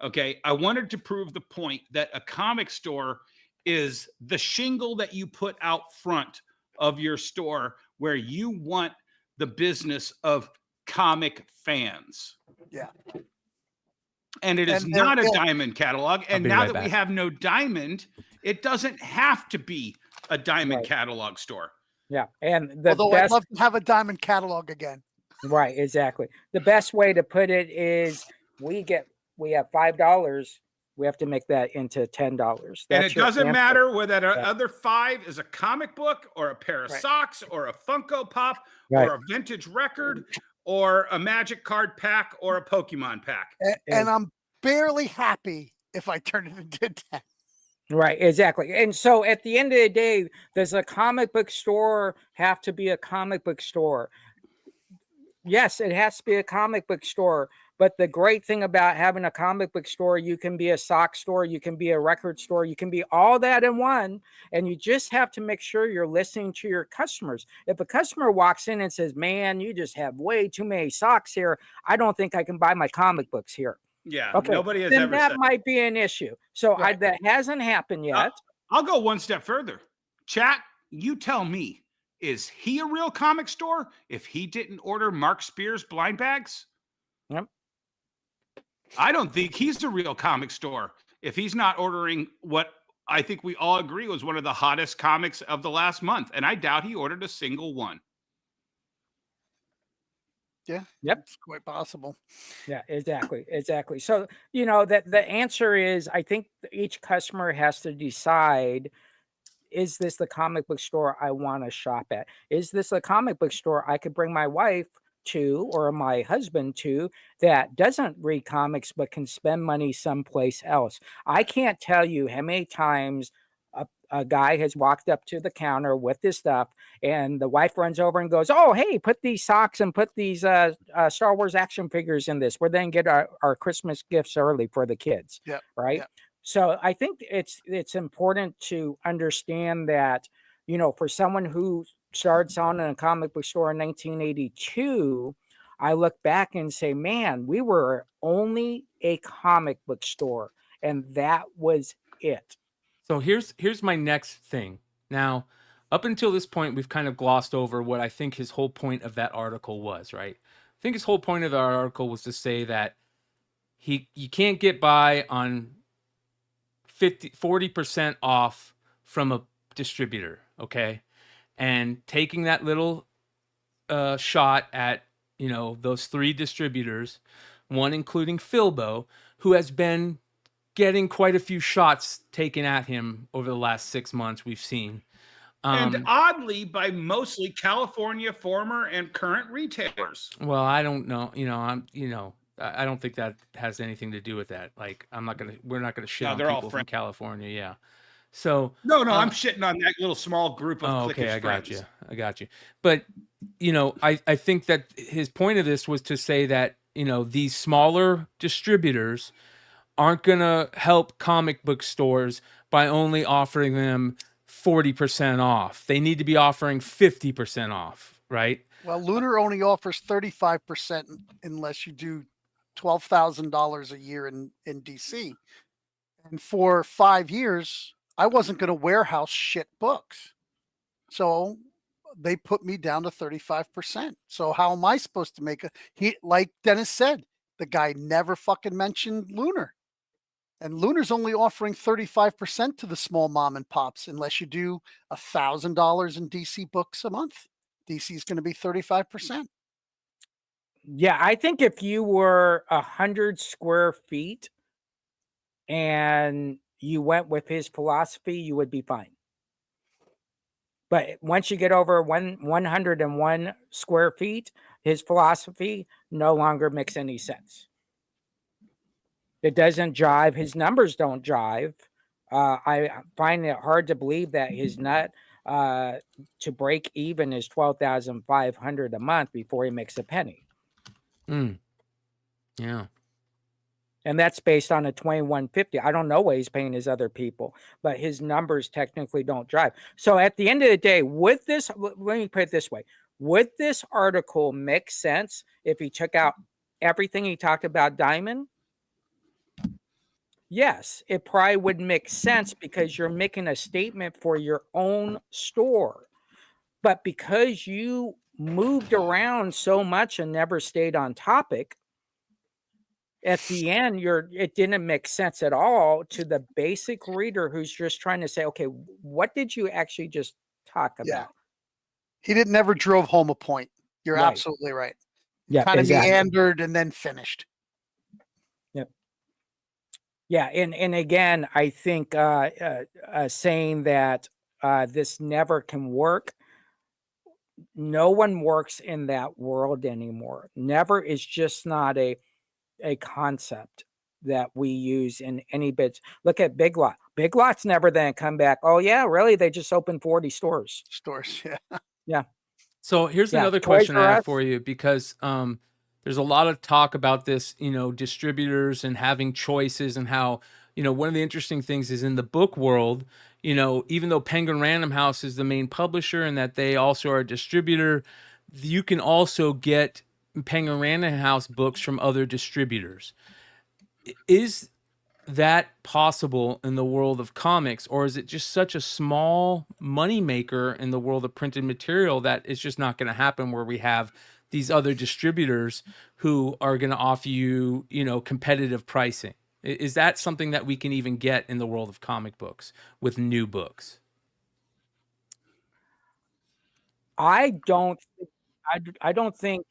[SPEAKER 5] Okay. I wanted to prove the point that a comic store is the shingle that you put out front of your store where you want the business of comic fans.
[SPEAKER 6] Yeah.
[SPEAKER 5] And it is
[SPEAKER 6] And
[SPEAKER 5] not a
[SPEAKER 6] they're-
[SPEAKER 5] Diamond catalog. And
[SPEAKER 4] be
[SPEAKER 5] now
[SPEAKER 4] right
[SPEAKER 5] that we
[SPEAKER 4] back.
[SPEAKER 5] have no Diamond, it doesn't have to be a Diamond
[SPEAKER 3] Right.
[SPEAKER 5] catalog store.
[SPEAKER 3] Yeah. And the
[SPEAKER 6] Although I'd
[SPEAKER 3] best,
[SPEAKER 6] love to have a diamond catalog again.
[SPEAKER 3] right, exactly. The best way to put it is we have $5. We have to make that into $10.
[SPEAKER 5] And
[SPEAKER 3] That's
[SPEAKER 5] it
[SPEAKER 3] your
[SPEAKER 5] doesn't
[SPEAKER 3] answer.
[SPEAKER 5] matter whether that
[SPEAKER 3] Yeah.
[SPEAKER 5] other 5 is a comic book or a pair of
[SPEAKER 6] Right.
[SPEAKER 5] socks or a Funko Pop
[SPEAKER 3] Right.
[SPEAKER 5] or a vintage record or a Magic card pack or a Pokemon pack.
[SPEAKER 6] And I'm barely happy if I turn it into 10.
[SPEAKER 3] Right, exactly. And so at the end of the day, does a comic book store have to be a comic book store? Yes, it has to be a comic book store. But the great thing about having a comic book store, you can be a sock store, you can be a record store, you can be all that in one. And you just have to make sure you're listening to your customers. If a customer walks in and says, "Man, you just have way too many socks here. I don't think I can buy my comic books here."
[SPEAKER 5] Yeah,
[SPEAKER 3] Okay,
[SPEAKER 5] nobody has
[SPEAKER 3] then
[SPEAKER 5] ever
[SPEAKER 3] that
[SPEAKER 5] said.
[SPEAKER 3] might be an issue. So
[SPEAKER 6] Right.
[SPEAKER 3] that hasn't happened yet.
[SPEAKER 5] I'll go one step further. Chat, you tell me, is he a real comic store if he didn't order Mark Spears blind bags?
[SPEAKER 3] Yep.
[SPEAKER 5] I don't think he's a real comic store if he's not ordering what I think we all agree was one of the hottest comics of the last month. And I doubt he ordered a single one.
[SPEAKER 6] Yeah.
[SPEAKER 3] Yep.
[SPEAKER 6] It's quite possible.
[SPEAKER 3] Yeah, exactly. So, that the answer is, I think each customer has to decide, is this the comic book store I want to shop at? Is this a comic book store I could bring my wife to or my husband to that doesn't read comics but can spend money someplace else? I can't tell you how many times a guy has walked up to the counter with this stuff and the wife runs over and goes, "Oh, hey, put these socks and put these Star Wars action figures in this. We're then get our Christmas gifts early for the kids."
[SPEAKER 6] Yeah.
[SPEAKER 3] Right.
[SPEAKER 6] Yeah.
[SPEAKER 3] So I think it's important to understand that, for someone who started selling in a comic book store in 1982, I look back and say, man, we were only a comic book store and that was it.
[SPEAKER 4] So here's my next thing. Now, up until this point, we've kind of glossed over what I think his whole point of that article was, right? I think his whole point of the article was to say that you can't get by on 40% off from a distributor, okay? And taking that little shot at, those 3 distributors, one including Philbo, who has been getting quite a few shots taken at him over the last 6 months we've seen.
[SPEAKER 5] And oddly, by mostly California former and current retailers.
[SPEAKER 4] Well, I don't know. I don't think that has anything to do with that. Like, we're not gonna shit
[SPEAKER 5] No,
[SPEAKER 4] on
[SPEAKER 5] they're all
[SPEAKER 4] people from
[SPEAKER 5] friends.
[SPEAKER 4] California. Yeah. So
[SPEAKER 5] No, I'm shitting on that little small group of cliquish
[SPEAKER 4] okay, I got
[SPEAKER 5] friends.
[SPEAKER 4] you. I got you. But I think that his point of this was to say that these smaller distributors aren't gonna help comic book stores by only offering them 40% off. They need to be offering 50% off, right?
[SPEAKER 6] Well, Lunar only offers 35% unless you do $12,000 a year in DC. And for 5 years, I wasn't going to warehouse shit books. So they put me down to 35%. So how am I supposed to make like Dennis said, the guy never fucking mentioned Lunar. And Lunar's only offering 35% to the small mom and pops unless you do $1,000 in DC books a month. DC is going to be 35%.
[SPEAKER 3] Yeah, I think if you were 100 square feet and you went with his philosophy, you would be fine. But once you get over 101 square feet, his philosophy no longer makes any sense. It doesn't jive. His numbers don't jive. I find it hard to believe that his net to break even is $12,500 a month before he makes a penny.
[SPEAKER 4] Yeah.
[SPEAKER 3] And that's based on a 2150. I don't know what he's paying his other people, but his numbers technically don't drive. So at the end of the day, let me put it this way. Would this article make sense if he took out everything he talked about Diamond? Yes, it probably would make sense because you're making a statement for your own store. But because you moved around so much and never stayed on topic, at the end, it didn't make sense at all to the basic reader who's just trying to say, okay, what did you actually just talk about?
[SPEAKER 6] Yeah. He never drove home a point. You're
[SPEAKER 3] Right.
[SPEAKER 6] absolutely right.
[SPEAKER 3] Yeah,
[SPEAKER 6] Kind of
[SPEAKER 3] exactly.
[SPEAKER 6] meandered and then finished.
[SPEAKER 3] Yep. Yeah, and again, I think saying that this never can work, no one works in that world anymore. Never is just not a concept that we use in any bits. Look at Big Lot. Big Lot's never then come back. Oh yeah, really? They just opened 40 stores.
[SPEAKER 6] Yeah.
[SPEAKER 3] Yeah.
[SPEAKER 4] So here's another question I have for you, because there's a lot of talk about this, distributors and having choices, and how, one of the interesting things is in the book world, even though Penguin Random House is the main publisher and that they also are a distributor, you can also get Penguin Random House books from other distributors. Is that possible in the world of comics, or is it just such a small money maker in the world of printed material that it's just not going to happen, where we have these other distributors who are going to offer you, competitive pricing? Is that something that we can even get in the world of comic books with new books?
[SPEAKER 3] I don't think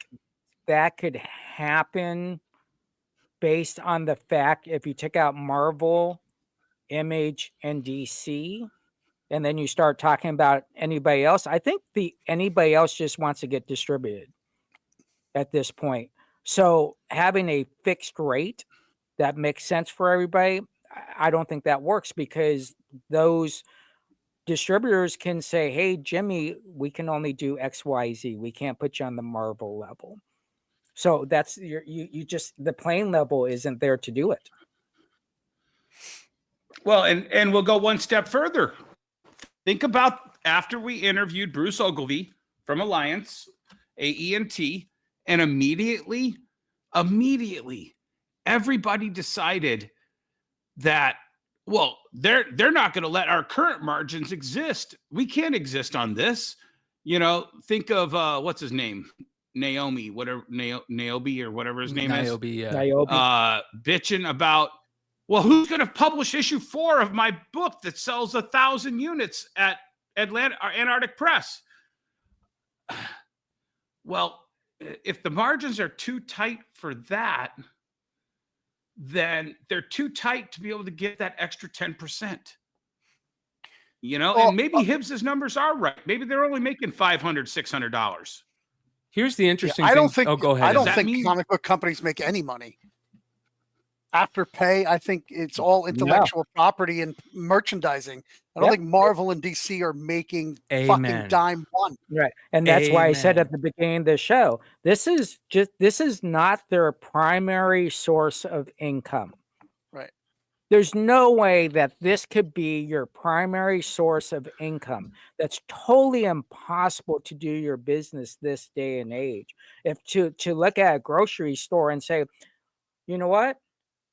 [SPEAKER 3] that could happen based on the fact if you took out Marvel, Image, and DC, and then you start talking about anybody else. I think anybody else just wants to get distributed at this point. So having a fixed rate that makes sense for everybody, I don't think that works, because those distributors can say, hey, Jimmy, we can only do XYZ. We can't put you on the Marvel level. So that's you just, the playing level isn't there to do it.
[SPEAKER 5] Well, and we'll go one step further. Think about after we interviewed Bruce Ogilvie from Alliance, AE&T, and immediately, everybody decided that, well, they're not going to let our current margins exist. We can't exist on this. Think of what's his name? Naomi, whatever Naomi or whatever his name is,
[SPEAKER 4] Niobe, yeah.
[SPEAKER 3] Niobe.
[SPEAKER 5] bitching about, well, who's going to publish issue 4 of my book that sells 1,000 units at Antarctic Press? Well, if the margins are too tight for that, then they're too tight to be able to get that extra 10%. You know,
[SPEAKER 6] Well,
[SPEAKER 5] and maybe Hibbs's numbers are right. Maybe they're only making $500, $600.
[SPEAKER 4] Here's the interesting
[SPEAKER 6] I
[SPEAKER 4] thing.
[SPEAKER 6] don't think.
[SPEAKER 4] Oh, go ahead.
[SPEAKER 6] I don't
[SPEAKER 5] Does that
[SPEAKER 6] think
[SPEAKER 5] mean-
[SPEAKER 6] comic book companies make any money. After pay, I think it's all intellectual property and merchandising. I don't think Marvel and DC are making fucking
[SPEAKER 4] Amen.
[SPEAKER 6] dime one.
[SPEAKER 3] Right. And that's why I said
[SPEAKER 4] Amen.
[SPEAKER 3] at the beginning of the show, this is not their primary source of income.
[SPEAKER 6] Right.
[SPEAKER 3] There's no way that this could be your primary source of income. That's totally impossible to do your business this day and age. If to look at a grocery store and say, you know what?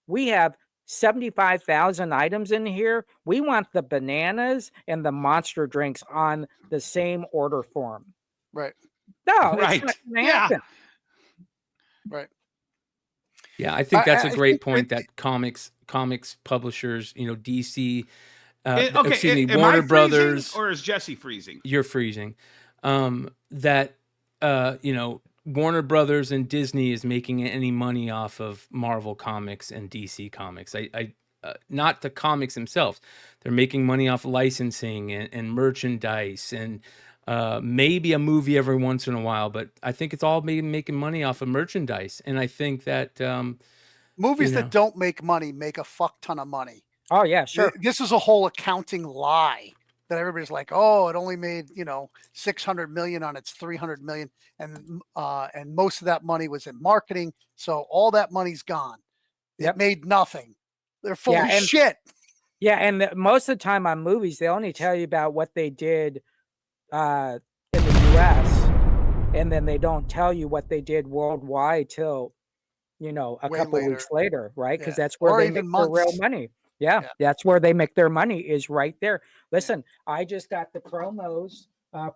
[SPEAKER 3] We have 75,000 items in here. We want the bananas and the monster drinks on the same order form.
[SPEAKER 6] Right.
[SPEAKER 3] No,
[SPEAKER 5] Right.
[SPEAKER 3] it's not gonna
[SPEAKER 5] Yeah.
[SPEAKER 3] happen.
[SPEAKER 6] Right.
[SPEAKER 4] Yeah, I think that's a
[SPEAKER 6] I
[SPEAKER 4] great
[SPEAKER 6] think
[SPEAKER 4] point that comics publishers, DC,
[SPEAKER 5] Okay,
[SPEAKER 4] excuse me,
[SPEAKER 5] am I
[SPEAKER 4] Warner
[SPEAKER 5] freezing
[SPEAKER 4] Brothers,
[SPEAKER 5] or is Jesse freezing?
[SPEAKER 4] you're freezing. That Warner Brothers and Disney is making any money off of Marvel Comics and DC Comics. I not the comics themselves. They're making money off licensing and merchandise and maybe a movie every once in a while. But I think it's all making money off of merchandise. And I think that
[SPEAKER 6] Movies
[SPEAKER 4] You know.
[SPEAKER 6] that don't make money make a fuck ton of money.
[SPEAKER 3] Oh yeah, sure.
[SPEAKER 6] This is a whole accounting lie that everybody's like, oh, it only made 600 million on its 300 million, and most of that money was in marketing, so all that money's gone.
[SPEAKER 3] Yep.
[SPEAKER 6] It made nothing. They're full
[SPEAKER 3] Yeah,
[SPEAKER 6] of
[SPEAKER 3] and-
[SPEAKER 6] shit.
[SPEAKER 3] Yeah, and most of the time on movies, they only tell you about what they did in the U.S. and then they don't tell you what they did worldwide till a
[SPEAKER 6] Way
[SPEAKER 3] couple weeks later, right? Because
[SPEAKER 6] Yeah.
[SPEAKER 3] that's where
[SPEAKER 6] Or
[SPEAKER 3] they
[SPEAKER 6] even
[SPEAKER 3] make their real
[SPEAKER 6] months.
[SPEAKER 3] money. Yeah,
[SPEAKER 6] Yeah.
[SPEAKER 3] that's where they make their money is right there. Listen, I just got the promos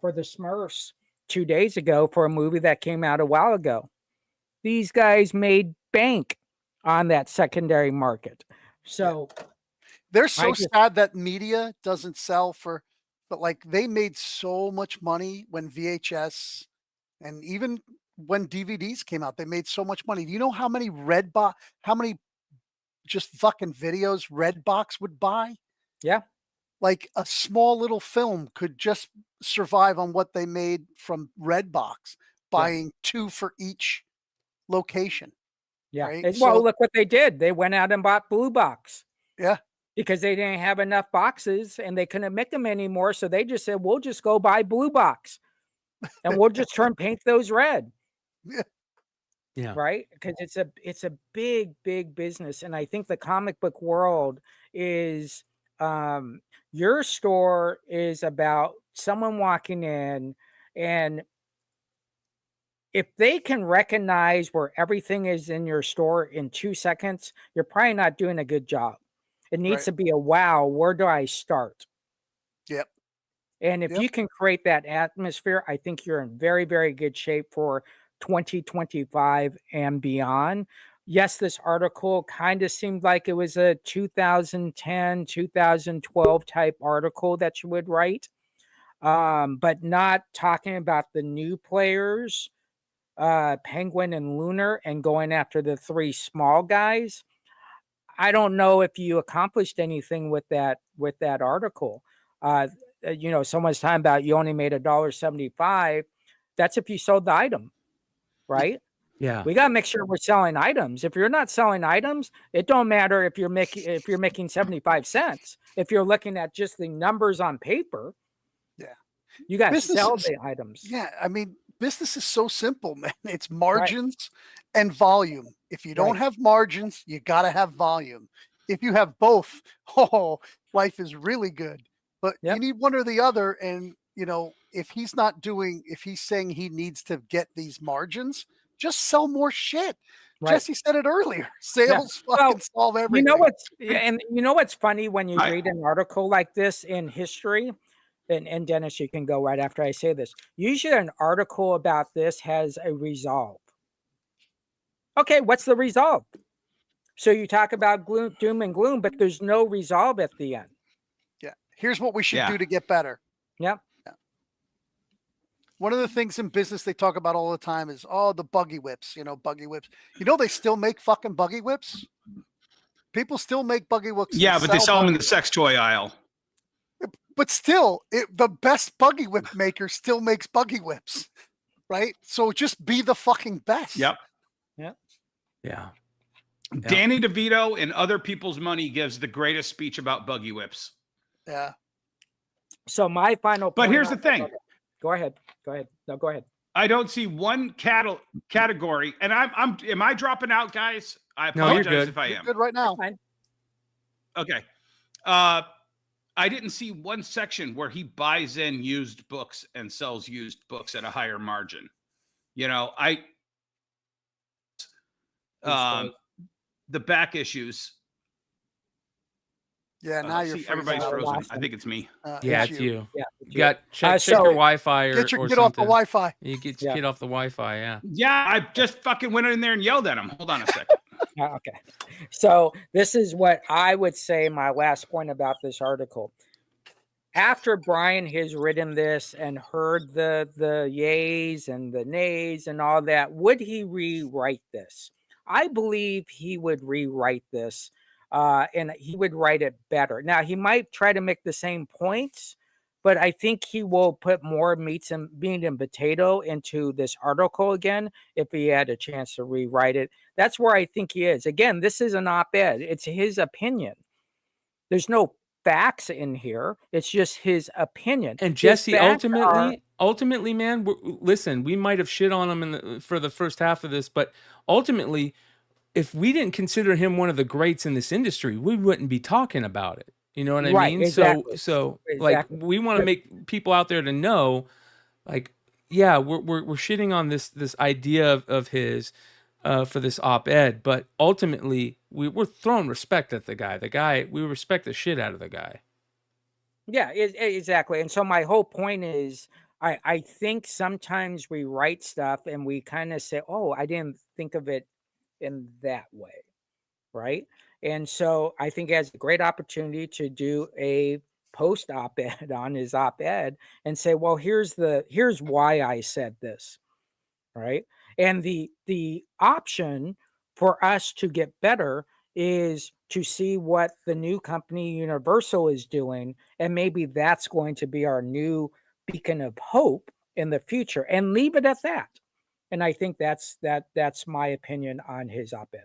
[SPEAKER 3] for the Smurfs 2 days ago for a movie that came out a while ago. These guys made bank on that secondary market. So
[SPEAKER 6] They're so
[SPEAKER 3] just-
[SPEAKER 6] sad that media doesn't sell but like they made so much money when VHS and even when DVDs came out, they made so much money. Do you know how many how many just fucking videos Redbox would buy?
[SPEAKER 3] Yeah.
[SPEAKER 6] Like a small little film could just survive on what they made from Redbox, buying 2 for each location.
[SPEAKER 3] Yeah.
[SPEAKER 6] Right?
[SPEAKER 3] Well,
[SPEAKER 6] So-
[SPEAKER 3] look what they did. They went out and bought Blue Box.
[SPEAKER 6] Yeah.
[SPEAKER 3] Because they didn't have enough boxes and they couldn't make them anymore. So they just said, we'll just go buy Blue Box and we'll just paint those red.
[SPEAKER 4] Yeah.
[SPEAKER 3] Right. Because it's a big, big business. And I think the comic book world is your store is about someone walking in, and if they can recognize where everything is in your store in 2 seconds, you're probably not doing a good job. It needs
[SPEAKER 6] Right.
[SPEAKER 3] to be a wow, where do I start?
[SPEAKER 6] Yep.
[SPEAKER 3] And if
[SPEAKER 6] Yep.
[SPEAKER 3] you can create that atmosphere, I think you're in very, very good shape for 2025 and beyond. Yes, this article kind of seemed like it was a 2010, 2012 type article that you would write, but not talking about the new players, Penguin and Lunar, and going after the 3 small guys. I don't know if you accomplished anything with that article. Someone's talking about you only made $1.75. That's if you sold the item, right?
[SPEAKER 4] Yeah.
[SPEAKER 3] We got to make sure we're selling items. If you're not selling items, it don't matter if you're making 75 cents. If you're looking at just the numbers on paper, you got to sell the items.
[SPEAKER 6] Yeah, I mean, business is so simple, man. It's margins and volume. If you don't have margins, you got to have volume. If you have both, life is really good. But you need one or the other. And, if he's saying he needs to get these margins, just sell more shit.
[SPEAKER 3] Right.
[SPEAKER 6] Jesse said it earlier. Sales fucking solve everything.
[SPEAKER 3] You know what's funny when you read an article like this in history? and Dennis, you can go right after I say this. Usually an article about this has a resolve. Okay, what's the resolve? So you talk about doom and gloom, but there's no resolve at the end.
[SPEAKER 6] Yeah. Here's what we should
[SPEAKER 5] Yeah.
[SPEAKER 6] do to get better.
[SPEAKER 3] Yep.
[SPEAKER 6] One of the things in business they talk about all the time is, the buggy whips, buggy whips. They still make fucking buggy whips. People still make buggy whips.
[SPEAKER 5] Yeah, but they sell them in
[SPEAKER 6] buggy
[SPEAKER 5] the sex toy aisle.
[SPEAKER 6] But still, the best buggy whip maker still makes buggy whips, right? So just be the fucking best.
[SPEAKER 5] Yep.
[SPEAKER 4] Yeah.
[SPEAKER 5] Danny DeVito and Other People's Money gives the greatest speech about buggy whips.
[SPEAKER 6] Yeah.
[SPEAKER 3] So my final point.
[SPEAKER 5] But here's the thing.
[SPEAKER 3] Go ahead. No, go ahead.
[SPEAKER 5] I don't see one category, and am I dropping out, guys? I
[SPEAKER 4] No, you're
[SPEAKER 5] apologize
[SPEAKER 4] good.
[SPEAKER 5] if I
[SPEAKER 6] You're
[SPEAKER 5] am.
[SPEAKER 6] good right now.
[SPEAKER 3] Fine.
[SPEAKER 5] Okay. I didn't see one section where he buys in used books and sells used books at a higher margin. The back issues.
[SPEAKER 6] Yeah, now you're
[SPEAKER 5] see, everybody's
[SPEAKER 3] freezing.
[SPEAKER 5] frozen. I think it's me.
[SPEAKER 4] Yeah, it's you.
[SPEAKER 3] Yeah.
[SPEAKER 4] You got check
[SPEAKER 3] So-
[SPEAKER 4] your Wi-Fi or
[SPEAKER 6] Get
[SPEAKER 4] or
[SPEAKER 6] off the
[SPEAKER 4] something.
[SPEAKER 6] Wi-Fi.
[SPEAKER 4] You get
[SPEAKER 3] Yeah.
[SPEAKER 4] off the Wi-Fi. Yeah.
[SPEAKER 5] Yeah, I just fucking went in there and yelled at him. Hold on a second.
[SPEAKER 3] Okay. So this is what I would say my last point about this article. After Brian has written this and heard the yays and the nays and all that, would he rewrite this? I believe he would rewrite this and he would write it better. Now, he might try to make the same points, but I think he will put more meat and potato into this article again if he had a chance to rewrite it. That's where I think he is. Again, this is an op-ed. It's his opinion. There's no facts in here. It's just his opinion.
[SPEAKER 4] And
[SPEAKER 3] His
[SPEAKER 4] Jesse,
[SPEAKER 3] facts
[SPEAKER 4] ultimately, man, listen, we might have shit on him for the first half of this, but ultimately, if we didn't consider him one of the greats in this industry, we wouldn't be talking about it. You know what I
[SPEAKER 3] Right,
[SPEAKER 4] mean?
[SPEAKER 3] exactly.
[SPEAKER 4] So like, we want to make people out there to know, like, yeah, we're shitting on this idea of his for this op-ed, but ultimately we're throwing respect at the guy. We respect the shit out of the guy.
[SPEAKER 3] Yeah, exactly. And so my whole point is, I think sometimes we write stuff and we kind of say, oh, I didn't think of it in that way, right? And so I think he has a great opportunity to do a post op-ed on his op-ed and say, well, here's why I said this, right? And the option for us to get better is to see what the new company Universal is doing, and maybe that's going to be our new beacon of hope in the future, and leave it at that. And I think that's my opinion on his op-ed.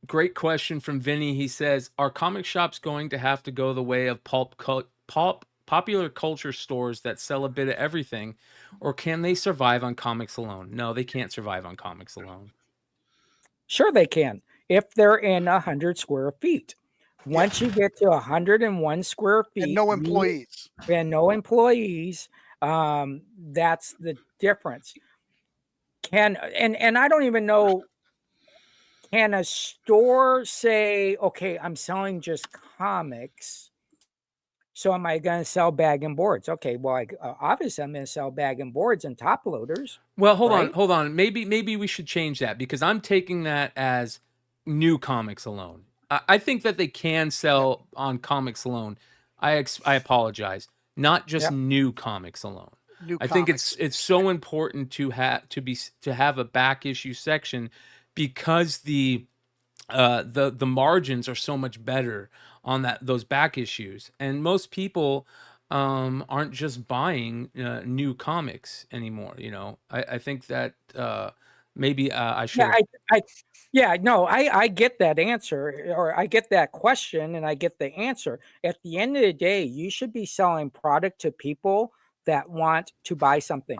[SPEAKER 4] Great question from Vinny. He says, are comic shops going to have to go the way of popular culture stores that sell a bit of everything, or can they survive on comics alone? No, they can't survive on comics alone.
[SPEAKER 3] Sure they can, if they're in 100 square feet. Once you get to 101 square feet
[SPEAKER 6] And no employees.
[SPEAKER 3] That's the difference. And I don't even know, can a store say, okay, I'm selling just comics, so am I going to sell bag and boards? Okay, well, obviously I'm going to sell bag and boards and top loaders.
[SPEAKER 4] Well, hold
[SPEAKER 3] right?
[SPEAKER 4] on. Maybe we should change that, because I'm taking that as new comics alone. I think that they can sell on comics alone. I apologize. Not just new comics alone. I think it's so important to have a back issue section, because the margins are so much better on those back issues, and most people aren't just buying new comics anymore. I think that maybe I should.
[SPEAKER 3] I get that answer, or I get that question, and I get the answer. At the end of the day, you should be selling product to people that want to buy something.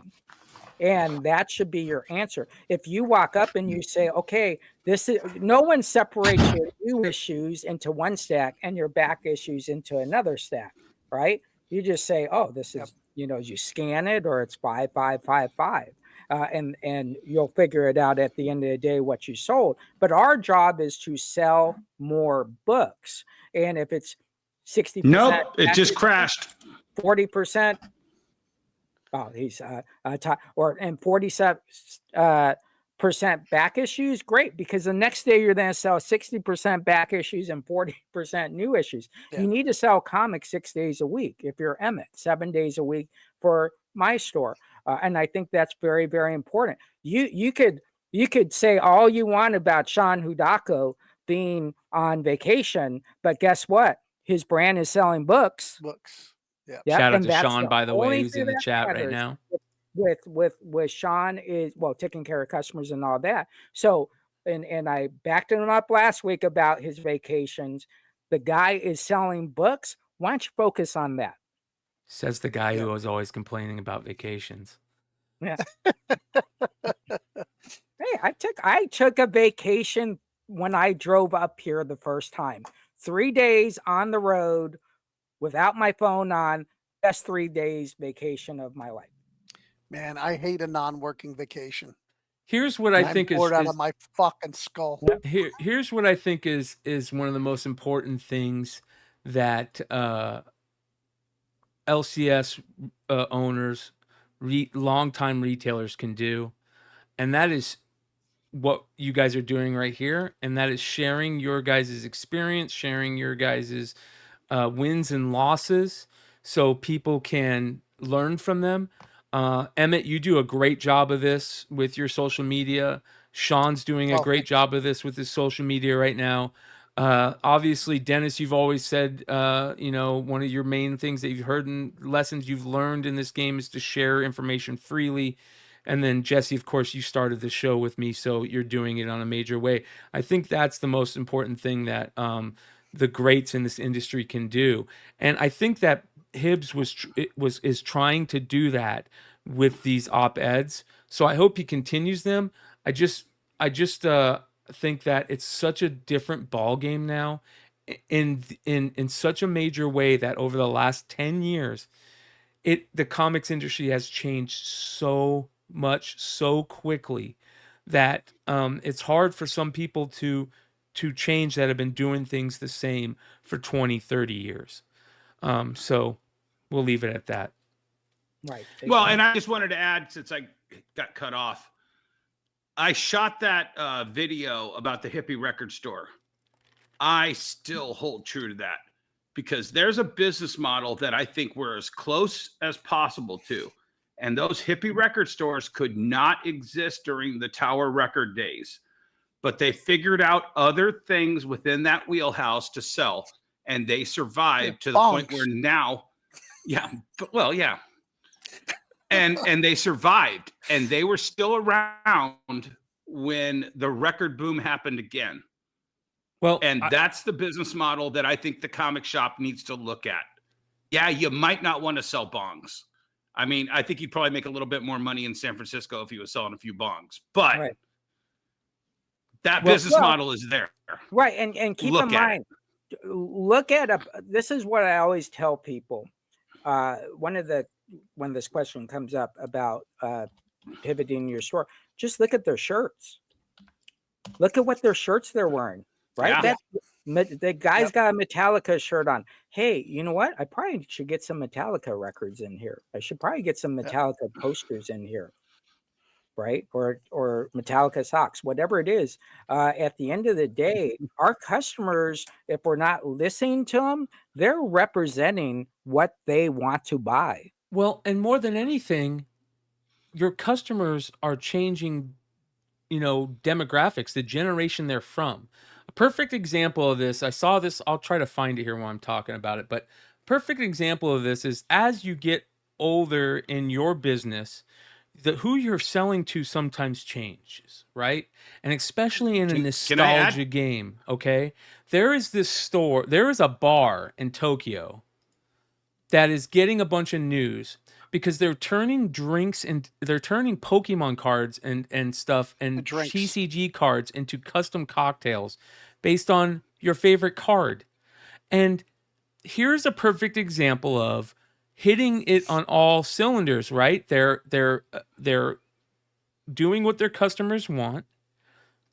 [SPEAKER 3] And that should be your answer. If you walk up and you say, okay, no one separates your new issues into one stack and your back issues into another stack, right? You just say, oh, this is, you scan it, or it's 5555. And you'll figure it out at the end of the day what you sold. But our job is to sell more books. And if it's 60%.
[SPEAKER 5] Nope, it just crashed.
[SPEAKER 3] 40%. Oh, he's and 47 percent back issues. Great, because the next day you're going to sell 60% back issues and 40% new issues.
[SPEAKER 6] Yeah.
[SPEAKER 3] You need to sell comics 6 days a week if you're Emmett, 7 days a week for my store, and I think that's very, very important. You could say all you want about Sean Hudako being on vacation, but guess what? His brand is selling books.
[SPEAKER 6] Yeah.
[SPEAKER 3] Yep,
[SPEAKER 4] Shout out
[SPEAKER 3] and
[SPEAKER 4] to
[SPEAKER 3] that's
[SPEAKER 4] Sean,
[SPEAKER 3] the
[SPEAKER 4] by the way,
[SPEAKER 3] only
[SPEAKER 4] who's
[SPEAKER 3] thing
[SPEAKER 4] in the
[SPEAKER 3] that
[SPEAKER 4] chat right
[SPEAKER 3] matters
[SPEAKER 4] now.
[SPEAKER 3] with Sean is, well, taking care of customers and all that. So, and I backed him up last week about his vacations. The guy is selling books. Why don't you focus on that?
[SPEAKER 4] Says the guy who was always complaining about vacations.
[SPEAKER 3] Yeah. Hey, I took a vacation when I drove up here the first time. 3 days on the road without my phone on. Best 3 days vacation of my life.
[SPEAKER 6] Man, I hate a non-working vacation.
[SPEAKER 4] Here's what I think
[SPEAKER 6] bored out of my fucking skull.
[SPEAKER 4] Here's what I think is one of the most important things that LCS owners, longtime retailers can do, and that is what you guys are doing right here, and that is sharing your guys' experience, sharing your guys' wins and losses, so people can learn from them. Emmett, you do a great job of this with your social media. Sean's doing a great job of this with his social media right now. Obviously, Dennis, you've always said, one of your main things that you've heard and lessons you've learned in this game is to share information freely. And then Jesse, of course, you started the show with me, so you're doing it on a major way. I think that's the most important thing that the greats in this industry can do. And I think that Hibbs is trying to do that with these op-eds. So I hope he continues them. I just think that it's such a different ball game now, in such a major way that over the last 10 years, the comics industry has changed so much so quickly that it's hard for some people to change that have been doing things the same for 20, 30 years. So we'll leave it at that.
[SPEAKER 3] Right.
[SPEAKER 5] Well, and I just wanted to add, since I got cut off, I shot that video about the hippie record store. I still hold true to that because there's a business model that I think we're as close as possible to. And those hippie record stores could not exist during the Tower Record days, but they figured out other things within that wheelhouse to sell, and they survived to the point where now, and they survived, and they were still around when the record boom happened again.
[SPEAKER 4] Well,
[SPEAKER 5] and that's the business model that I think the comic shop needs to look at. Yeah, you might not want to sell bongs. I mean, I think he'd probably make a little bit more money in San Francisco if he was selling a few bongs, but that business model is there.
[SPEAKER 3] Right. And keep in mind, look at this is what I always tell people. When this question comes up about pivoting your store, just look at their shirts. Look at what their shirts they're wearing, right?
[SPEAKER 5] Yeah.
[SPEAKER 3] The guy's got a Metallica shirt on. Hey, you know what? I probably should get some Metallica records in here. I should probably get some Metallica posters in here, right? Or Metallica socks, whatever it is. At the end of the day, our customers, if we're not listening to them, they're representing what they want to buy.
[SPEAKER 4] Well, and more than anything, your customers are changing, demographics, the generation they're from. A perfect example of this, I saw this, I'll try to find it here while I'm talking about it, but perfect example of this is as you get older in your business, who you're selling to sometimes changes, right? And especially in a nostalgia game, okay? There is a bar in Tokyo that is getting a bunch of news because they're turning drinks and they're turning Pokemon cards and stuff and TCG cards into custom cocktails based on your favorite card. And here's a perfect example of hitting it on all cylinders, right? They're doing what their customers want.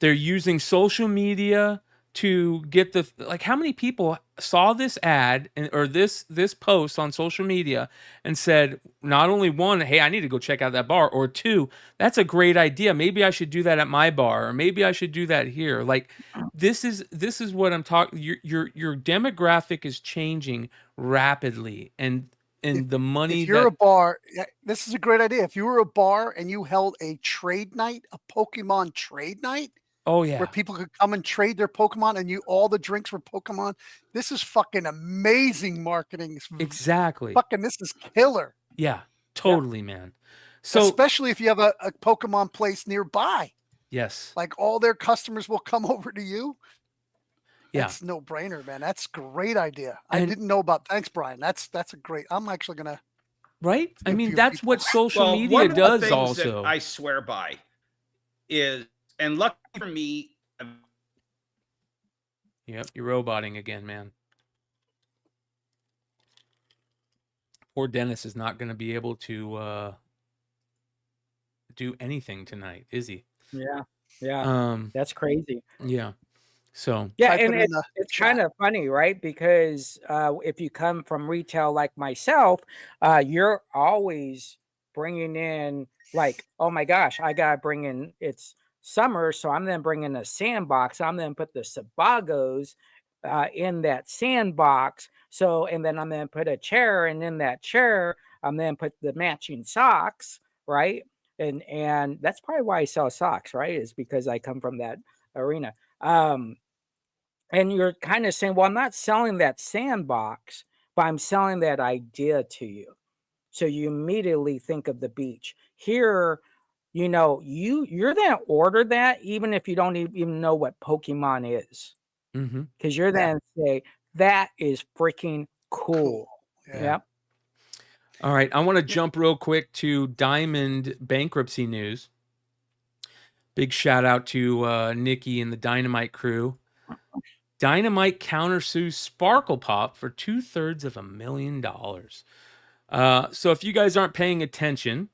[SPEAKER 4] They're using social media to get the, like, how many people saw this ad or this post on social media and said, not only one, hey, I need to go check out that bar, or two, that's a great idea, maybe I should do that at my bar, or maybe I should do that here. Like, this is what I'm talking. Your demographic is changing rapidly, and the money
[SPEAKER 6] If you're
[SPEAKER 4] that
[SPEAKER 6] a bar, this is a great idea. If you were a bar and you held a trade night, a Pokemon trade night,
[SPEAKER 4] oh
[SPEAKER 6] where
[SPEAKER 4] yeah,
[SPEAKER 6] people could come and trade their Pokemon, and all the drinks were Pokemon. This is fucking amazing marketing.
[SPEAKER 4] exactly,
[SPEAKER 6] This is killer.
[SPEAKER 4] yeah, totally, man. So
[SPEAKER 6] especially if you have a Pokemon place nearby,
[SPEAKER 4] yes,
[SPEAKER 6] like all their customers will come over to you.
[SPEAKER 4] yeah,
[SPEAKER 6] That's no brainer, man. That's a great idea. I
[SPEAKER 4] And-
[SPEAKER 6] didn't know about. Thanks, Brian. That's a great. I'm actually gonna.
[SPEAKER 4] right. I
[SPEAKER 6] a
[SPEAKER 4] mean,
[SPEAKER 6] few
[SPEAKER 4] that's
[SPEAKER 6] people.
[SPEAKER 4] what social
[SPEAKER 5] Well,
[SPEAKER 4] media
[SPEAKER 5] one of the
[SPEAKER 4] does
[SPEAKER 5] things
[SPEAKER 4] also.
[SPEAKER 5] that I swear by is, and lucky for me,
[SPEAKER 4] Yep, you're roboting again, man. Poor Dennis is not going to be able to do anything tonight, is he?
[SPEAKER 3] Yeah. That's crazy.
[SPEAKER 4] Yeah. So
[SPEAKER 3] Yeah,
[SPEAKER 6] Type
[SPEAKER 3] and
[SPEAKER 6] it in the
[SPEAKER 3] it's
[SPEAKER 6] chat.
[SPEAKER 3] kind of funny, right? Because if you come from retail like myself, you're always bringing in, like, oh my gosh, I gotta bring in. It's summer, so I'm then bringing a sandbox. I'm then put the sabagos in that sandbox. So, and then I'm then put a chair, and in that chair, I'm then put the matching socks, right? And that's probably why I sell socks, right? Is because I come from that arena. And you're kind of saying, well, I'm not selling that sandbox, but I'm selling that idea to you. So you immediately think of the beach. Here, you're then order that even if you don't even know what Pokemon is.
[SPEAKER 4] mhm.
[SPEAKER 3] Because you're then say, that is freaking cool.
[SPEAKER 6] Yeah.
[SPEAKER 3] Yep.
[SPEAKER 4] All right, I want to jump real quick to Diamond bankruptcy news. Big shout out to Nikki and the Dynamite crew. Dynamite countersues Sparkle Pop for $250,000. So if you guys aren't paying attention,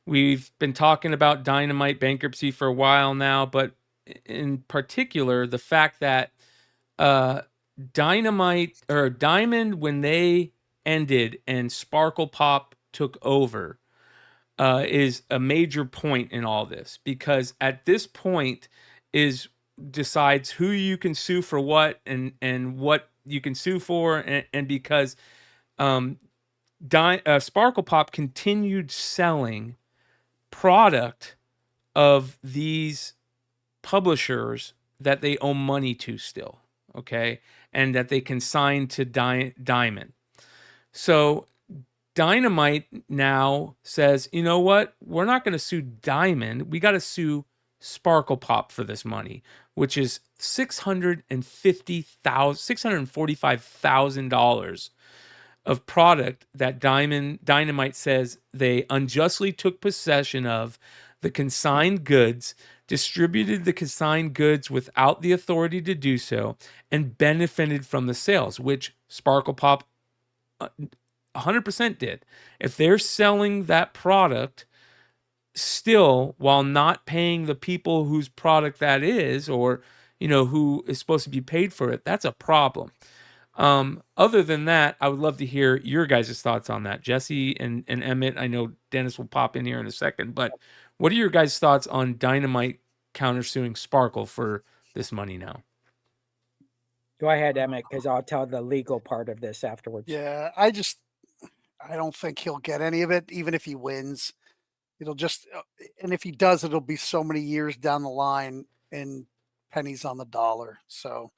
[SPEAKER 4] we've been talking about Dynamite bankruptcy for a while now, but in particular, the fact that Dynamite or Diamond, when they ended and Sparkle Pop took over, is a major point in all this, because at this point is decides who you can sue for what, and what you can sue for, and because Sparkle Pop continued selling product of these publishers that they owe money to still, okay, and that they consign to Diamond. So Dynamite now says, you know what? We're not going to sue Diamond. We got to sue Sparkle Pop for this money, which is $645,000 of product that Dynamite says they unjustly took possession of the consigned goods, distributed the consigned goods without the authority to do so, and benefited from the sales, which Sparkle Pop 100% did. If they're selling that product still while not paying the people whose product that is, or who is supposed to be paid for it, that's a problem. Other than that, I would love to hear your guys' thoughts on that. Jesse and Emmett, I know Dennis will pop in here in a second, but what are your guys' thoughts on Dynamite countersuing Sparkle for this money now?
[SPEAKER 3] Go ahead, Emmett, because I'll tell the legal part of this afterwards.
[SPEAKER 6] Yeah, I don't think he'll get any of it, even if he wins. It'll just, and if he does, it'll be so many years down the line and pennies on the dollar. So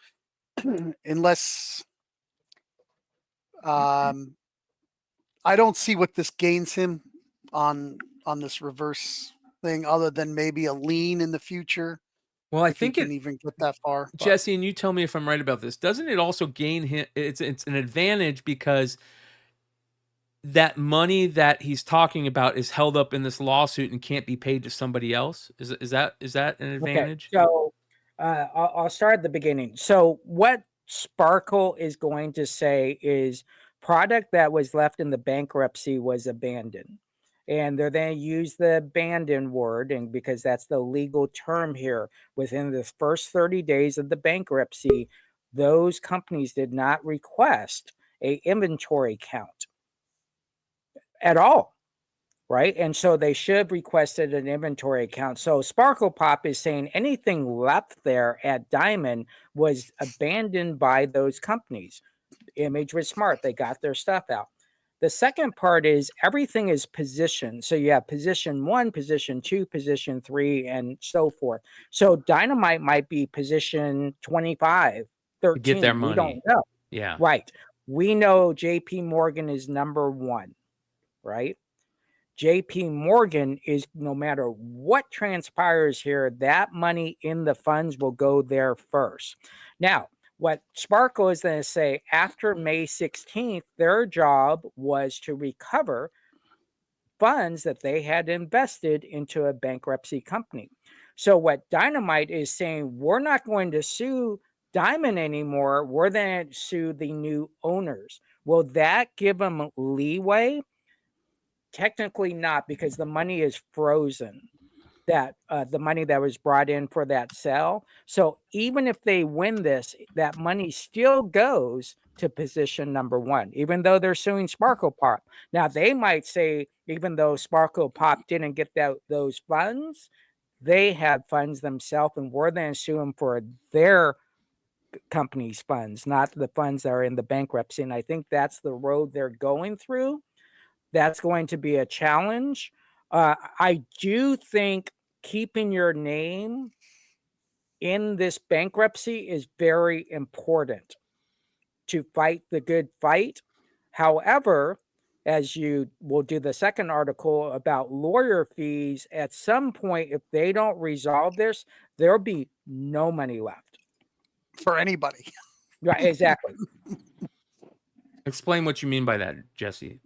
[SPEAKER 6] unless, I don't see what this gains him on this reverse thing, other than maybe a lien in the future.
[SPEAKER 4] Well, I
[SPEAKER 6] if he
[SPEAKER 4] think
[SPEAKER 6] can even get that far. But
[SPEAKER 4] Jesse, and you tell me if I'm right about this. Doesn't it also gain him? It's an advantage because that money that he's talking about is held up in this lawsuit and can't be paid to somebody else. Is that an advantage?
[SPEAKER 3] Okay, so I'll start at the beginning. So what Sparkle is going to say is product that was left in the bankruptcy was abandoned. And they're going to use the abandon word, and because that's the legal term here. Within the first 30 days of the bankruptcy, those companies did not request a inventory count at all. Right. And so they should have requested an inventory account. So Sparkle Pop is saying anything left there at Diamond was abandoned by those companies. Image was smart. They got their stuff out. The second part is everything is positioned. So you have position 1, position 2, position 3, and so forth. So Dynamite might be position 25, 13.
[SPEAKER 4] Get their
[SPEAKER 3] We
[SPEAKER 4] money.
[SPEAKER 3] don't know.
[SPEAKER 4] Yeah.
[SPEAKER 3] Right. We know JP Morgan is number 1, right? JP Morgan is, no matter what transpires here, that money in the funds will go there first. Now, what Sparkle is going to say after May 16th, their job was to recover funds that they had invested into a bankruptcy company. So what Dynamite is saying, we're not going to sue Diamond anymore. We're going to sue the new owners. Will that give them leeway? Technically not, because the money is frozen, that the money that was brought in for that sale. So even if they win this, that money still goes to position number 1, even though they're suing Sparkle Pop. Now they might say, even though Sparkle Pop didn't get those funds, they had funds themselves, and we're then sue them for their company's funds, not the funds that are in the bankruptcy. And I think that's the road they're going through. That's going to be a challenge. I do think keeping your name in this bankruptcy is very important to fight the good fight. However, as you will do the second article about lawyer fees, at some point, if they don't resolve this, there'll be no money left.
[SPEAKER 6] For anybody.
[SPEAKER 3] Right, exactly.
[SPEAKER 4] Explain what you mean by that, Jesse.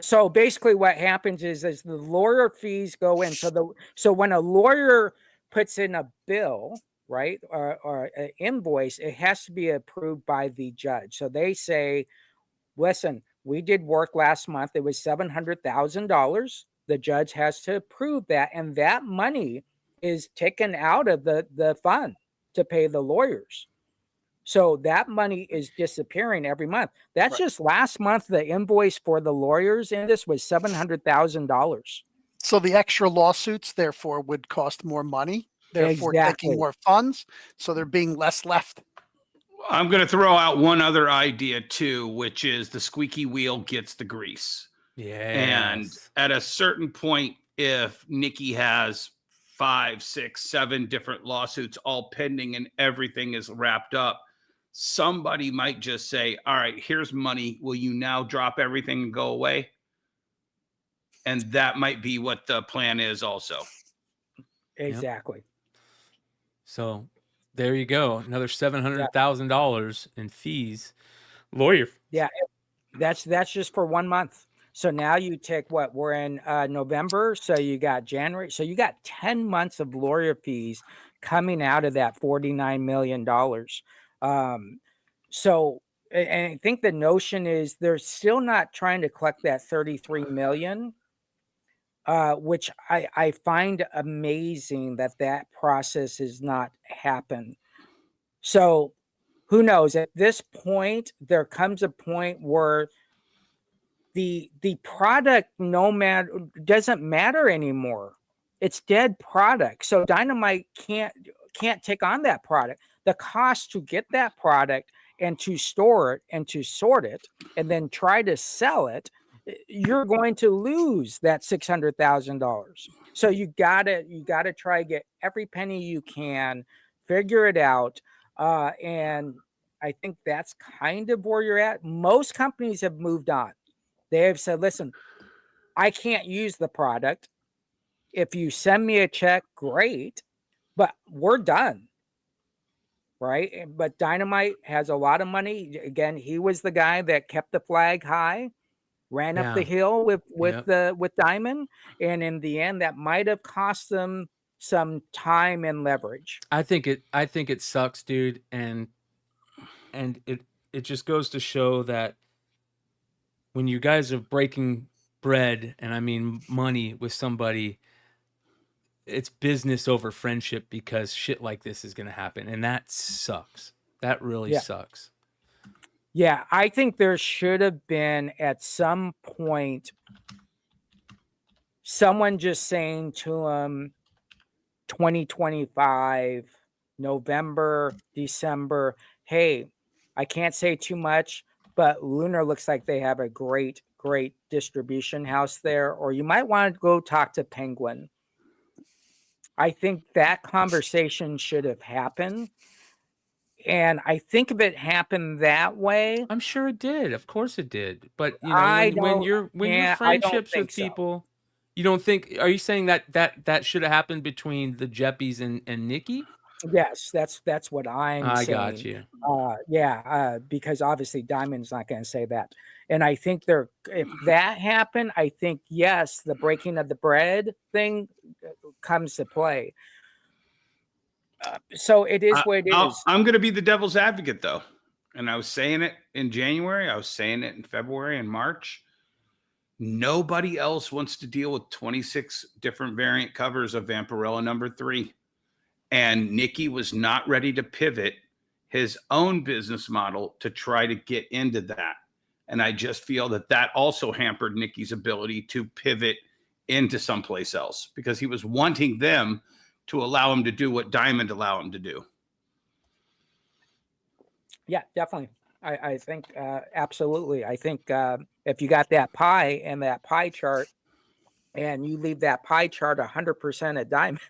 [SPEAKER 3] So basically what happens is the lawyer fees go in. So when a lawyer puts in a bill, right, or an invoice, it has to be approved by the judge. So they say, listen, we did work last month. It was $700,000. The judge has to approve that. And that money is taken out of the fund to pay the lawyers. So that money is disappearing every month. That's
[SPEAKER 6] Right.
[SPEAKER 3] just last month. The invoice for the lawyers in this was $700,000.
[SPEAKER 6] So the extra lawsuits, therefore, would cost more money, therefore
[SPEAKER 3] Exactly.
[SPEAKER 6] taking more funds. So there being less left.
[SPEAKER 5] I'm going to throw out one other idea too, which is the squeaky wheel gets the grease.
[SPEAKER 4] Yeah.
[SPEAKER 5] And at a certain point, if Nikki has 5, 6, 7 different lawsuits all pending and everything is wrapped up, somebody might just say, all right, here's money. Will you now drop everything and go away? And that might be what the plan is also.
[SPEAKER 3] Exactly.
[SPEAKER 4] So there you go. Another $700,000 in fees. Lawyer.
[SPEAKER 3] Yeah. That's just for 1 month. So now you take what we're in November. So you got January. So you got 10 months of lawyer fees coming out of that $49 million. So, and I think the notion is they're still not trying to collect that 33 million, which I find amazing that process has not happened. So who knows? At this point, there comes a point where the product doesn't matter anymore. It's dead product. So Dynamite can't take on that product. The cost to get that product and to store it and to sort it and then try to sell it, you're going to lose that $600,000. So you gotta try to get every penny you can, figure it out, and I think that's kind of where you're at. Most companies have moved on. They have said, listen, I can't use the product. If you send me a check, great, but we're done. Right. But Dynamite has a lot of money. Again, he was the guy that kept the flag high, ran up the hill with Diamond. And in the end, that might have cost them some time and leverage.
[SPEAKER 4] I think it sucks, dude. And it just goes to show that when you guys are breaking bread, and I mean money with somebody, it's business over friendship because shit like this is going to happen. And that sucks. That really
[SPEAKER 3] Yeah.
[SPEAKER 4] sucks.
[SPEAKER 3] Yeah, I think there should have been at some point someone just saying to him 2025, November, December, hey, I can't say too much, but Lunar looks like they have a great distribution house there, or you might want to go talk to Penguin. I think that conversation should have happened. And I think if it happened that way,
[SPEAKER 4] I'm sure it did. Of course it did. But you know,
[SPEAKER 3] I
[SPEAKER 4] when
[SPEAKER 3] don't.
[SPEAKER 4] you're
[SPEAKER 3] Yeah, I don't
[SPEAKER 4] friendships
[SPEAKER 3] think
[SPEAKER 4] with
[SPEAKER 3] so.
[SPEAKER 4] people, you don't think, are you saying that should have happened between the Jeppies and Nikki?
[SPEAKER 3] Yes, that's what I'm
[SPEAKER 4] I
[SPEAKER 3] saying.
[SPEAKER 4] got you.
[SPEAKER 3] Because obviously Diamond's not going to say that. And I think if that happened, I think, yes, the breaking of the bread thing comes to play. So it is what it is.
[SPEAKER 5] I'm going to be the devil's advocate, though. And I was saying it in January. I was saying it in February and March. Nobody else wants to deal with 26 different variant covers of Vampirella #3. And Nikki was not ready to pivot his own business model to try to get into that. And I just feel that also hampered Nikki's ability to pivot into someplace else because he was wanting them to allow him to do what Diamond allowed him to do.
[SPEAKER 3] Yeah, definitely. I think absolutely. I think if you got that pie and that pie chart and you leave that pie chart 100% at Diamond,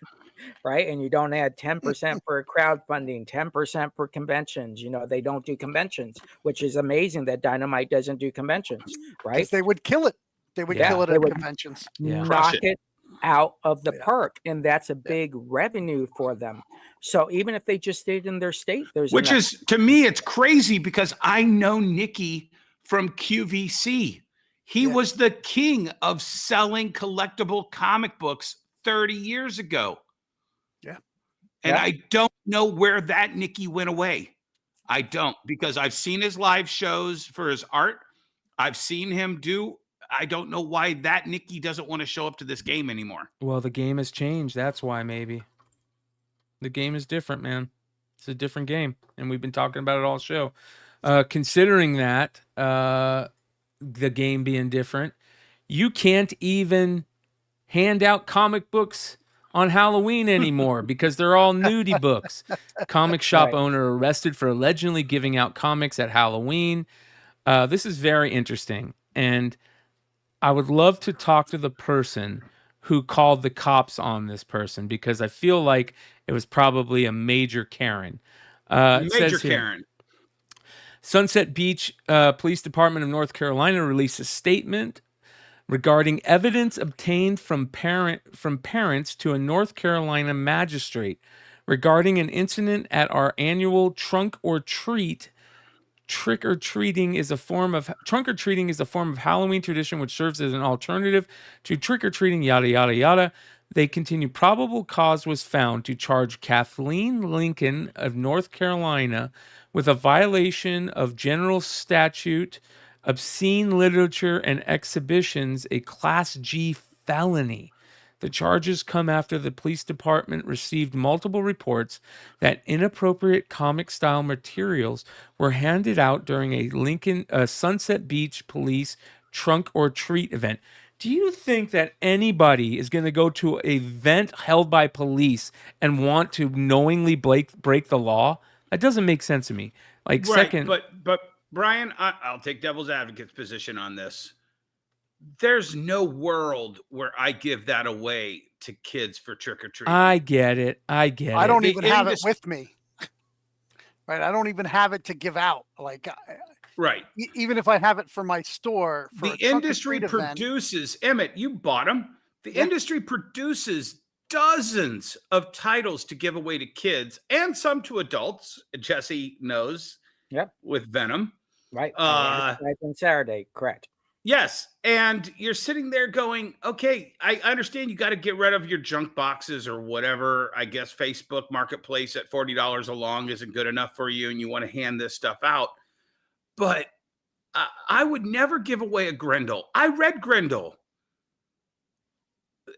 [SPEAKER 3] right? And you don't add 10% for crowdfunding, 10% for conventions. You know, they don't do conventions, which is amazing that Dynamite doesn't do conventions, right?
[SPEAKER 6] Because they would kill it. They would kill it
[SPEAKER 3] they
[SPEAKER 6] at
[SPEAKER 3] would
[SPEAKER 6] conventions.
[SPEAKER 3] knock it out of the park, and that's a big revenue for them. So even if they just stayed in their state,
[SPEAKER 5] which is, to me, it's crazy because I know Nikki from QVC. He was the king of selling collectible comic books 30 years ago.
[SPEAKER 6] Yeah.
[SPEAKER 5] And I don't know where that Nikki went away. I don't, because I've seen his live shows for his art. I've seen him do. I don't know why that Nikki doesn't want to show up to this game anymore.
[SPEAKER 4] Well, the game has changed. That's why, maybe. The game is different, man. It's a different game. And we've been talking about it all show. Considering that, the game being different, you can't even hand out comic books on Halloween anymore because they're all nudie books. Comic shop owner arrested for allegedly giving out comics at Halloween. This is very interesting. And I would love to talk to the person who called the cops on this person because I feel like it was probably a major Karen.
[SPEAKER 5] Major Karen.
[SPEAKER 4] Sunset Beach Police Department of North Carolina released a statement regarding evidence obtained from parents to a North Carolina magistrate regarding an incident at our annual trunk or treat. Trunk or treating is a form of Halloween tradition which serves as an alternative to trick or treating. Yada yada yada. They continue. Probable cause was found to charge Kathleen Lincoln of North Carolina with a violation of General Statute Obscene Literature and Exhibitions, a Class G felony. The charges come after the police department received multiple reports that inappropriate comic-style materials were handed out during a Sunset Beach police trunk or treat event. Do you think that anybody is going to go to an event held by police and want to knowingly break the law? That doesn't make sense to me. Like,
[SPEAKER 5] right,
[SPEAKER 4] second,
[SPEAKER 5] but Brian, I'll take devil's advocate's position on this. There's no world where I give that away to kids for trick or treat.
[SPEAKER 4] I get it.
[SPEAKER 6] I don't even have it with me. Right. I don't even have it to give out. Like,
[SPEAKER 5] right.
[SPEAKER 6] Even if I have it for my store. For
[SPEAKER 5] the industry produces, Emmett, you bought them. The industry produces dozens of titles to give away to kids and some to adults. Jesse knows.
[SPEAKER 3] Yep.
[SPEAKER 5] With Venom.
[SPEAKER 3] Right. On Saturday. Correct.
[SPEAKER 5] Yes. And you're sitting there going, okay, I understand you got to get rid of your junk boxes or whatever. I guess Facebook Marketplace at $40 a long isn't good enough for you and you want to hand this stuff out. But I would never give away a Grendel. I read Grendel.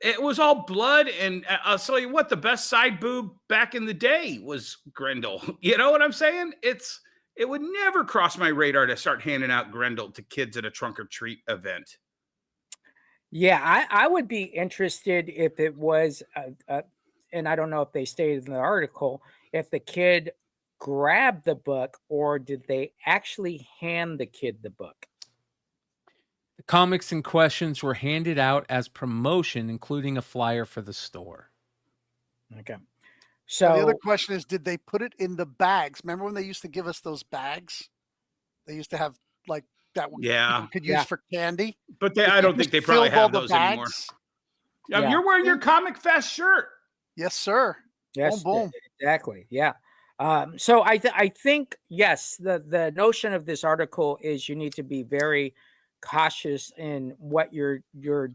[SPEAKER 5] it was all blood. And I'll tell you what, the best side boob back in the day was Grendel. You know what I'm saying? It would never cross my radar to start handing out Grendel to kids at a trunk or treat event.
[SPEAKER 3] Yeah, I would be interested if it was, and I don't know if they stated in the article, if the kid grabbed the book or did they actually hand the kid the book?
[SPEAKER 4] The comics and questions were handed out as promotion, including a flyer for the store.
[SPEAKER 3] Okay.
[SPEAKER 6] Now,
[SPEAKER 3] So
[SPEAKER 6] the other question is, did they put it in the bags? Remember when they used to give us those bags? They used to have like that one
[SPEAKER 5] Yeah.
[SPEAKER 6] people could use
[SPEAKER 3] Yeah.
[SPEAKER 6] for candy.
[SPEAKER 5] But
[SPEAKER 6] If
[SPEAKER 5] I
[SPEAKER 6] you
[SPEAKER 5] don't think
[SPEAKER 6] just
[SPEAKER 5] they probably
[SPEAKER 6] filled all
[SPEAKER 5] have
[SPEAKER 6] the
[SPEAKER 5] those anymore.
[SPEAKER 6] bags-
[SPEAKER 3] Yeah.
[SPEAKER 5] You're wearing your Comic Fest shirt.
[SPEAKER 6] Yes, sir.
[SPEAKER 3] yes,
[SPEAKER 6] boom.
[SPEAKER 3] exactly. Yeah. So I think, yes, the notion of this article is you need to be very cautious in what you're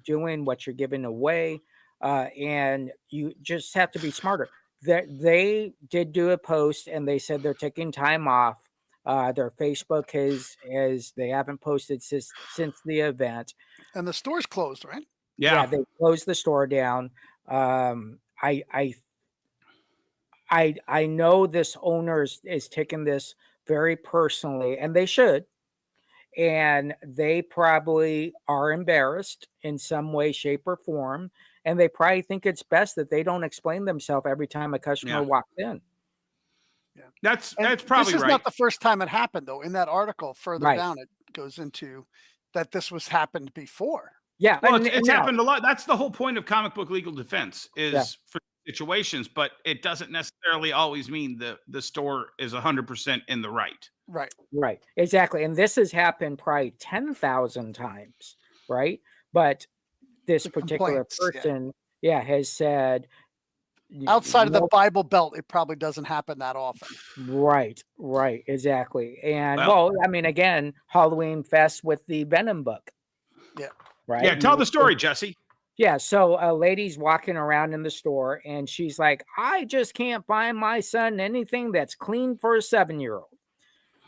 [SPEAKER 3] doing, what you're giving away, and you just have to be smarter. They did do a post and they said they're taking time off. Their Facebook has they haven't posted since the event.
[SPEAKER 6] And the store's closed, right?
[SPEAKER 5] Yeah.
[SPEAKER 3] They closed the store down. I know this owner is taking this very personally, and they should. And they probably are embarrassed in some way, shape, or form. And they probably think it's best that they don't explain themselves every time a customer
[SPEAKER 5] Yeah.
[SPEAKER 3] walks in.
[SPEAKER 5] That's
[SPEAKER 6] And
[SPEAKER 5] probably
[SPEAKER 6] this is
[SPEAKER 5] right.
[SPEAKER 6] not the first time it happened, though. In that article further
[SPEAKER 3] Right.
[SPEAKER 6] down, it goes into that this was happened before.
[SPEAKER 3] Yeah.
[SPEAKER 5] Well,
[SPEAKER 3] and
[SPEAKER 5] it's
[SPEAKER 3] now-
[SPEAKER 5] happened a lot. That's the whole point of comic book legal defense is
[SPEAKER 3] Yeah.
[SPEAKER 5] for situations, but it doesn't necessarily always mean the store is 100% in the right.
[SPEAKER 6] Right.
[SPEAKER 3] Right. Exactly. And this has happened probably 10,000 times. Right. But this
[SPEAKER 6] The
[SPEAKER 3] particular
[SPEAKER 6] complaints, yeah.
[SPEAKER 3] person, has said,
[SPEAKER 6] Outside of the
[SPEAKER 3] "Nope."
[SPEAKER 6] Bible Belt, it probably doesn't happen that often.
[SPEAKER 3] Right, exactly. And
[SPEAKER 5] Well-
[SPEAKER 3] well, I mean, again, Halloween Fest with the Venom book.
[SPEAKER 6] Yeah.
[SPEAKER 3] Right.
[SPEAKER 5] Yeah, tell the story, Jesse.
[SPEAKER 3] Yeah. So a lady's walking around in the store and she's like, I just can't find my son anything that's clean for a 7-year-old.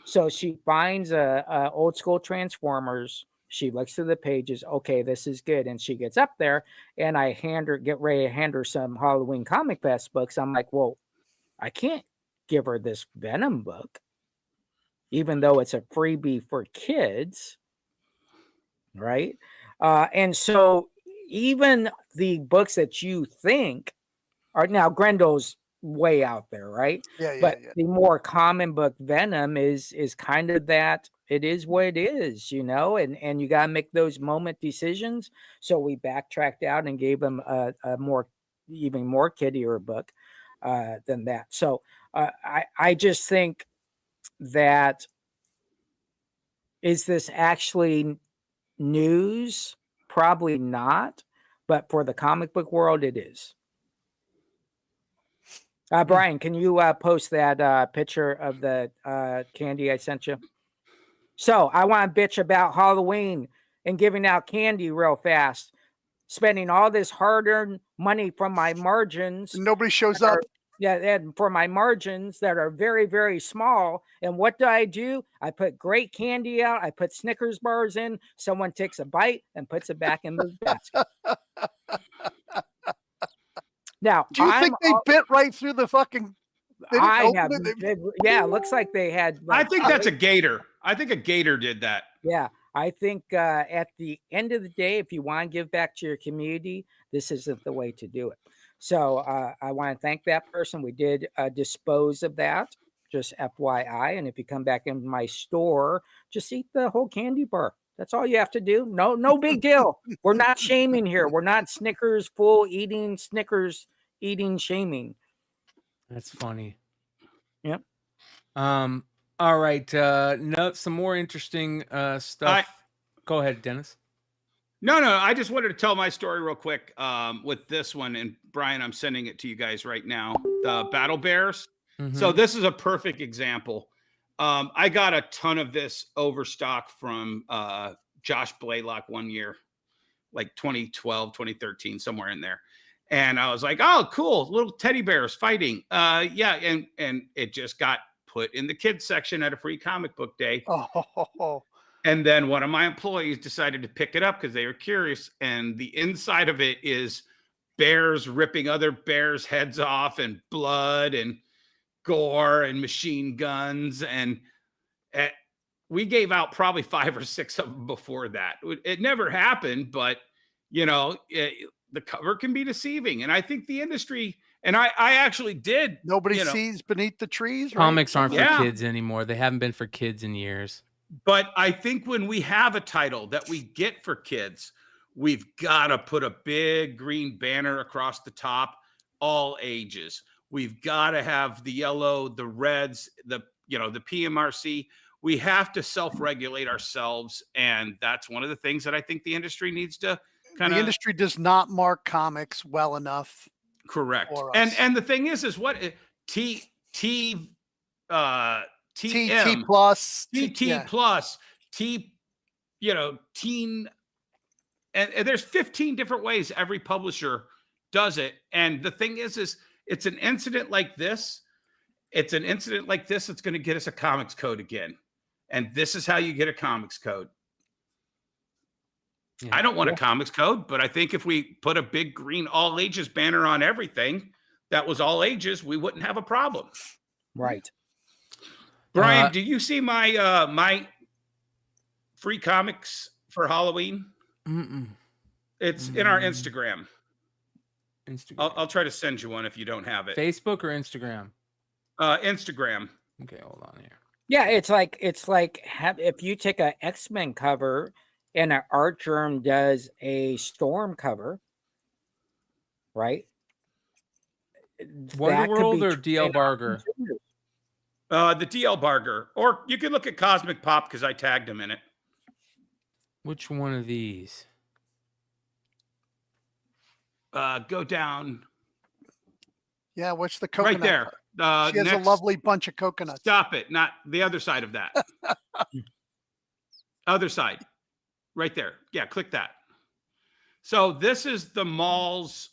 [SPEAKER 3] So she finds a old school Transformers. She looks through the pages. Okay, this is good. And she gets up there and I get ready to hand her some Halloween Comic Fest books. I'm like, well, I can't give her this Venom book, even though it's a freebie for kids. Right. And so even the books that you think are now Grendel's way out there, right?
[SPEAKER 6] Yeah.
[SPEAKER 3] But the more common book Venom is kind of that it is what it is, and you got to make those moment decisions. So we backtracked out and gave him a even more kiddier book than that. So I just think that, is this actually news? Probably not, but for the comic book world, it is. Brian, can you post that picture of the candy I sent you? So I want to bitch about Halloween and giving out candy real fast, spending all this hard-earned money from my margins.
[SPEAKER 6] Nobody shows up.
[SPEAKER 3] And for my margins that are very, very small. And what do? I put great candy out. I put Snickers bars in. Someone takes a bite and puts it back in the basket. Now,
[SPEAKER 6] Do you think they bit right through the fucking? They didn't open it?
[SPEAKER 3] It looks like they had.
[SPEAKER 5] I think that's a gator. I think a gator did that.
[SPEAKER 3] Yeah, I think at the end of the day, if you want to give back to your community, this isn't the way to do it. So I want to thank that person. We did dispose of that, just FYI. And if you come back in my store, just eat the whole candy bar. That's all you have to do. No big deal. We're not shaming here. We're not Snickers full eating, Snickers eating shaming.
[SPEAKER 4] That's funny.
[SPEAKER 3] Yep.
[SPEAKER 4] All right. Some more interesting stuff. Go ahead, Dennis.
[SPEAKER 5] No. I just wanted to tell my story real quick with this one. And Brian, I'm sending it to you guys right now. The Battle Bears.
[SPEAKER 4] Mm-hmm.
[SPEAKER 5] So this is a perfect example. I got a ton of this overstock from Josh Blaylock one year, like 2012, 2013, somewhere in there. And I was like, oh, cool. Little teddy bears fighting. Yeah. And it just got put in the kids section at a free comic book day.
[SPEAKER 6] Oh.
[SPEAKER 5] And then one of my employees decided to pick it up because they were curious. And the inside of it is bears ripping other bears' heads off, and blood and gore and machine guns. And we gave out probably 5 or 6 of them before that. It never happened, but the cover can be deceiving. And I think the industry, and I actually did.
[SPEAKER 6] Nobody sees beneath the trees. Right?
[SPEAKER 4] Comics aren't for kids anymore. They haven't been for kids in years.
[SPEAKER 5] But I think when we have a title that we get for kids, we've got to put a big green banner across the top, all ages. We've got to have the yellow, the reds, the PMRC. We have to self-regulate ourselves. And that's one of the things that I think the industry needs to
[SPEAKER 6] the industry does not mark comics well enough.
[SPEAKER 5] Correct. And the thing is what TT plus, teen, and there's 15 different ways every publisher does it. And the thing is it's an incident like this. It's an incident like this that's going to get us a comics code again. And this is how you get a comics code. Yeah. I don't want a comics code, but I think if we put a big green all ages banner on everything that was all ages, we wouldn't have a problem.
[SPEAKER 3] Right.
[SPEAKER 5] Brian, do you see my my free comics for Halloween? It's in our Instagram. I'll try to send you one if you don't have it.
[SPEAKER 4] Facebook or Instagram?
[SPEAKER 5] Instagram.
[SPEAKER 4] Okay, hold on here.
[SPEAKER 3] Yeah, it's like if you take an X-Men cover and an art germ does a Storm cover, right?
[SPEAKER 4] Wonder World or DL Barger?
[SPEAKER 5] The DL Barger, or you can look at Cosmic Pop because I tagged him in it.
[SPEAKER 4] Which one of these?
[SPEAKER 5] Go down.
[SPEAKER 6] Yeah, what's the coconut?
[SPEAKER 5] Right there.
[SPEAKER 6] She has a lovely bunch of coconuts.
[SPEAKER 5] Stop it. Not the other side of that. Other side. Right there. Yeah, click that. So this is the mall's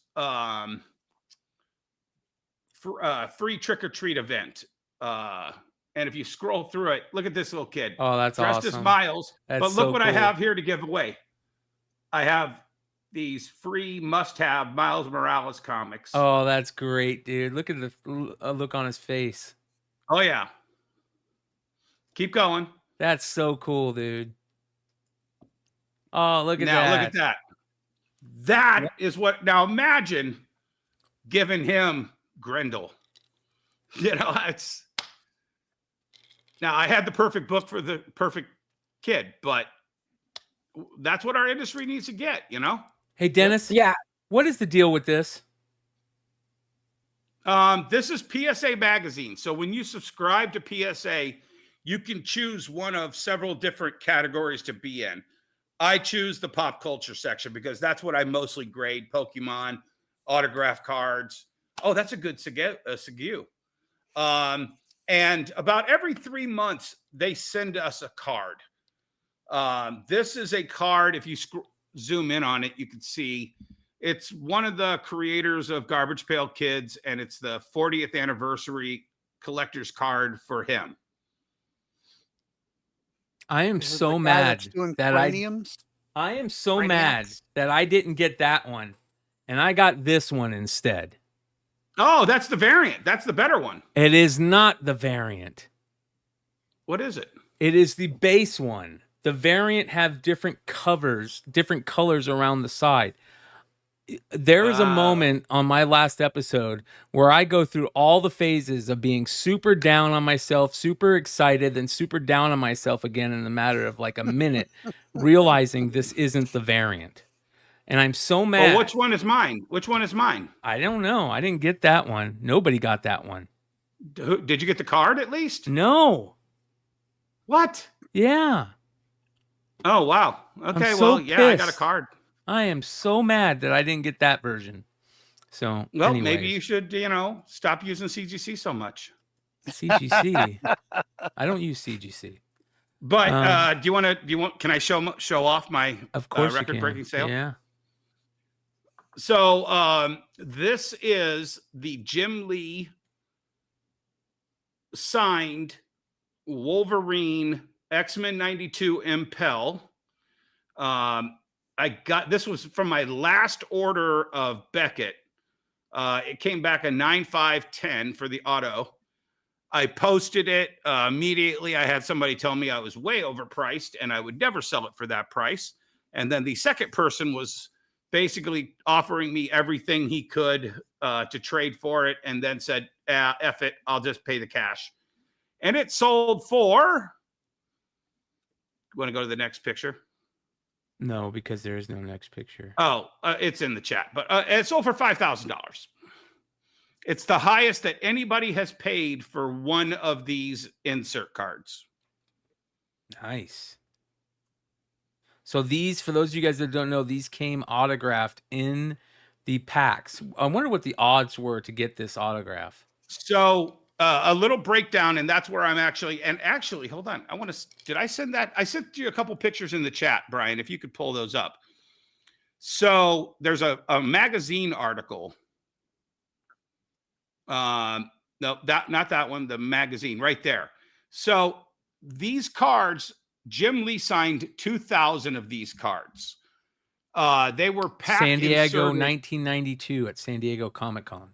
[SPEAKER 5] free trick-or-treat event. And if you scroll through it, look at this little kid.
[SPEAKER 4] Oh, that's
[SPEAKER 5] dressed
[SPEAKER 4] awesome.
[SPEAKER 5] as Miles.
[SPEAKER 4] That's
[SPEAKER 5] but look
[SPEAKER 4] so
[SPEAKER 5] what
[SPEAKER 4] cool.
[SPEAKER 5] I have here to give away. I have these free must-have Miles Morales comics.
[SPEAKER 4] Oh, that's great, dude. Look at the look on his face.
[SPEAKER 5] Oh, yeah. Keep going.
[SPEAKER 4] That's so cool, dude. Oh, look at that.
[SPEAKER 5] Now, look at that. That is what... Now, imagine giving him Grendel. It's... Now, I had the perfect book for the perfect kid, but that's what our industry needs to get,
[SPEAKER 4] Hey, Dennis.
[SPEAKER 3] Yeah.
[SPEAKER 4] What is the deal with this?
[SPEAKER 5] This is PSA Magazine. So when you subscribe to PSA, you can choose one of several different categories to be in. I choose the pop culture section because that's what I mostly grade. Pokemon, autograph cards. Oh, that's a good Segue. And about every 3 months, they send us a card. This is a card. If you zoom in on it, you can see it's one of the creators of Garbage Pail Kids, and it's the 40th anniversary collector's card for him.
[SPEAKER 4] I am so mad that I am so mad that I didn't get that one, and I got this one instead.
[SPEAKER 5] Oh, that's the variant. That's the better one.
[SPEAKER 4] It is not the variant.
[SPEAKER 5] What is it?
[SPEAKER 4] It is the base one. The variant have different covers, different colors around the side. There is a moment on my last episode where I go through all the phases of being super down on myself, super excited, then super down on myself again in a matter of like a minute, realizing this isn't the variant. And I'm so mad.
[SPEAKER 5] Well, which one is mine? Which one is mine?
[SPEAKER 4] I don't know. I didn't get that one. Nobody got that one.
[SPEAKER 5] Did you get the card at least?
[SPEAKER 4] No.
[SPEAKER 5] What?
[SPEAKER 4] Yeah.
[SPEAKER 5] Oh, wow. Okay,
[SPEAKER 4] so
[SPEAKER 5] well, yeah, I got a card.
[SPEAKER 4] I am so mad that I didn't get that version. So,
[SPEAKER 5] well,
[SPEAKER 4] anyways.
[SPEAKER 5] Maybe you should, stop using CGC so much.
[SPEAKER 4] CGC. I don't use CGC.
[SPEAKER 5] But can I show off my record-breaking sale?
[SPEAKER 4] Yeah.
[SPEAKER 5] So this is the Jim Lee signed Wolverine X-Men 92 Impel. I this was from my last order of Beckett. It came back a 9.510 for the auto. I posted it immediately. I had somebody tell me I was way overpriced and I would never sell it for that price. And then the second person was basically offering me everything he could to trade for it, and then said, F it, I'll just pay the cash. And it sold for, you want to go to the next picture?
[SPEAKER 4] No, because there is no next picture.
[SPEAKER 5] Oh, it's in the chat, but it sold for $5,000. It's the highest that anybody has paid for one of these insert cards.
[SPEAKER 4] Nice. So these, for those of you guys that don't know, these came autographed in the packs. I wonder what the odds were to get this autograph.
[SPEAKER 5] So a little breakdown, and that's where I'm actually, hold on. Did I send that? I sent you a couple pictures in the chat, Brian, if you could pull those up. So there's a magazine article. No, not that one, the magazine right there. So these cards, Jim Lee signed 2,000 of these cards. They were pack
[SPEAKER 4] San Diego,
[SPEAKER 5] inserted.
[SPEAKER 4] 1992 at San Diego Comic-Con.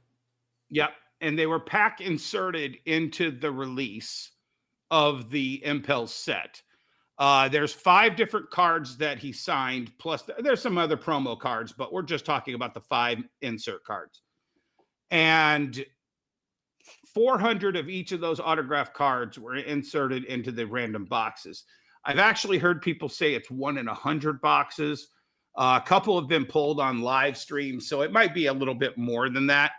[SPEAKER 5] Yep. And they were pack inserted into the release of the Impel set. There's 5 different cards that he signed, plus there's some other promo cards, but we're just talking about the 5 insert cards. And 400 of each of those autograph cards were inserted into the random boxes. I've actually heard people say it's 1 in 100 boxes. A couple have been pulled on live stream, so it might be a little bit more than that.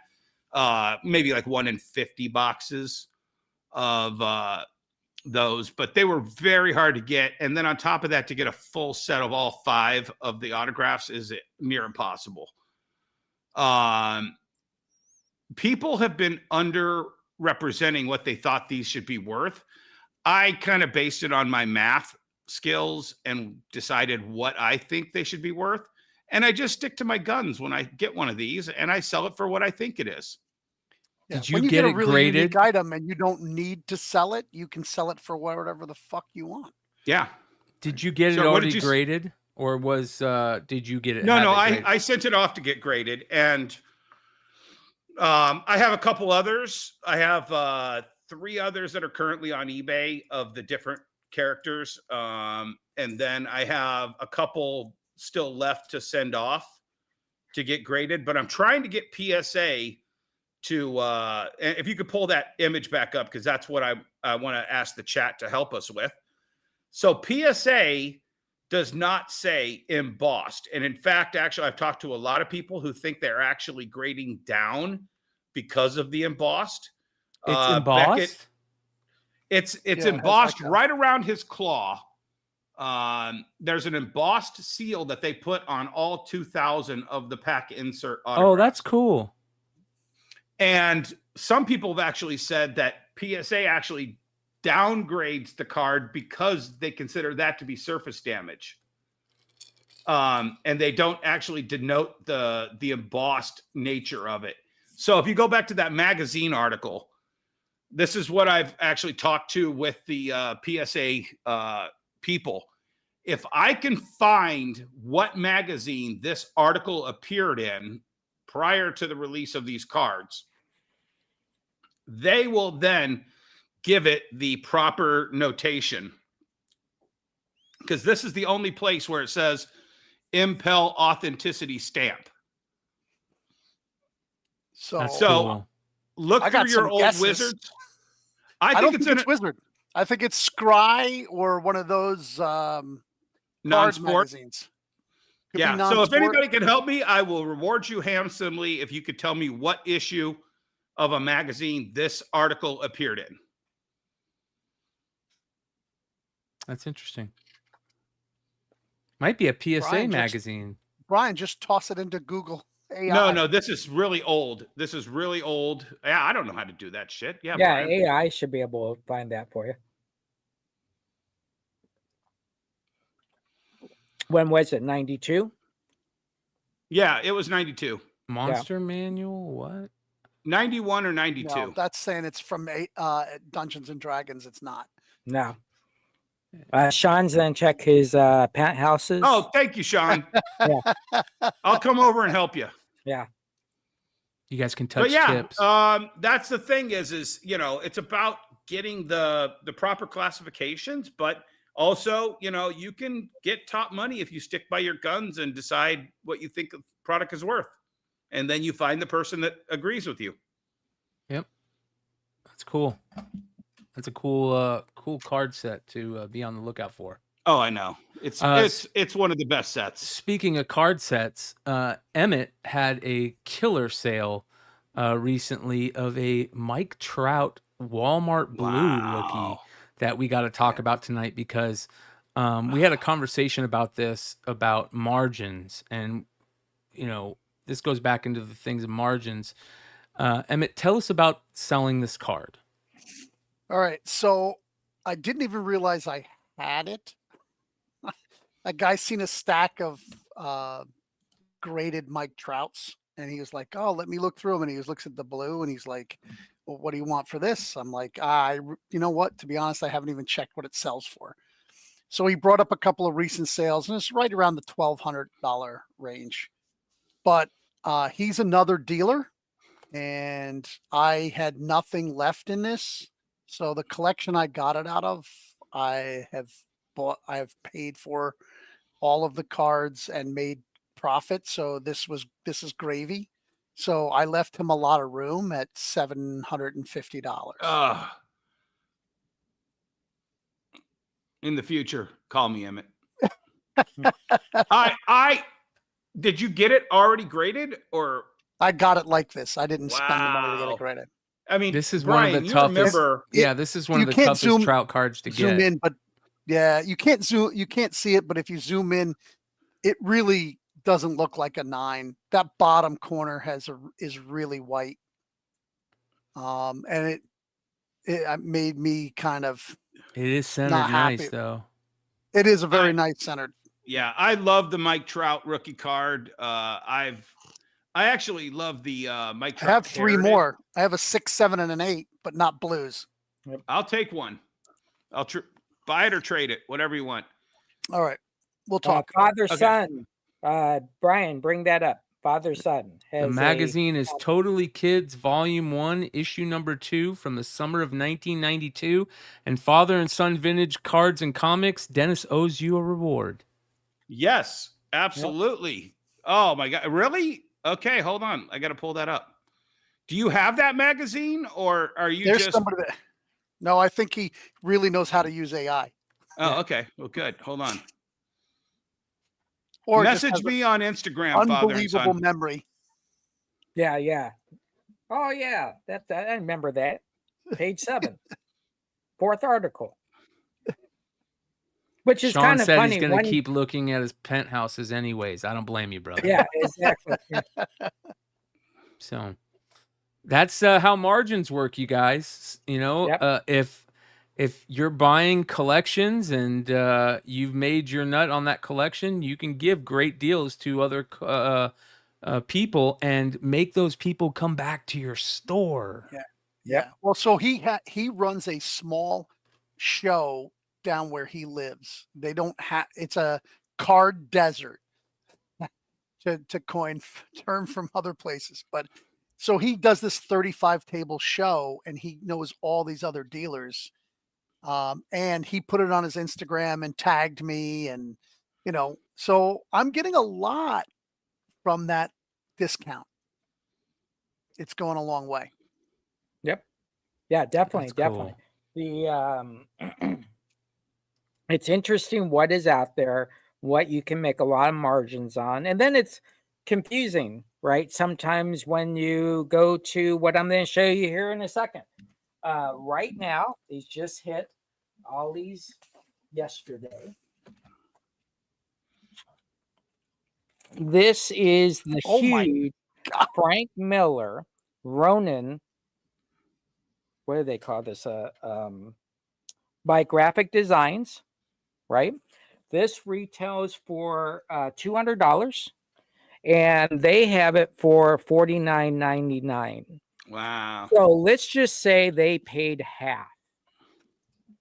[SPEAKER 5] Maybe like 1 in 50 boxes of those, but they were very hard to get. And then on top of that, to get a full set of all 5 of the autographs is near impossible. People have been underrepresenting what they thought these should be worth. I kind of based it on my math skills and decided what I think they should be worth. And I just stick to my guns when I get one of these, and I sell it for what I think it is.
[SPEAKER 6] Yeah,
[SPEAKER 4] Did you
[SPEAKER 6] when you
[SPEAKER 4] get
[SPEAKER 6] get a
[SPEAKER 4] it
[SPEAKER 6] really
[SPEAKER 4] graded?
[SPEAKER 6] unique item and you don't need to sell it, you can sell it for whatever the fuck you want.
[SPEAKER 5] Yeah.
[SPEAKER 4] Did you get it already graded, or was did you get it?
[SPEAKER 5] No, I sent it off to get graded, and I have a couple others. I have 3 others that are currently on eBay of the different characters, and then I have a couple still left to send off to get graded. But I'm trying to get PSA to if you could pull that image back up, because that's what I want to ask the chat to help us with. So PSA does not say embossed. And in fact, actually, I've talked to a lot of people who think they're actually grading down because of the embossed.
[SPEAKER 4] It's embossed?
[SPEAKER 5] Beckett, it's embossed right around his claw. There's an embossed seal that they put on all 2,000 of the pack insert autographs.
[SPEAKER 4] Oh, that's cool.
[SPEAKER 5] And some people have actually said that PSA actually downgrades the card because they consider that to be surface damage. And they don't actually denote the embossed nature of it. So if you go back to that magazine article, this is what I've actually talked to with the PSA people. If I can find what magazine this article appeared in prior to the release of these cards, they will then give it the proper notation. Because this is the only place where it says Impel authenticity stamp.
[SPEAKER 6] So
[SPEAKER 4] Cool.
[SPEAKER 5] Look through your old
[SPEAKER 6] guesses.
[SPEAKER 5] Wizards.
[SPEAKER 6] I don't think it's Wizard. I think it's Scry or one of those
[SPEAKER 5] non-sport
[SPEAKER 6] magazines.
[SPEAKER 5] Yeah. So if anybody can help me, I will reward you handsomely if you could tell me what issue of a magazine this article appeared in.
[SPEAKER 4] That's interesting. Might be a PSA magazine.
[SPEAKER 6] Brian, just toss it into Google AI.
[SPEAKER 5] No, this is really old. This is really old. Yeah, I don't know how to do that shit. Yeah,
[SPEAKER 3] Brian. AI should be able to find that for you. When was it? 92?
[SPEAKER 5] Yeah, it was 92.
[SPEAKER 4] Monster Manual? What?
[SPEAKER 5] 91 or 92?
[SPEAKER 6] No, that's saying it's from Dungeons and Dragons. It's not.
[SPEAKER 3] No. Sean's then check his penthouses.
[SPEAKER 5] Oh, thank you, Sean.
[SPEAKER 3] Yeah.
[SPEAKER 5] I'll come over and help you.
[SPEAKER 3] Yeah.
[SPEAKER 4] You guys can touch
[SPEAKER 5] But yeah,
[SPEAKER 4] tips.
[SPEAKER 5] that's the thing is it's about getting the proper classifications, but also, you can get top money if you stick by your guns and decide what you think the product is worth. And then you find the person that agrees with you.
[SPEAKER 4] Yep. That's cool. That's a cool card set to be on the lookout for.
[SPEAKER 5] Oh, I know. It's one of the best sets.
[SPEAKER 4] Speaking of card sets, Emmett had a killer sale recently of a Mike Trout Walmart Blue rookie that we got to talk about tonight because we had a conversation about this, about margins. And, this goes back into the things of margins. Emmett, tell us about selling this card.
[SPEAKER 6] All right. So I didn't even realize I had it. A guy seen a stack of graded Mike Trouts, and he was like, "Oh, let me look through them." And he looks at the blue, and he's like, "Well, what do you want for this?" I'm like, you know what? To be honest, I haven't even checked what it sells for." So he brought up a couple of recent sales, and it's right around the $1,200 range. But he's another dealer, and I had nothing left in this. So the collection I got it out of, I have paid for all of the cards and made profit. So this is gravy. So I left him a lot of room at $750.
[SPEAKER 5] In the future, call me, Emmett. Did you get it already graded, or
[SPEAKER 6] I got it like this? I didn't spend the money to get
[SPEAKER 5] Wow.
[SPEAKER 6] it graded.
[SPEAKER 5] I mean,
[SPEAKER 4] This is
[SPEAKER 5] Brian,
[SPEAKER 4] one of the
[SPEAKER 5] you
[SPEAKER 4] toughest.
[SPEAKER 5] remember-
[SPEAKER 4] This is one
[SPEAKER 6] you
[SPEAKER 4] of the
[SPEAKER 6] can't
[SPEAKER 4] toughest trout cards to
[SPEAKER 6] Zoom
[SPEAKER 4] get.
[SPEAKER 6] in, but yeah, you can't see it, but if you zoom in, it really doesn't look like a 9. That bottom corner is really white. And it made me kind of
[SPEAKER 4] It is centered
[SPEAKER 6] not
[SPEAKER 4] nice
[SPEAKER 6] happy.
[SPEAKER 4] though.
[SPEAKER 6] It is a very nice centered.
[SPEAKER 5] Yeah, I love the Mike Trout rookie card. I actually love the Mike Trout.
[SPEAKER 6] I have 3
[SPEAKER 5] Heritage.
[SPEAKER 6] more. I have a 6, 7, and an 8, but not blues.
[SPEAKER 5] I'll take one. I'll buy it or trade it, whatever you want.
[SPEAKER 6] All right, we'll talk.
[SPEAKER 3] Father Son. Brian, bring that up. Father Son.
[SPEAKER 4] The magazine is Totally Kids, Volume 1, Issue number 2 from the summer of 1992. And Father and Son Vintage Cards and Comics, Dennis owes you a reward.
[SPEAKER 5] Yes, absolutely. Yep. Oh, my God. Really? Okay, hold on. I got to pull that up. Do you have that magazine, or are you
[SPEAKER 6] There's somebody that... No, I think he really knows how to use AI.
[SPEAKER 5] Oh, okay. Well, good. Hold on.
[SPEAKER 6] Or
[SPEAKER 5] message me on Instagram.
[SPEAKER 6] Unbelievable memory.
[SPEAKER 3] Yeah. Oh yeah, I remember that. Page 7, 4th article. Which is
[SPEAKER 4] Sean
[SPEAKER 3] kind of
[SPEAKER 4] said
[SPEAKER 3] funny.
[SPEAKER 4] He's going to keep looking at his penthouses anyways. I don't blame you, brother.
[SPEAKER 3] Yeah, exactly.
[SPEAKER 4] So that's how margins work, you guys. If you're buying collections and you've made your nut on that collection, you can give great deals to other people and make those people come back to your store.
[SPEAKER 6] Yeah. Well, so he runs a small show down where he lives. They don't have. It's a card desert, to coin term from other places. But so he does this 35 table show, and he knows all these other dealers. And he put it on his Instagram and tagged me, and so I'm getting a lot from that discount. It's going a long way.
[SPEAKER 3] Yep. Yeah, definitely.
[SPEAKER 4] That's
[SPEAKER 3] Definitely.
[SPEAKER 4] cool.
[SPEAKER 3] It's interesting what is out there, what you can make a lot of margins on, and then it's confusing, right? Sometimes when you go to what I'm going to show you here in a second. Right now, these just hit Ollie's yesterday. This is the huge Frank Miller Ronin. What do they call this? By Graphic Designs, right? This retails for $200, and they have it for $49.99.
[SPEAKER 5] Wow.
[SPEAKER 3] So let's just say they paid half.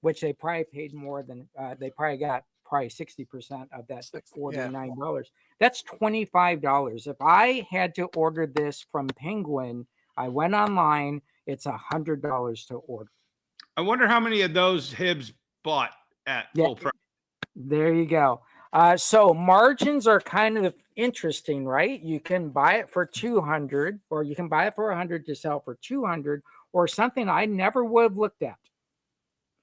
[SPEAKER 3] which they probably paid more than they probably got 60% of that $49. That's $25. If I had to order this from Penguin, I went online, it's $100 to order.
[SPEAKER 5] I wonder how many of those Hibbs bought at full price.
[SPEAKER 3] There you go. So margins are kind of interesting, right? You can buy it for 200, or you can buy it for 100 to sell for 200, or something I never would have looked at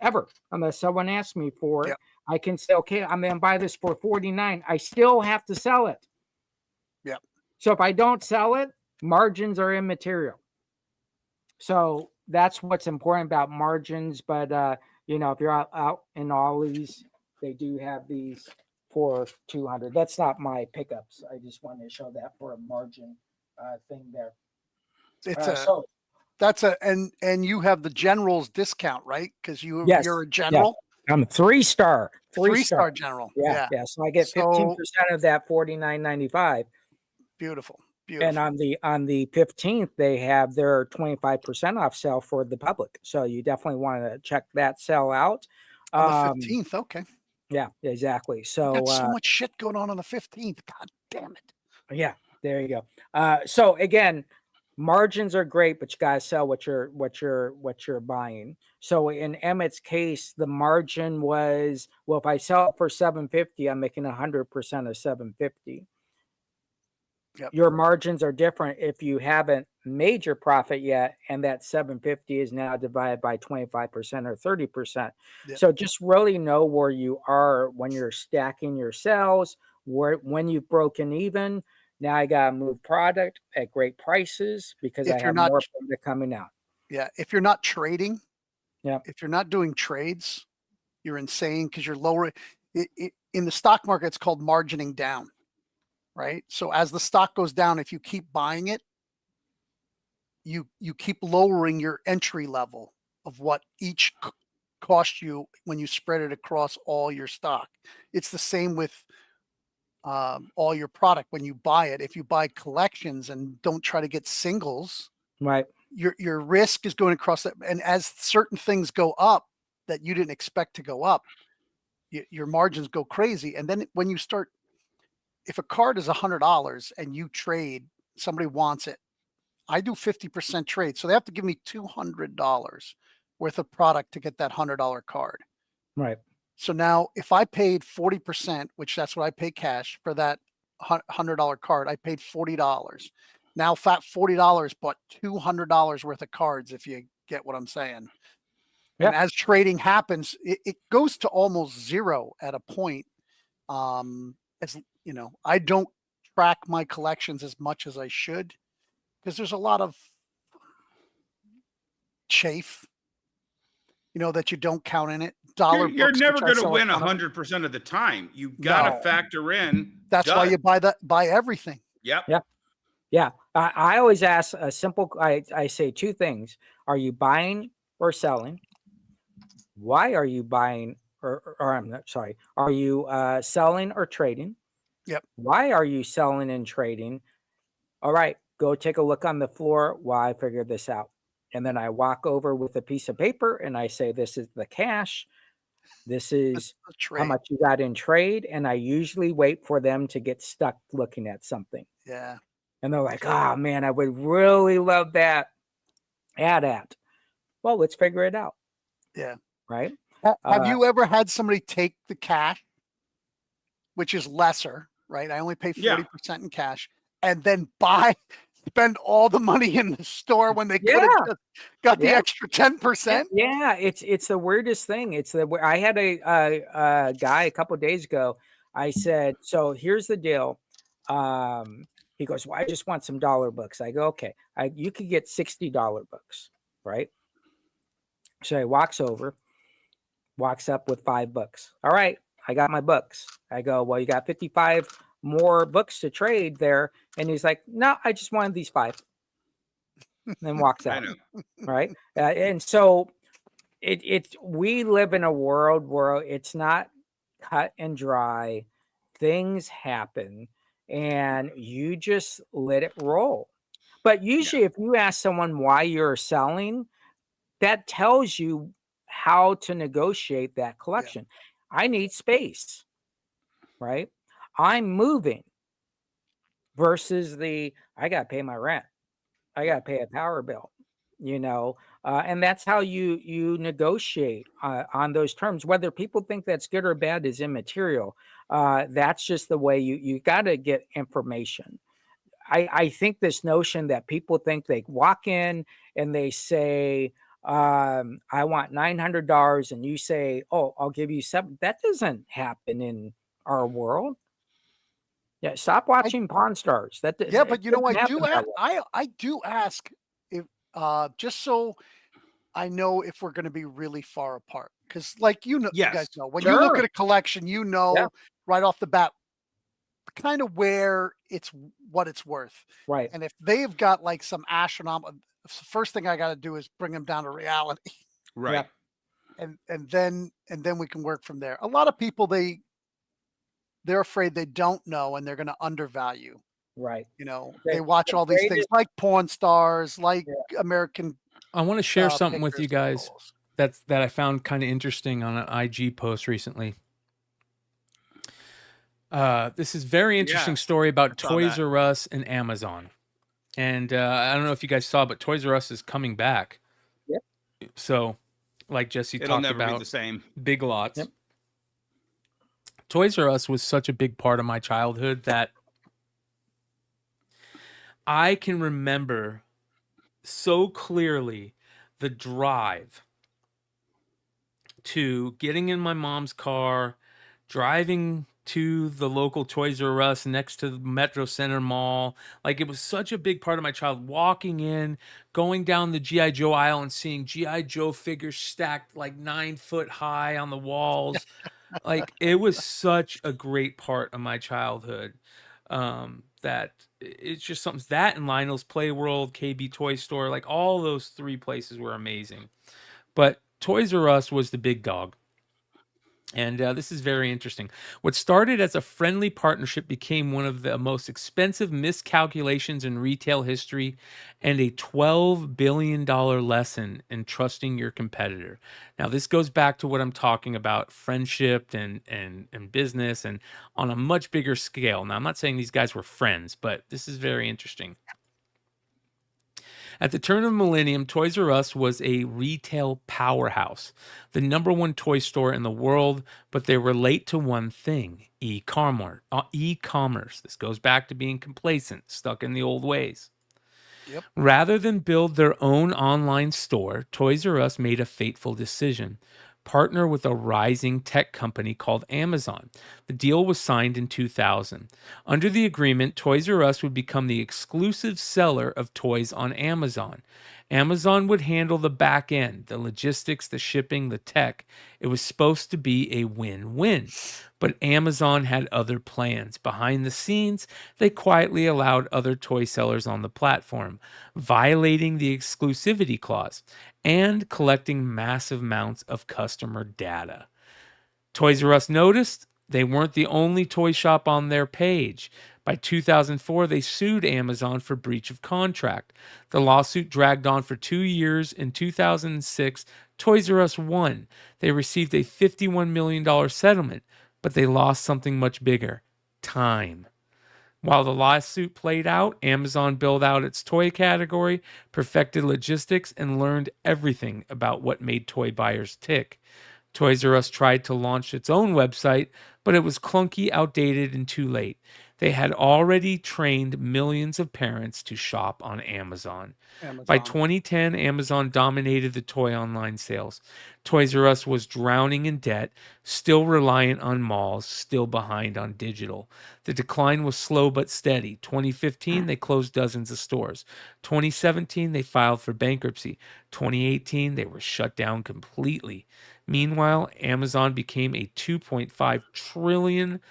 [SPEAKER 3] ever, unless someone asked me for it. I can say, okay, I'm going to buy this for 49. I still have to sell it.
[SPEAKER 6] Yep.
[SPEAKER 3] So if I don't sell it, margins are immaterial. So that's what's important about margins. But, you know, if you're out in Ollie's, they do have these for 200. That's not my pickups. I just wanted to show that for a margin thing there.
[SPEAKER 6] And you have the general's discount, right? Because you're a general.
[SPEAKER 3] Yeah. I'm a three-star
[SPEAKER 6] general.
[SPEAKER 3] Yeah. So I get 15% of that $49.95.
[SPEAKER 6] Beautiful.
[SPEAKER 3] And on the 15th, they have their 25% off sale for the public. So you definitely want to check that sale out.
[SPEAKER 6] On the 15th, okay.
[SPEAKER 3] Yeah, exactly. So
[SPEAKER 6] got so much shit going on the 15th. God damn it.
[SPEAKER 3] Yeah, there you go. So again, margins are great, but you gotta sell what you're buying. So in Emmett's case, the margin was, well, if I sell it for $750, I'm making 100% of $750.
[SPEAKER 6] Yep.
[SPEAKER 3] Your margins are different if you haven't made your profit yet, and that $750 is now divided by 25% or 30%.
[SPEAKER 6] Yep.
[SPEAKER 3] So just really know where you are when you're stacking your sales, when you've broken even. Now I gotta move product at great prices because I have more product coming out.
[SPEAKER 6] Yeah, if you're not trading,
[SPEAKER 3] yeah,
[SPEAKER 6] if you're not doing trades, you're insane because you're lower. In the stock market, it's called margining down. Right. So as the stock goes down, if you keep buying it, you keep lowering your entry level of what each cost you when you spread it across all your stock. It's the same with all your product. When you buy it, if you buy collections and don't try to get singles,
[SPEAKER 3] right,
[SPEAKER 6] your risk is going across that. And as certain things go up that you didn't expect to go up, your margins go crazy. And then when you start, if a card is $100 and you trade, somebody wants it, I do 50% trade. So they have to give me $200 worth of product to get that $100 card.
[SPEAKER 3] Right.
[SPEAKER 6] So now if I paid 40%, which that's what I pay cash for that $100 card, I paid $40. Now fat $40 bought $200 worth of cards, if you get what I'm saying. Yep. And as trading happens, it goes to almost zero at a point. As you know, I don't track my collections as much as I should because there's a lot of chafe, you know, that you don't count in it.
[SPEAKER 5] You're never going to win 100% of the time. You got to factor in.
[SPEAKER 6] That's why you buy everything.
[SPEAKER 5] Yep.
[SPEAKER 3] Yeah. I always ask a simple. I say two things: are you buying or selling? Why are you buying? Or I'm not sorry. Are you selling or trading?
[SPEAKER 6] Yep.
[SPEAKER 3] Why are you selling and trading? All right, go take a look on the floor while I figure this out. And then I walk over with a piece of paper and I say, this is the cash. This is how much you got in trade. And I usually wait for them to get stuck looking at something.
[SPEAKER 6] Yeah.
[SPEAKER 3] And they're like, oh man, I would really love that. Add that. Well, let's figure it out.
[SPEAKER 6] Yeah.
[SPEAKER 3] Right.
[SPEAKER 6] Have you ever had somebody take the cash, which is lesser, right? I only pay 40% in cash, and then spend all the money in the store when they could have just got the extra 10%?
[SPEAKER 3] Yeah, it's the weirdest thing. I had a guy a couple of days ago. I said, so here's the deal. He goes, well, I just want some dollar books. I go, okay, you could get $60 books, right? So he walks up with 5 books. All right, I got my books. I go, well, you got 55 more books to trade there. And he's like, no, I just wanted these 5. And then walks out.
[SPEAKER 5] I know.
[SPEAKER 3] Right. And so we live in a world where it's not cut and dry. Things happen and you just let it roll. But usually if you ask someone why you're selling, that tells you how to negotiate that collection. I need space, right? I'm moving versus I got to pay my rent. I got to pay a power bill, and that's how you negotiate on those terms. Whether people think that's good or bad is immaterial. That's just the way you got to get information. I think this notion that people think they walk in and they say, I want $900, and you say, oh, I'll give you $7. That doesn't happen in our world. Yeah, stop watching Pawn Stars.
[SPEAKER 6] But I do ask if just so I know if we're going to be really far apart, because you guys know when you look at a collection, right off the bat kind of what it's worth,
[SPEAKER 3] right?
[SPEAKER 6] And if they've got some astronomical, the first thing I got to do is bring them down to reality,
[SPEAKER 5] right?
[SPEAKER 6] And then we can work from there. A lot of people they're afraid they don't know and they're going to undervalue.
[SPEAKER 3] Right.
[SPEAKER 6] They watch all these things like Pawn Stars, like American.
[SPEAKER 4] I want to share something with you guys that I found kind of interesting on an IG post recently. This is very interesting story about Toys R Us and Amazon. And I don't know if you guys saw, but Toys R Us is coming back.
[SPEAKER 3] Yep.
[SPEAKER 4] So, like Jesse
[SPEAKER 5] It'll
[SPEAKER 4] talked
[SPEAKER 5] never
[SPEAKER 4] about,
[SPEAKER 5] be the same.
[SPEAKER 4] Big Lots.
[SPEAKER 3] Yep.
[SPEAKER 4] Toys R Us was such a big part of my childhood that I can remember so clearly the drive to getting in my mom's car, driving to the local Toys R Us next to the Metro Center Mall. Like, it was such a big part of my childhood, walking in, going down the G.I. Joe aisle and seeing G.I. Joe figures stacked like 9 foot high on the walls. Like, it was such a great part of my childhood, that it's just something. That and Lionel's Play World, KB Toy Store, like all those 3 places were amazing. But Toys R Us was the big dog. And this is very interesting. What started as a friendly partnership became one of the most expensive miscalculations in retail history, and a $12 billion lesson in trusting your competitor. Now, this goes back to what I'm talking about, friendship and business, and on a much bigger scale. Now, I'm not saying these guys were friends, but this is very interesting. At the turn of the millennium, Toys R Us was a retail powerhouse, the #1 toy store in the world, but they were late to one thing: e-commerce. This goes back to being complacent, stuck in the old ways.
[SPEAKER 6] Yep.
[SPEAKER 4] Rather than build their own online store, Toys R Us made a fateful decision: partner with a rising tech company called Amazon. The deal was signed in 2000. Under the agreement, Toys R Us would become the exclusive seller of toys on Amazon. Amazon would handle the back end, the logistics, the shipping, the tech. It was supposed to be a win-win. But Amazon had other plans. Behind the scenes, they quietly allowed other toy sellers on the platform, violating the exclusivity clause and collecting massive amounts of customer data. Toys R Us noticed they weren't the only toy shop on their page. By 2004, they sued Amazon for breach of contract. The lawsuit dragged on for 2 years. In 2006, Toys R Us won. They received a $51 million settlement, but they lost something much bigger: time. While the lawsuit played out, Amazon built out its toy category, perfected logistics, and learned everything about what made toy buyers tick. Toys R Us tried to launch its own website, but it was clunky, outdated, and too late. They had already trained millions of parents to shop on Amazon. By 2010, Amazon dominated the toy online sales. Toys R Us was drowning in debt, still reliant on malls, still behind on digital. The decline was slow but steady. 2015, they closed dozens of stores. 2017, they filed for bankruptcy. 2018, they were shut down completely. Meanwhile, Amazon became a $2.5 trillion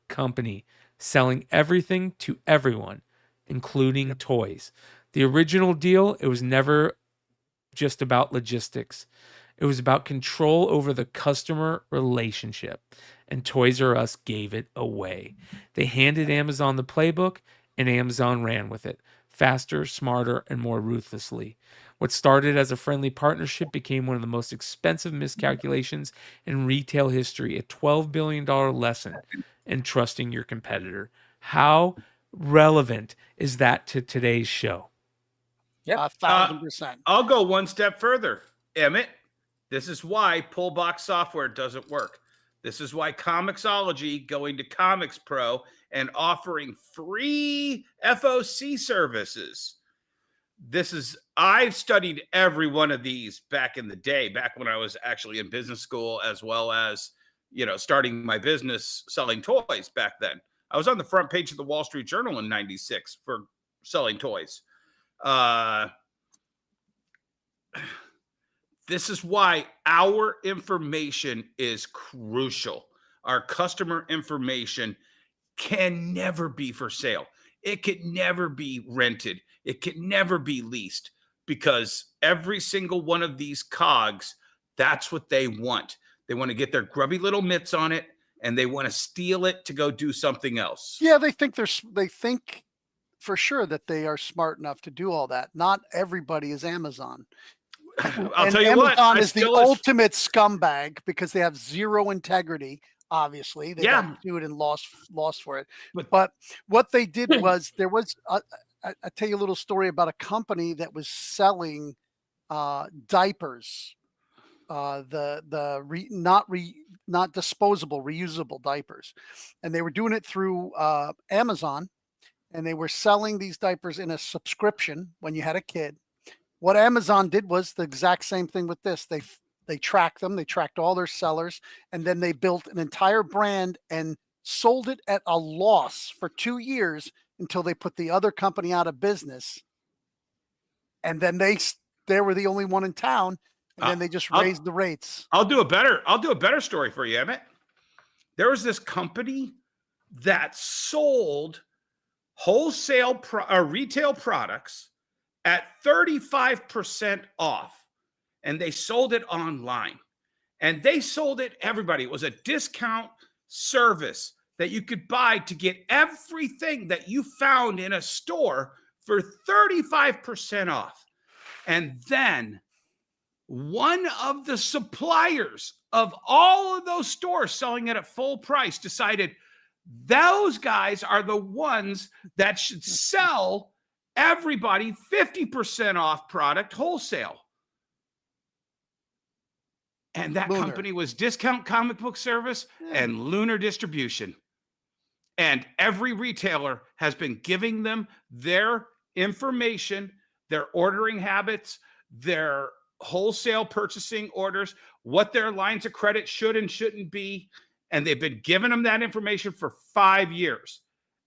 [SPEAKER 4] company, selling everything to everyone, including toys. The original deal, it was never just about logistics. It was about control over the customer relationship, and Toys R Us gave it away. They handed Amazon the playbook, and Amazon ran with it. faster, smarter, and more ruthlessly. What started as a friendly partnership became one of the most expensive miscalculations in retail history, a $12 billion lesson in trusting your competitor. How relevant is that to today's show?
[SPEAKER 3] Yep.
[SPEAKER 6] 1,000%.
[SPEAKER 5] I'll go one step further, Emmett. This is why pull box software doesn't work. This is why Comixology going to Comics Pro and offering free FOC services. I've studied every one of these back in the day, back when I was actually in business school, as well as, starting my business selling toys back then. I was on the front page of the Wall Street Journal in '96 for selling toys. This is why our information is crucial. Our customer information can never be for sale. It can never be rented. It can never be leased, because every single one of these cogs, that's what they want. They want to get their grubby little mitts on it, and they want to steal it to go do something else.
[SPEAKER 6] Yeah, they think for sure that they are smart enough to do all that. Not everybody is Amazon.
[SPEAKER 5] I'll tell you what,
[SPEAKER 6] Amazon is the ultimate scumbag because they have zero integrity. Obviously, they got sued and lost for it. But what they did was I'll tell you a little story about a company that was selling diapers, not disposable, reusable diapers, and they were doing it through Amazon, and they were selling these diapers in a subscription when you had a kid. What Amazon did was the exact same thing with this. They tracked them, they tracked all their sellers, and then they built an entire brand and sold it at a loss for 2 years until they put the other company out of business. And then they were the only one in town, and then they just raised the rates.
[SPEAKER 5] I'll do a better story for you, Emmett. There was this company that sold wholesale retail products at 35% off, and they sold it online, and they sold it everybody. It was a discount service that you could buy to get everything that you found in a store for 35% off. And then one of the suppliers of all of those stores selling it at full price decided those guys are the ones that should sell everybody 50% off product wholesale. And that company was Discount Comic Book Service and Lunar Distribution. And every retailer has been giving them their information, their ordering habits, their wholesale purchasing orders, what their lines of credit should and shouldn't be. And they've been giving them that information for 5 years.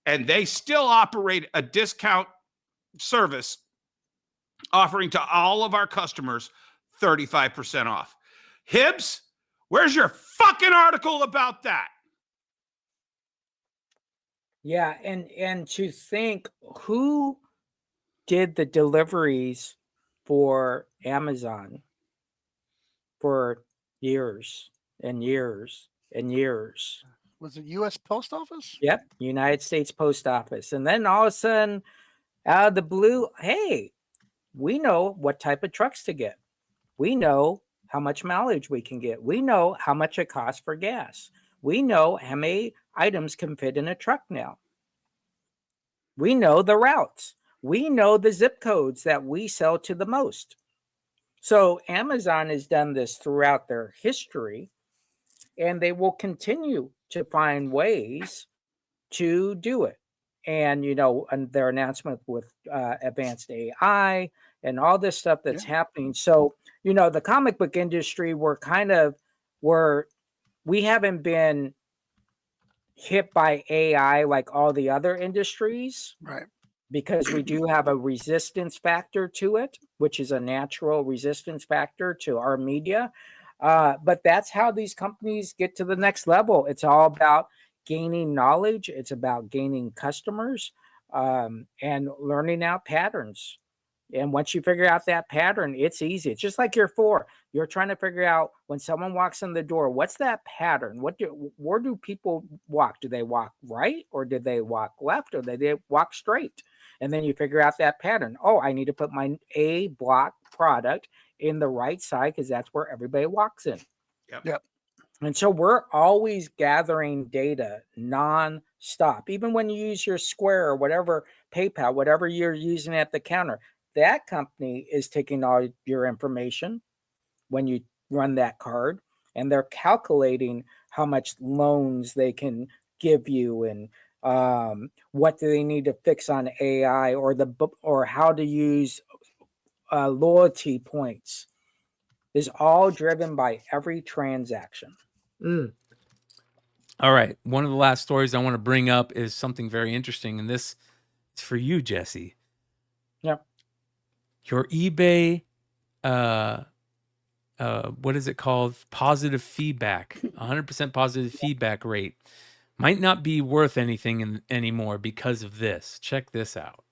[SPEAKER 5] And they still operate a discount service offering to all of our customers 35% off. Hibbs, where's your fucking article about that?
[SPEAKER 3] Yeah, and to think, who did the deliveries for Amazon for years and years and years?
[SPEAKER 6] Was it U.S. Post Office?
[SPEAKER 3] Yep, United States Post Office. And then all of a sudden, out of the blue, hey, we know what type of trucks to get. We know how much mileage we can get. We know how much it costs for gas. We know how many items can fit in a truck now. We know the routes. We know the zip codes that we sell to the most. So Amazon has done this throughout their history, and they will continue to find ways to do it. And, and their announcement with advanced AI and all this stuff that's happening. So, the comic book industry, we haven't been hit by AI like all the other industries.
[SPEAKER 6] Right.
[SPEAKER 3] Because we do have a resistance factor to it, which is a natural resistance factor to our media. But that's how these companies get to the next level. It's all about gaining knowledge. It's about gaining customers and learning out patterns. And once you figure out that pattern, it's easy. It's just like you're trying to figure out when someone walks in the door, what's that pattern? Where do people walk? Do they walk right, or did they walk left, or did they walk straight? And then you figure out that pattern. Oh, I need to put my A block product in the right side because that's where everybody walks in.
[SPEAKER 6] Yep.
[SPEAKER 3] And so we're always gathering data non-stop. Even when you use your Square or whatever, PayPal, whatever you're using at the counter, that company is taking all your information when you run that card, and they're calculating how much loans they can give you and what do they need to fix on AI or how to use loyalty points is all driven by every transaction.
[SPEAKER 4] All right. One of the last stories I want to bring up is something very interesting, and this is for you, Jesse.
[SPEAKER 3] Yep.
[SPEAKER 4] Your eBay, what is it called? Positive feedback, 100% positive feedback rate might not be worth anything anymore because of this. Check this out.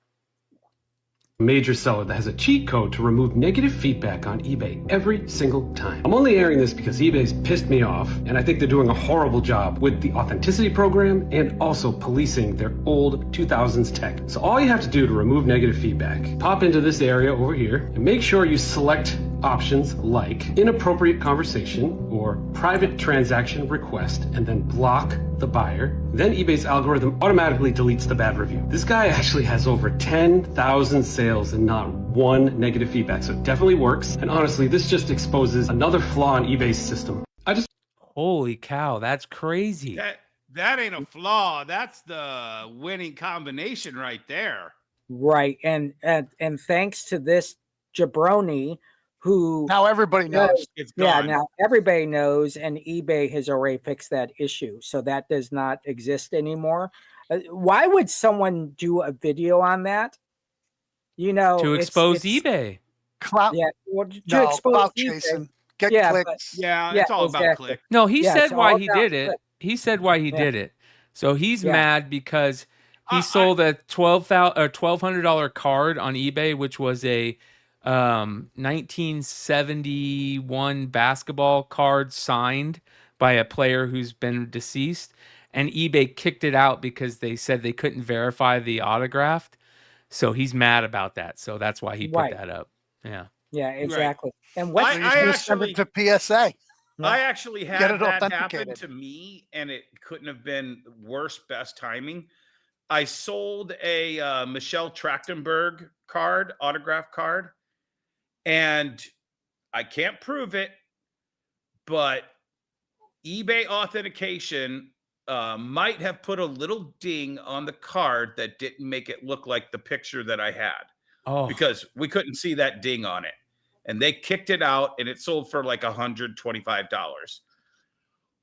[SPEAKER 7] Major seller that has a cheat code to remove negative feedback on eBay every single time. I'm only airing this because eBay's pissed me off, and I think they're doing a horrible job with the authenticity program and also policing their old 2000s tech. So all you have to do to remove negative feedback, pop into this area over here and make sure you select options like inappropriate conversation or private transaction request and then block the buyer. Then eBay's algorithm automatically deletes the bad review. This guy actually has over 10,000 sales and not one negative feedback, so it definitely works. And honestly, this just exposes another flaw in eBay's system.
[SPEAKER 4] Holy cow, that's crazy.
[SPEAKER 5] That ain't a flaw. That's the winning combination right there.
[SPEAKER 3] Right. And thanks to this jabroni who
[SPEAKER 6] Now everybody knows.
[SPEAKER 5] It's
[SPEAKER 3] yeah,
[SPEAKER 5] gone.
[SPEAKER 3] now everybody knows, and eBay has already fixed that issue. So that does not exist anymore. Why would someone do a video on that? You know,
[SPEAKER 4] To expose eBay.
[SPEAKER 6] Clout.
[SPEAKER 3] Yeah, well,
[SPEAKER 6] No,
[SPEAKER 3] expose
[SPEAKER 6] clout
[SPEAKER 3] eBay.
[SPEAKER 6] chasing. Get
[SPEAKER 3] Yeah, but-
[SPEAKER 6] clicks.
[SPEAKER 5] Yeah,
[SPEAKER 3] Yeah,
[SPEAKER 5] it's all about
[SPEAKER 3] exactly.
[SPEAKER 5] click.
[SPEAKER 4] No, he
[SPEAKER 3] Yeah,
[SPEAKER 4] said
[SPEAKER 3] it's
[SPEAKER 4] why
[SPEAKER 3] all
[SPEAKER 4] he
[SPEAKER 3] about
[SPEAKER 4] did it.
[SPEAKER 3] click.
[SPEAKER 4] He said why he
[SPEAKER 3] Yeah.
[SPEAKER 4] did it. So he's
[SPEAKER 3] Yeah.
[SPEAKER 4] mad because he
[SPEAKER 5] I-
[SPEAKER 4] sold a $1,200 card on eBay, which was a 1971 basketball card signed by a player who's been deceased, and eBay kicked it out because they said they couldn't verify the autograph. So he's mad about that. So that's why he put
[SPEAKER 3] Right.
[SPEAKER 4] that up. Yeah.
[SPEAKER 3] Yeah, exactly. And
[SPEAKER 5] I-
[SPEAKER 3] what
[SPEAKER 6] So you should have sent it to PSA.
[SPEAKER 5] I actually had
[SPEAKER 6] Get it
[SPEAKER 5] that happen
[SPEAKER 6] authenticated.
[SPEAKER 5] to me, and it couldn't have been worse. Best timing. I sold a Michelle Trachtenberg card, autograph card, and I can't prove it, but eBay authentication might have put a little ding on the card that didn't make it look like the picture that I had,
[SPEAKER 4] Oh,
[SPEAKER 5] because we couldn't see that ding on it. And they kicked it out, and it sold for like $125.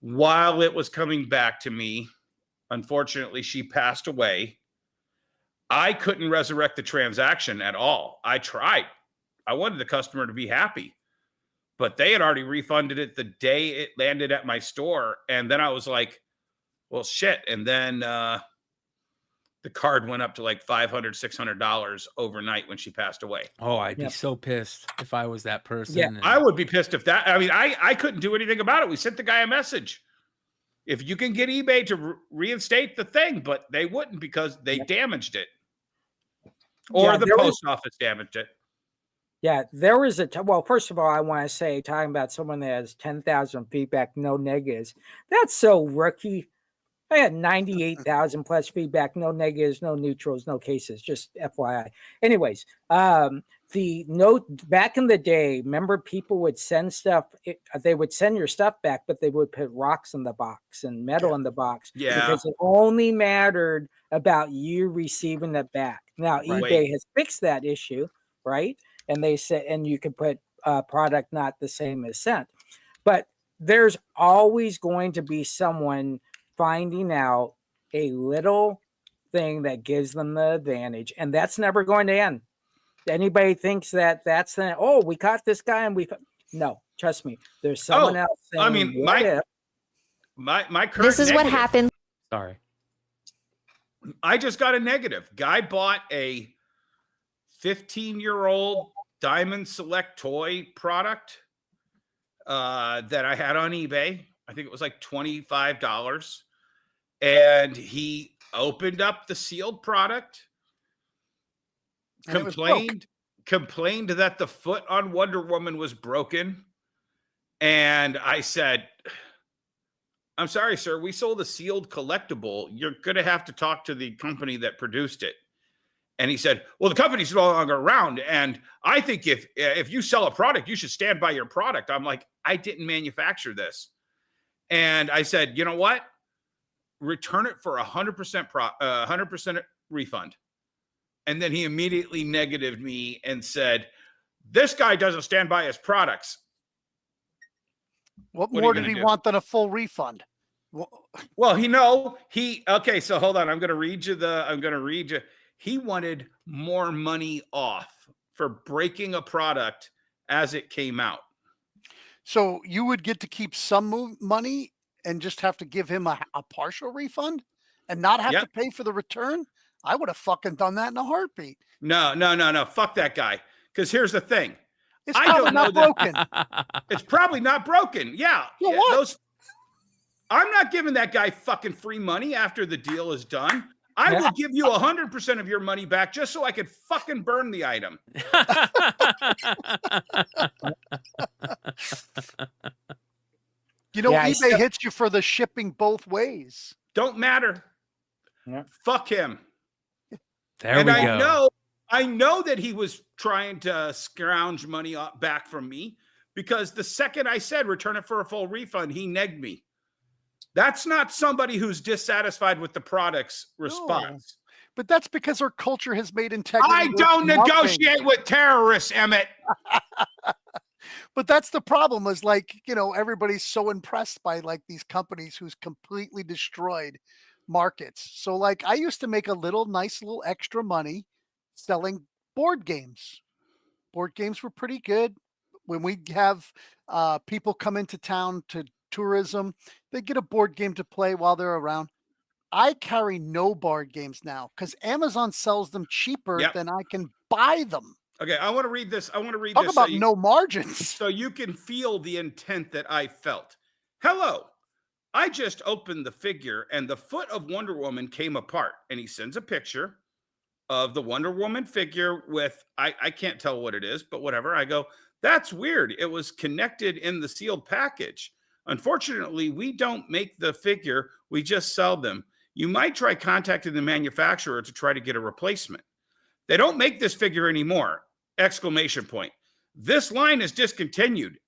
[SPEAKER 5] While it was coming back to me, unfortunately, she passed away. I couldn't resurrect the transaction at all. I tried. I wanted the customer to be happy, but they had already refunded it the day it landed at my store. And then I was like, well, shit. And then the card went up to like $500, $600 overnight when she passed away.
[SPEAKER 4] I'd be
[SPEAKER 3] Yep.
[SPEAKER 4] so pissed if I was that person.
[SPEAKER 3] Yeah,
[SPEAKER 4] and-
[SPEAKER 5] I would be pissed if that, I mean, I couldn't do anything about it. We sent the guy a message. If you can get eBay to reinstate the thing, but they wouldn't because they damaged it. Or
[SPEAKER 3] Yeah,
[SPEAKER 5] the
[SPEAKER 3] there was-
[SPEAKER 5] post office damaged it.
[SPEAKER 3] Yeah, there was well, first of all, I want to say, talking about someone that has 10,000 feedback, no negatives, that's so rookie. I had 98,000 plus feedback, no negatives, no neutrals, no cases, just FYI. Anyways, the note back in the day, remember people would send stuff, they would send your stuff back, but they would put rocks in the box and metal in the box.
[SPEAKER 5] Yeah.
[SPEAKER 3] Because it only mattered about you receiving it back. Now,
[SPEAKER 5] Right.
[SPEAKER 3] eBay has fixed that issue, right? And they said, and you can put product not the same as sent. But there's always going to be someone finding out a little thing that gives them the advantage, and that's never going to end. Anybody thinks that that's the, oh, we caught this guy and no, trust me, there's someone else saying,
[SPEAKER 5] I mean,
[SPEAKER 3] what if?
[SPEAKER 5] my current
[SPEAKER 8] This is what
[SPEAKER 5] negative-
[SPEAKER 8] happened.
[SPEAKER 4] Sorry.
[SPEAKER 5] I just got a negative. Guy bought a 15-year-old Diamond Select toy product that I had on eBay. I think it was like $25. And he opened up the sealed product,
[SPEAKER 6] And it was broke.
[SPEAKER 5] complained that the foot on Wonder Woman was broken. And I said, I'm sorry, sir, we sold a sealed collectible. You're going to have to talk to the company that produced it. And he said, well, the company's no longer around. And I think if you sell a product, you should stand by your product. I'm like, I didn't manufacture this. And I said, you know what? Return it for 100% refund. And then he immediately negatived me and said, this guy doesn't stand by his products.
[SPEAKER 6] What more did he want than a full refund?
[SPEAKER 5] Well, okay, so hold on. I'm going to read you. He wanted more money off for breaking a product as it came out.
[SPEAKER 6] So you would get to keep some money and just have to give him a partial refund and not have to pay for the return? I would have fucking done that in a heartbeat.
[SPEAKER 5] No. Fuck that guy. Because here's the thing.
[SPEAKER 6] It's probably not broken.
[SPEAKER 5] It's probably not broken. Yeah.
[SPEAKER 6] Well, what?
[SPEAKER 5] I'm not giving that guy fucking free money after the deal is done. I will give you 100% of your money back just so I could fucking burn the item.
[SPEAKER 6] eBay hits you for the shipping both ways.
[SPEAKER 5] Don't matter.
[SPEAKER 3] Yeah.
[SPEAKER 5] Fuck him.
[SPEAKER 4] There we go.
[SPEAKER 5] I know that he was trying to scrounge money back from me because the second I said return it for a full refund, he negged me. That's not somebody who's dissatisfied with the product's response.
[SPEAKER 6] No, but that's because our culture has made integrity.
[SPEAKER 5] I don't negotiate with terrorists, Emmett.
[SPEAKER 6] But that's the problem is everybody's so impressed by these companies who's completely destroyed markets. So I used to make a nice little extra money selling board games. Board games were pretty good. When we have people come into town to tourism, they get a board game to play while they're around. I carry no board games now because Amazon sells them cheaper than I can buy them.
[SPEAKER 5] Okay, I want to read this.
[SPEAKER 6] Talk about no margins.
[SPEAKER 5] So you can feel the intent that I felt. Hello, I just opened the figure and the foot of Wonder Woman came apart. And he sends a picture of the Wonder Woman figure with, I can't tell what it is, but whatever. I go, that's weird. It was connected in the sealed package. Unfortunately, we don't make the figure. We just sell them. You might try contacting the manufacturer to try to get a replacement. They don't make this figure anymore. ! This line is discontinued!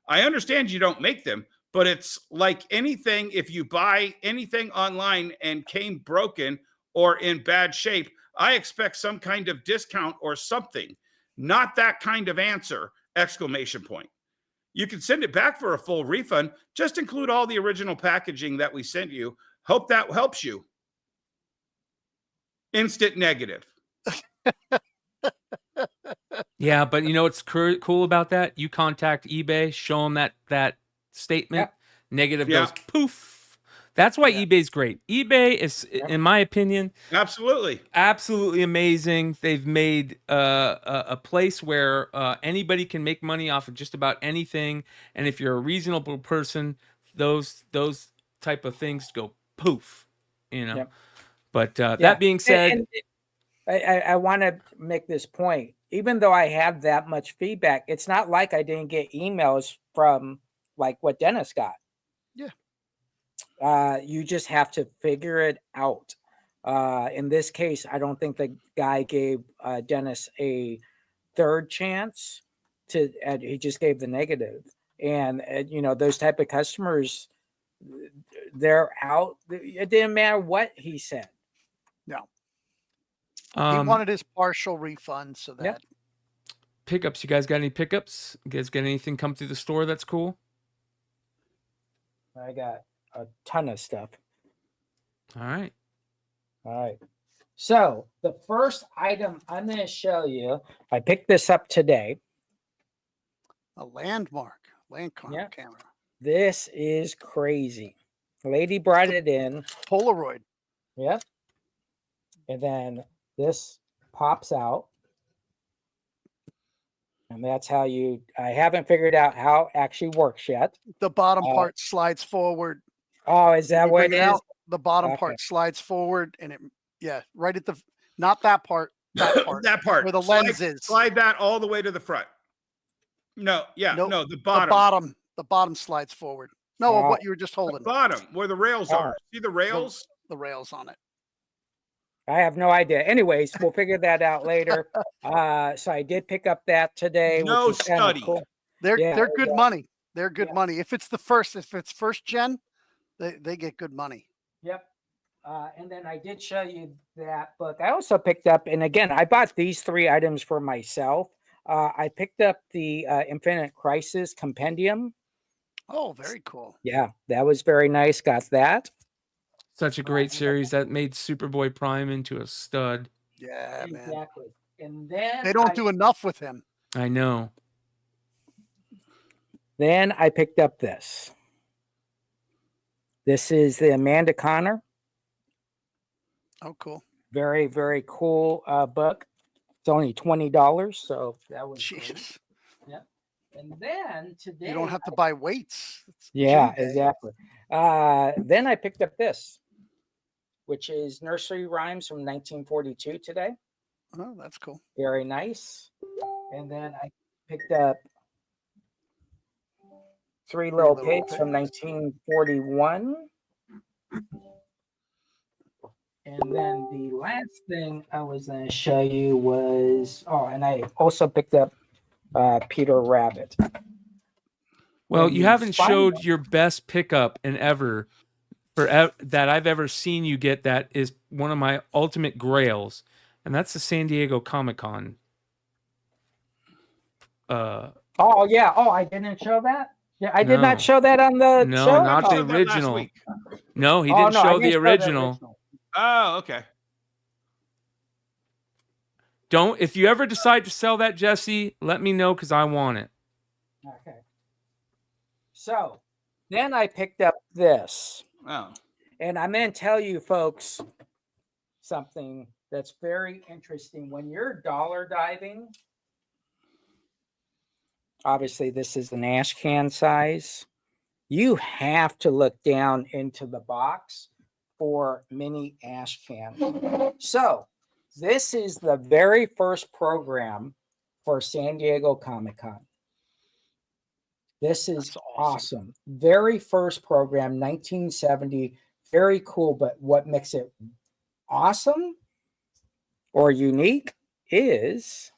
[SPEAKER 5] I understand you don't make them, but it's like anything. If you buy anything online and came broken or in bad shape, I expect some kind of discount or something. Not that kind of answer! You can send it back for a full refund. Just include all the original packaging that we sent you. Hope that helps you. Instant negative.
[SPEAKER 4] Yeah, but you know what's cool about that? You contact eBay, show them that statement, negative goes poof. That's why eBay's great. eBay is, in my opinion, absolutely amazing. They've made a place where anybody can make money off of just about anything, and if you're a reasonable person, those type of things go poof. But that being said,
[SPEAKER 3] I want to make this point. Even though I have that much feedback, it's not like I didn't get emails from what Dennis got.
[SPEAKER 6] Yeah.
[SPEAKER 3] You just have to figure it out. In this case, I don't think the guy gave Dennis a third chance he just gave the negative. And, those type of customers, they're out. It didn't matter what he said.
[SPEAKER 6] No. He wanted his partial refund. So that
[SPEAKER 4] pickups. You guys got any pickups? You guys got anything come through the store that's cool?
[SPEAKER 3] I got a ton of stuff.
[SPEAKER 4] All right.
[SPEAKER 3] So the first item I'm going to show you, I picked this up today.
[SPEAKER 6] A Landmark camera.
[SPEAKER 3] This is crazy. Lady brought it in.
[SPEAKER 6] Polaroid.
[SPEAKER 3] Yep. And then this pops out. And that's how I haven't figured out how it actually works yet.
[SPEAKER 6] The bottom part slides forward.
[SPEAKER 3] Oh, is that what it is?
[SPEAKER 6] The bottom part slides forward and right at not that part, That part.
[SPEAKER 5] That part.
[SPEAKER 6] Where the lens is.
[SPEAKER 5] Slide that all the way to the front. No, yeah,
[SPEAKER 6] Nope.
[SPEAKER 5] no, the
[SPEAKER 6] The
[SPEAKER 5] bottom.
[SPEAKER 6] bottom slides forward. No, of what you were just
[SPEAKER 5] The
[SPEAKER 6] holding.
[SPEAKER 5] bottom, where the rails
[SPEAKER 3] Oh.
[SPEAKER 5] are. See the rails?
[SPEAKER 6] The rails on it.
[SPEAKER 3] I have no idea. Anyways, we'll figure that out later. So I did pick up that today.
[SPEAKER 5] No
[SPEAKER 3] which is kinda
[SPEAKER 5] study.
[SPEAKER 3] cool.
[SPEAKER 6] They're
[SPEAKER 3] Yeah,
[SPEAKER 6] good money. They're good
[SPEAKER 3] Yeah.
[SPEAKER 6] money. If it's first gen, they get good money.
[SPEAKER 3] Yep. And then I did show you that book. I also picked up, and again, I bought these 3 items for myself. I picked up the Infinite Crisis Compendium.
[SPEAKER 6] Oh, very cool.
[SPEAKER 3] Yeah, that was very nice. Got that.
[SPEAKER 4] Such a great series that made Superboy Prime into a stud.
[SPEAKER 6] Yeah, man.
[SPEAKER 3] Exactly. And then
[SPEAKER 6] They don't do enough with him.
[SPEAKER 4] I know.
[SPEAKER 3] Then I picked up this. This is the Amanda Connor.
[SPEAKER 6] Oh, cool.
[SPEAKER 3] Very, very cool book. It's only $20, so that was great.
[SPEAKER 6] Jesus.
[SPEAKER 3] Yeah. And then today
[SPEAKER 6] You don't have to buy weights. It's
[SPEAKER 3] Yeah,
[SPEAKER 6] gym day.
[SPEAKER 3] exactly. Then I picked up this, which is Nursery Rhymes from 1942 today.
[SPEAKER 6] Oh, that's cool.
[SPEAKER 3] Very nice. And then I picked up Three Little Pigs from 1941. And then the last thing I was going to show you was, and I also picked up Peter Rabbit.
[SPEAKER 4] Well,
[SPEAKER 3] And
[SPEAKER 4] you
[SPEAKER 3] the
[SPEAKER 4] haven't
[SPEAKER 3] final-
[SPEAKER 4] showed your best pickup that I've ever seen you get. That is one of my ultimate grails, and that's the San Diego Comic-Con.
[SPEAKER 3] Oh, yeah. Oh, I didn't show that? Yeah, I did
[SPEAKER 4] No.
[SPEAKER 3] not show that on the
[SPEAKER 4] No,
[SPEAKER 3] show?
[SPEAKER 4] not
[SPEAKER 5] I
[SPEAKER 4] the
[SPEAKER 5] showed that last
[SPEAKER 4] original.
[SPEAKER 5] week.
[SPEAKER 4] No, he
[SPEAKER 3] Oh,
[SPEAKER 4] didn't
[SPEAKER 3] no, I
[SPEAKER 4] show the
[SPEAKER 3] didn't
[SPEAKER 4] original.
[SPEAKER 5] Oh, okay.
[SPEAKER 4] Don't. If you ever decide to sell that, Jesse, let me know because I want it.
[SPEAKER 3] Okay. So then I picked up this.
[SPEAKER 5] Oh.
[SPEAKER 3] And I'm going to tell you folks something that's very interesting. When you're dollar diving, obviously this is an ash can size. You have to look down into the box for mini ash cans. So this is the very first program for San Diego Comic-Con. This is awesome. Very first program, 1970. Very cool. But what makes it awesome or unique is,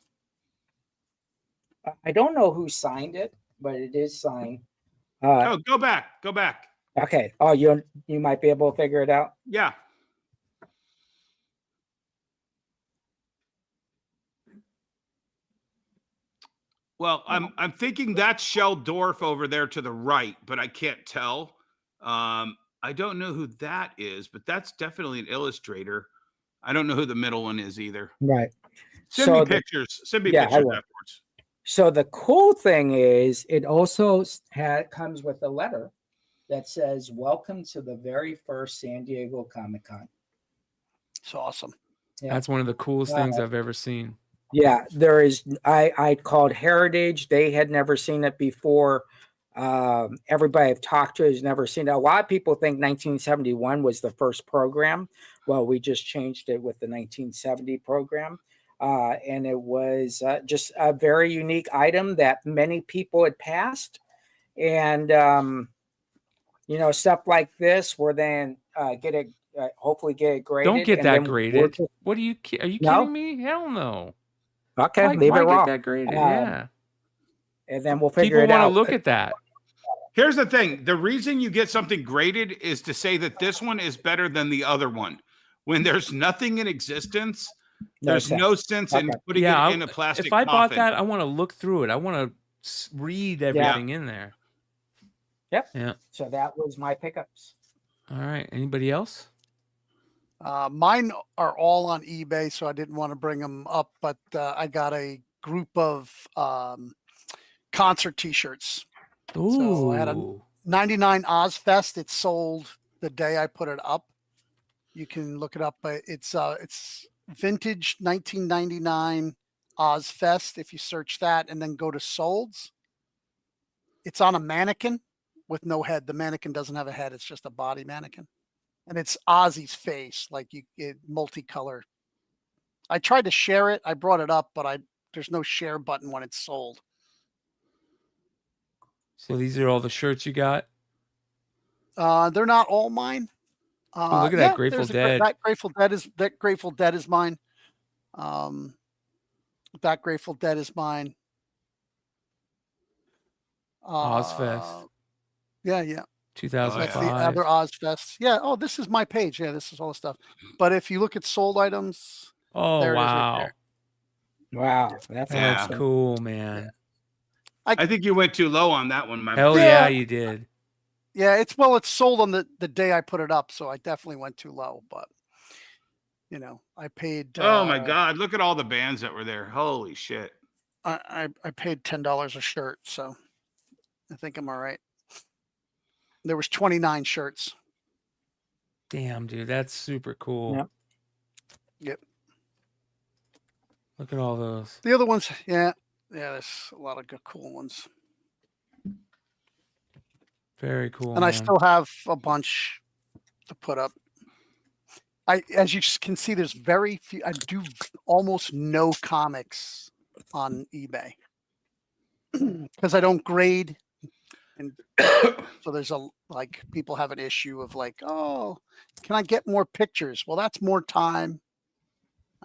[SPEAKER 3] I don't know who signed it, but it is signed.
[SPEAKER 5] Go back.
[SPEAKER 3] Okay. Oh, you might be able to figure it out.
[SPEAKER 5] Yeah. Well, I'm thinking that's Sheldorf over there to the right, but I can't tell. I don't know who that is, but that's definitely an illustrator. I don't know who the middle one is either.
[SPEAKER 3] Right.
[SPEAKER 5] Send me pictures. Send me
[SPEAKER 3] yeah, I
[SPEAKER 5] pictures
[SPEAKER 3] will.
[SPEAKER 5] afterwards.
[SPEAKER 3] So the cool thing is it also comes with a letter that says, "Welcome to the very first San Diego Comic-Con."
[SPEAKER 6] It's awesome.
[SPEAKER 3] Yeah.
[SPEAKER 4] That's one of the coolest things I've ever seen.
[SPEAKER 3] Yeah, there is. I called Heritage. They had never seen it before. Everybody I've talked to has never seen it. A lot of people think 1971 was the first program. Well, we just changed it with the 1970 program. And it was just a very unique item that many people had passed. And, stuff like this where then hopefully get it graded.
[SPEAKER 4] Don't get
[SPEAKER 3] and
[SPEAKER 4] that
[SPEAKER 3] then
[SPEAKER 4] graded. What are you kidding me? Hell no.
[SPEAKER 3] Okay,
[SPEAKER 4] Leave
[SPEAKER 3] leave it
[SPEAKER 4] get
[SPEAKER 3] raw.
[SPEAKER 4] that graded? Yeah.
[SPEAKER 3] And then we'll figure
[SPEAKER 4] People
[SPEAKER 3] it
[SPEAKER 4] want to
[SPEAKER 3] out.
[SPEAKER 4] look at that.
[SPEAKER 5] Here's the thing. The reason you get something graded is to say that this one is better than the other one. When there's nothing in existence, there's no sense in putting it in a plastic
[SPEAKER 4] If I bought
[SPEAKER 5] coffin.
[SPEAKER 4] that, I want to look through it. I want to read everything in there.
[SPEAKER 3] Yep.
[SPEAKER 4] Yeah.
[SPEAKER 3] So that was my pickups.
[SPEAKER 4] All right. Anybody else?
[SPEAKER 6] Mine are all on eBay, so I didn't want to bring them up, but I got a group of concert T-shirts.
[SPEAKER 4] Ooh.
[SPEAKER 6] So I had a 99 Ozfest. It sold the day I put it up. You can look it up. It's vintage 1999 Ozfest. If you search that and then go to Solds, it's on a mannequin with no head. The mannequin doesn't have a head. It's just a body mannequin. And it's Ozzy's face, like multicolor I tried to share it. I brought it up, but there's no share button when it's sold.
[SPEAKER 4] So these are all the shirts you got?
[SPEAKER 6] They're not all mine.
[SPEAKER 4] Oh, look at that Grateful Dead.
[SPEAKER 6] That Grateful Dead is mine. That Grateful Dead is mine.
[SPEAKER 4] Ozfest.
[SPEAKER 6] Yeah.
[SPEAKER 4] 2005.
[SPEAKER 6] That's the other Ozfest. Yeah. Oh, this is my page. Yeah, this is all the stuff. But if you look at sold items,
[SPEAKER 4] Oh,
[SPEAKER 6] there it is right
[SPEAKER 4] wow.
[SPEAKER 6] there.
[SPEAKER 3] Wow, that's
[SPEAKER 4] That's
[SPEAKER 3] awesome.
[SPEAKER 4] cool, man.
[SPEAKER 5] I think you went too low on that one, my
[SPEAKER 4] Hell
[SPEAKER 5] man.
[SPEAKER 4] yeah, you did.
[SPEAKER 6] Yeah, it's sold on the day I put it up, so I definitely went too low. But I paid.
[SPEAKER 5] Oh my God! Look at all the bands that were there. Holy shit!
[SPEAKER 6] I paid $10 a shirt, so I think I'm all right. There was 29 shirts.
[SPEAKER 4] Damn, dude, that's super cool.
[SPEAKER 6] Yep.
[SPEAKER 4] Look at all those.
[SPEAKER 6] The other ones, yeah, there's a lot of good cool ones.
[SPEAKER 4] Very cool.
[SPEAKER 6] And
[SPEAKER 4] man.
[SPEAKER 6] I still have a bunch to put up. As you can see, there's very few. I do almost no comics on eBay because I don't grade, and so there's people have an issue of oh, can I get more pictures? Well, that's more time.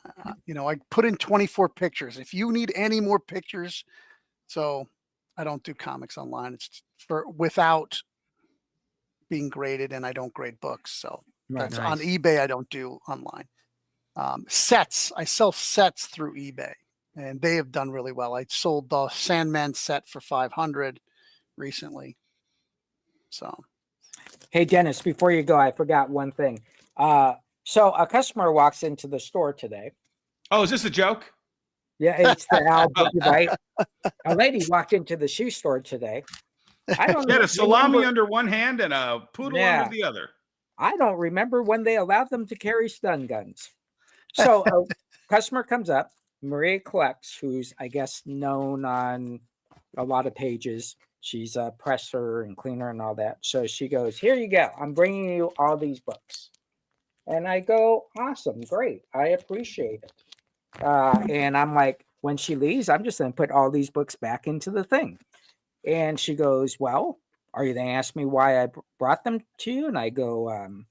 [SPEAKER 6] I put in 24 pictures. If you need any more pictures, so I don't do comics online. It's without being graded, and I don't grade books. So that's on eBay. I don't do online. Sets. I sell sets through eBay, and they have done really well. I sold the Sandman set for $500 recently. So,
[SPEAKER 3] hey Dennis, before you go, I forgot one thing. So a customer walks into the store today.
[SPEAKER 5] Oh, is this a joke?
[SPEAKER 3] Yeah, it's the Al right. A lady walked into the shoe store today. I don't
[SPEAKER 5] She had a salami
[SPEAKER 3] remember,
[SPEAKER 5] under one hand and a poodle under the other.
[SPEAKER 3] I don't remember when they allowed them to carry stun guns. So a customer comes up, Maria Collects, who's I guess known on a lot of pages. She's a presser and cleaner and all that. So she goes, "Here you go. I'm bringing you all these books." And I go, "Awesome, great. I appreciate it." And I'm like, when she leaves, I'm just going to put all these books back into the thing. And she goes, "Well, are you going to ask me why I brought them to you?" And I go,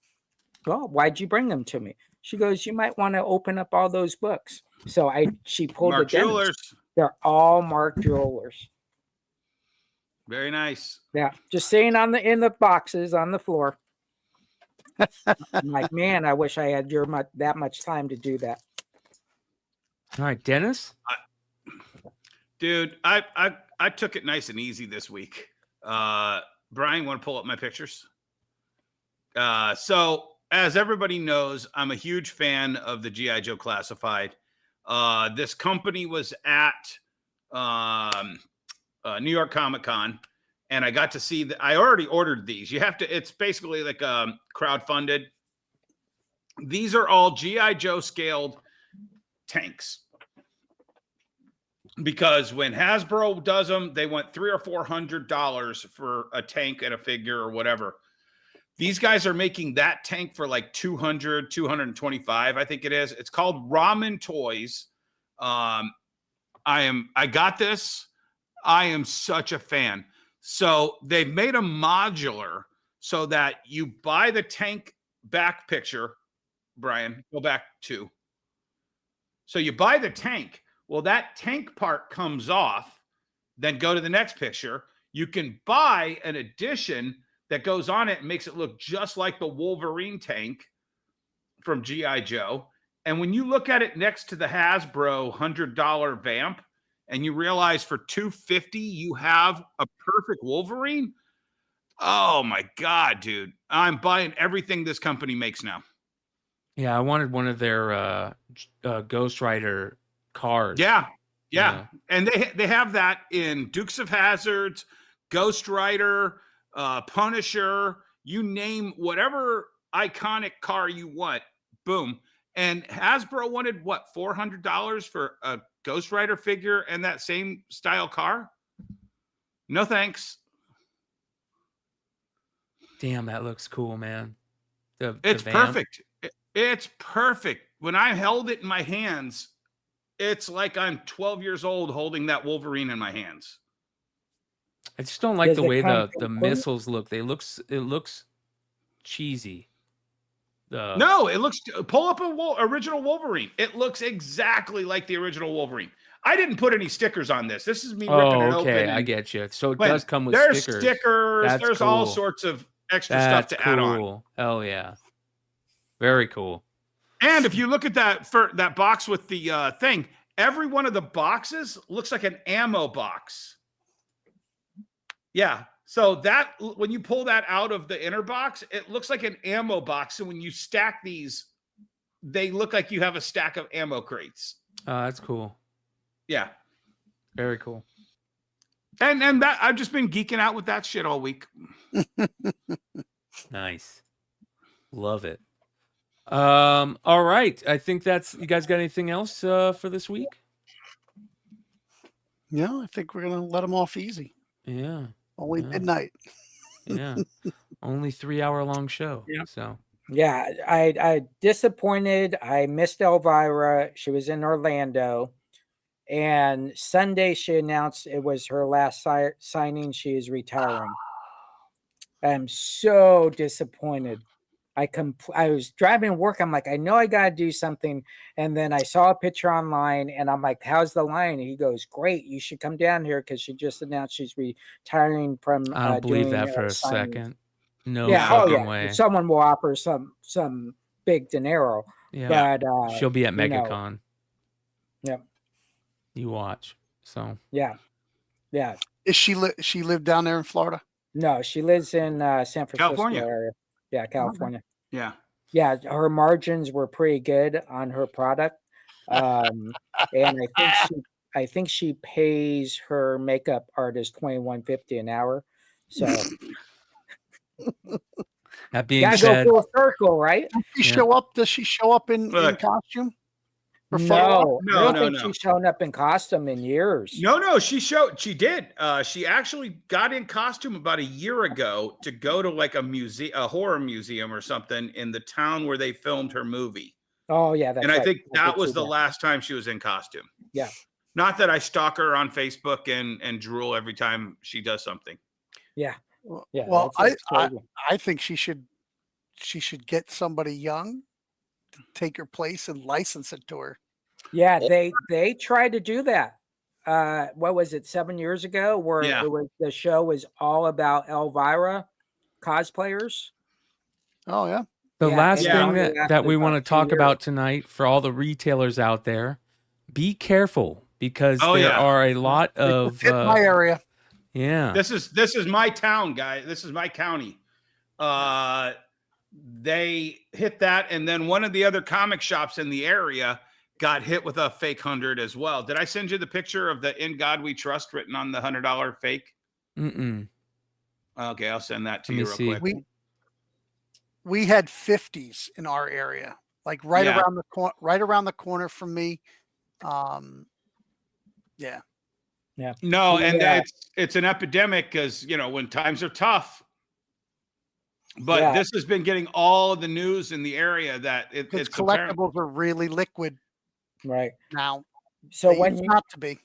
[SPEAKER 3] "Well, why'd you bring them to me?" She goes, "You might want to open up all those books." So she pulled
[SPEAKER 5] Mark
[SPEAKER 3] the demos.
[SPEAKER 5] Jewelers.
[SPEAKER 3] They're all Mark Jewelers.
[SPEAKER 5] Very nice.
[SPEAKER 3] Yeah, just sitting in the boxes on the floor. I'm like, man, I wish I had that much time to do that.
[SPEAKER 4] All right, Dennis.
[SPEAKER 5] Dude, I took it nice and easy this week. Brian, want to pull up my pictures? So as everybody knows, I'm a huge fan of the G.I. Joe Classified. This company was at New York Comic Con, and I got to see that. I already ordered these. It's basically like crowdfunded. These are all G.I. Joe scaled tanks. Because when Hasbro does them, they want $300 or $400 for a tank and a figure or whatever. These guys are making that tank for like $200, $225, I think it is. It's called Ramen Toys. I got this. I am such a fan. So they've made a modular so that you buy the tank back picture. Brian, go back to. So you buy the tank. Well, that tank part comes off. Then go to the next picture. You can buy an addition that goes on it and makes it look just like the Wolverine tank from G.I. Joe. And when you look at it next to the Hasbro $100 Vamp, and you realize for $250 you have a perfect Wolverine, oh my God, dude. I'm buying everything this company makes now.
[SPEAKER 4] Yeah, I wanted one of their Ghost Rider cars.
[SPEAKER 5] Yeah. And they have that in Dukes of Hazzards, Ghost Rider, Punisher, you name whatever iconic car you want, boom. And Hasbro wanted what, $400 for a Ghost Rider figure and that same style car? No thanks.
[SPEAKER 4] Damn, that looks cool, man.
[SPEAKER 5] It's
[SPEAKER 4] Vamp.
[SPEAKER 5] perfect. It's perfect. when I held it in my hands, it's like I'm 12 years old holding that Wolverine in my hands.
[SPEAKER 4] I just don't like
[SPEAKER 3] Does
[SPEAKER 4] the
[SPEAKER 3] it
[SPEAKER 4] way
[SPEAKER 3] come
[SPEAKER 4] the
[SPEAKER 3] complete?
[SPEAKER 4] missiles look. It looks cheesy.
[SPEAKER 5] No, it looks. Pull up original Wolverine. It looks exactly like the original Wolverine. I didn't put any stickers on this. This is me ripping it open.
[SPEAKER 4] Okay, I get you. So it
[SPEAKER 5] When
[SPEAKER 4] does come with
[SPEAKER 5] there's
[SPEAKER 4] stickers.
[SPEAKER 5] stickers.
[SPEAKER 4] That's
[SPEAKER 5] There's all
[SPEAKER 4] cool.
[SPEAKER 5] sorts of extra stuff to add on.
[SPEAKER 4] Cool. Hell yeah. Very cool.
[SPEAKER 5] And if you look at that box with the thing, every one of the boxes looks like an ammo box. Yeah. So that when you pull that out of the inner box, it looks like an ammo box. And when you stack these, they look like you have a stack of ammo crates.
[SPEAKER 4] That's cool.
[SPEAKER 5] Yeah.
[SPEAKER 4] Very cool.
[SPEAKER 5] And that I've just been geeking out with that shit all week.
[SPEAKER 4] Nice. Love it. All right. I think that's, you guys got anything else for this week?
[SPEAKER 6] Yeah, I think we're gonna let them off easy.
[SPEAKER 4] Yeah.
[SPEAKER 6] Only midnight.
[SPEAKER 4] Yeah. Only 3-hour long show.
[SPEAKER 3] Yeah.
[SPEAKER 4] So
[SPEAKER 3] Yeah, I disappointed. I missed Elvira. She was in Orlando, and Sunday she announced it was her last signing. She is retiring. I'm so disappointed. I was driving to work. I'm like, I know I got to do something. And then I saw a picture online and I'm like, how's the line? And he goes, great. You should come down here because she just announced she's retiring from
[SPEAKER 4] I don't believe
[SPEAKER 3] doing,
[SPEAKER 4] that for a
[SPEAKER 3] signings.
[SPEAKER 4] second. No
[SPEAKER 3] Yeah,
[SPEAKER 4] fucking way.
[SPEAKER 3] someone will offer some big dinero.
[SPEAKER 4] Yeah.
[SPEAKER 3] But
[SPEAKER 4] She'll be at
[SPEAKER 3] you know,
[SPEAKER 4] MegaCon.
[SPEAKER 3] Yeah.
[SPEAKER 4] You watch. So
[SPEAKER 3] Yeah.
[SPEAKER 6] Is she live down there in Florida?
[SPEAKER 3] No, she lives in San Francisco
[SPEAKER 5] California.
[SPEAKER 3] area. Yeah, California.
[SPEAKER 5] Yeah.
[SPEAKER 3] Yeah, her margins were pretty good on her product. And I think she pays her makeup artist $21.50 an hour. So
[SPEAKER 4] that being
[SPEAKER 3] gotta
[SPEAKER 4] said,
[SPEAKER 3] go full circle, right?
[SPEAKER 6] Does she show up in costume?
[SPEAKER 3] No,
[SPEAKER 5] No,
[SPEAKER 3] I don't
[SPEAKER 5] no,
[SPEAKER 3] think
[SPEAKER 5] no.
[SPEAKER 3] she's shown up in costume in years.
[SPEAKER 5] No, she did. She actually got in costume about a year ago to go to like a horror museum or something in the town where they filmed her movie.
[SPEAKER 3] Oh yeah, that's
[SPEAKER 5] and I
[SPEAKER 3] right.
[SPEAKER 5] think
[SPEAKER 3] I
[SPEAKER 5] that
[SPEAKER 3] did
[SPEAKER 5] was
[SPEAKER 3] see
[SPEAKER 5] the
[SPEAKER 3] that.
[SPEAKER 5] last time she was in costume.
[SPEAKER 3] Yeah.
[SPEAKER 5] Not that I stalk her on Facebook and drool every time she does something.
[SPEAKER 3] Yeah. Yeah.
[SPEAKER 6] Well,
[SPEAKER 3] that's crazy.
[SPEAKER 6] I think she should get somebody young to take her place and license it to her.
[SPEAKER 3] Yeah, they tried to do that. What was it, 7 years ago, where
[SPEAKER 5] Yeah.
[SPEAKER 3] it was the show was all about Elvira cosplayers.
[SPEAKER 6] Oh yeah.
[SPEAKER 4] the
[SPEAKER 3] Yeah,
[SPEAKER 4] last
[SPEAKER 3] and
[SPEAKER 4] thing
[SPEAKER 3] only
[SPEAKER 4] that
[SPEAKER 3] lasted
[SPEAKER 4] we
[SPEAKER 3] about
[SPEAKER 4] want to
[SPEAKER 3] 2
[SPEAKER 4] talk
[SPEAKER 3] years.
[SPEAKER 4] about tonight for all the retailers out there, be careful because
[SPEAKER 5] Oh,
[SPEAKER 4] there
[SPEAKER 5] yeah.
[SPEAKER 4] are a lot of
[SPEAKER 6] Hit my area.
[SPEAKER 4] yeah.
[SPEAKER 5] This is my town, guys. This is my county. They hit that, and then one of the other comic shops in the area got hit with a fake 100 as well. Did I send you the picture of the "In God We Trust" written on the $100 fake?
[SPEAKER 4] Mm-mm.
[SPEAKER 5] Okay, I'll send that to
[SPEAKER 4] Let
[SPEAKER 5] you
[SPEAKER 4] me
[SPEAKER 5] real
[SPEAKER 4] see.
[SPEAKER 5] quick.
[SPEAKER 6] We had 50s in our area, like right
[SPEAKER 5] Yeah.
[SPEAKER 6] around the corner from me. Yeah.
[SPEAKER 5] No, and
[SPEAKER 3] Yeah.
[SPEAKER 5] it's an epidemic because when times are tough. But
[SPEAKER 3] Yeah.
[SPEAKER 5] this has been getting all of the news in the area that
[SPEAKER 6] Because
[SPEAKER 5] it's apparent.
[SPEAKER 6] collectibles are really liquid
[SPEAKER 3] Right.
[SPEAKER 6] now.
[SPEAKER 3] So
[SPEAKER 6] They
[SPEAKER 3] when
[SPEAKER 6] used
[SPEAKER 3] you,
[SPEAKER 6] not to be.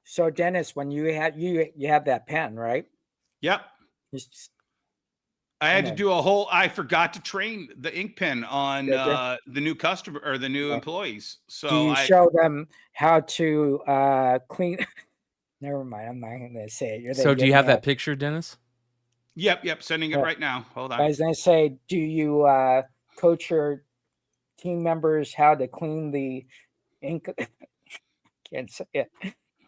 [SPEAKER 3] so Dennis, when you have that pen, right?
[SPEAKER 5] Yep.
[SPEAKER 3] Just-
[SPEAKER 5] I had to
[SPEAKER 3] know.
[SPEAKER 5] do I forgot to train the ink pen on
[SPEAKER 3] Did you?
[SPEAKER 5] the new customer or the new
[SPEAKER 3] Yeah.
[SPEAKER 5] employees. So
[SPEAKER 3] do you show them how to clean? Never mind. I'm not going to say it.
[SPEAKER 4] So do you have that picture, Dennis?
[SPEAKER 5] Yep, sending it
[SPEAKER 3] Yeah.
[SPEAKER 5] right now. Hold
[SPEAKER 3] I
[SPEAKER 5] on.
[SPEAKER 3] was going to say, do you coach your team members how to clean the ink? Can't say it.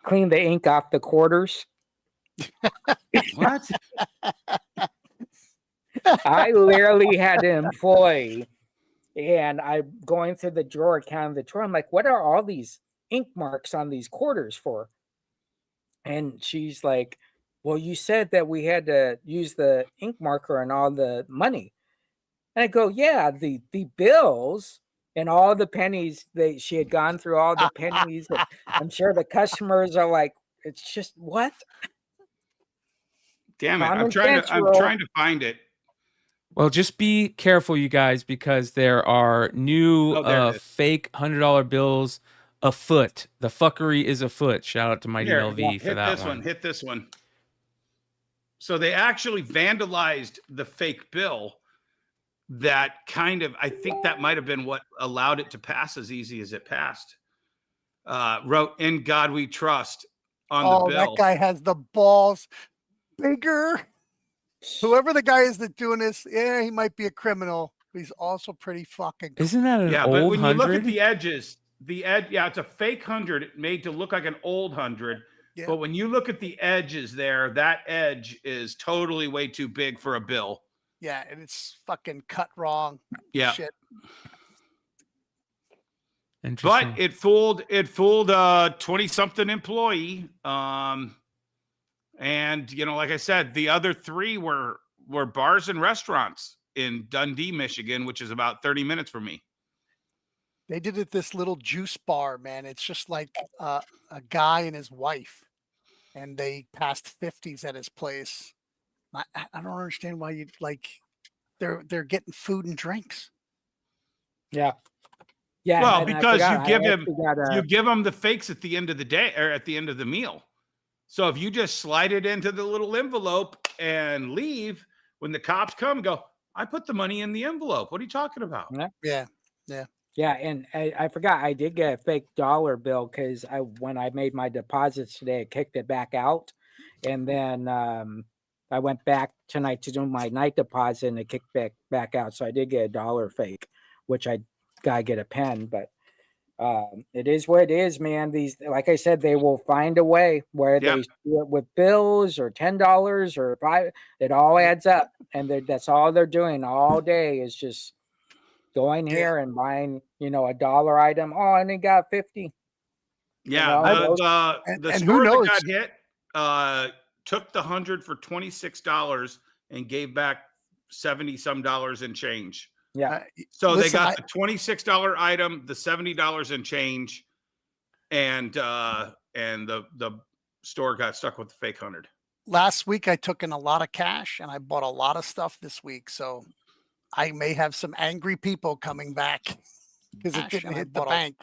[SPEAKER 3] Clean the ink off the quarters.
[SPEAKER 5] What?
[SPEAKER 3] I literally had an employee, and I'm going through the drawer, counting the drawer. I'm like, what are all these ink marks on these quarters for? And she's like, well, you said that we had to use the ink marker on all the money. And I go, yeah, the bills and all the pennies. She had gone through all the pennies. And I'm sure the customers are like, it's just what?
[SPEAKER 5] Damn it.
[SPEAKER 3] Common
[SPEAKER 5] I'm trying
[SPEAKER 3] sense
[SPEAKER 5] to
[SPEAKER 3] rule.
[SPEAKER 5] find it.
[SPEAKER 4] Well, just be careful, you guys, because there are new
[SPEAKER 5] Oh, there it is.
[SPEAKER 4] fake $100 bills afoot. The fuckery is afoot. Shout out to Mighty
[SPEAKER 5] Here,
[SPEAKER 4] LV for
[SPEAKER 5] hit
[SPEAKER 4] that
[SPEAKER 5] this
[SPEAKER 4] one.
[SPEAKER 5] Hit this one. So they actually vandalized the fake bill. That kind of, I think that might have been what allowed it to pass as easy as it passed. Wrote "In God We Trust" on the bill.
[SPEAKER 6] That guy has the balls bigger. Whoever the guy is that's doing this, yeah, he might be a criminal. But he's also pretty fucking cool.
[SPEAKER 4] Isn't that an
[SPEAKER 5] Yeah,
[SPEAKER 4] old
[SPEAKER 5] but when
[SPEAKER 4] 100?
[SPEAKER 5] you look at the edges, it's a fake 100 made to look like an old 100.
[SPEAKER 6] Yeah.
[SPEAKER 5] But when you look at the edges there, that edge is totally way too big for a bill.
[SPEAKER 6] Yeah, and it's fucking cut wrong.
[SPEAKER 5] Yeah.
[SPEAKER 6] Shit.
[SPEAKER 4] Interesting.
[SPEAKER 5] But it fooled a 20-something employee. And like I said, the other three were bars and restaurants in Dundee, Michigan, which is about 30 minutes from me.
[SPEAKER 6] They did it at this little juice bar, man. It's just like a guy and his wife, and they passed 50s at his place. I don't understand why you they're getting food and drinks.
[SPEAKER 3] Yeah. Yeah.
[SPEAKER 5] Well,
[SPEAKER 3] and I
[SPEAKER 5] because
[SPEAKER 3] forgot,
[SPEAKER 5] you give them the fakes at the end of the day or at the end of the meal. So if you just slide it into the little envelope and leave, when the cops come, go, I put the money in the envelope. What are you talking about?
[SPEAKER 6] Yeah.
[SPEAKER 3] Yeah, and I forgot I did get a fake dollar bill because when I made my deposits today, I kicked it back out, and then I went back tonight to do my night deposit, and it kicked back out. So I did get a dollar fake, which I gotta get a pen, but it is what it is, man. These, like I said, they will find a way where they do it with bills or $10 or $5. It all adds up, and that's all they're doing all day is just going here and buying, a dollar item. Oh, and they got 50.
[SPEAKER 5] Yeah, the
[SPEAKER 6] and
[SPEAKER 5] store
[SPEAKER 6] who knows?
[SPEAKER 5] that got hit took the 100 for $26 and gave back 70 some dollars in change.
[SPEAKER 3] Yeah.
[SPEAKER 5] So listen, they got the $26 item, the $70 in change, and the store got stuck with the fake 100.
[SPEAKER 6] Last week I took in a lot of cash and I bought a lot of stuff this week, so I may have some angry people coming back because it didn't hit the bank.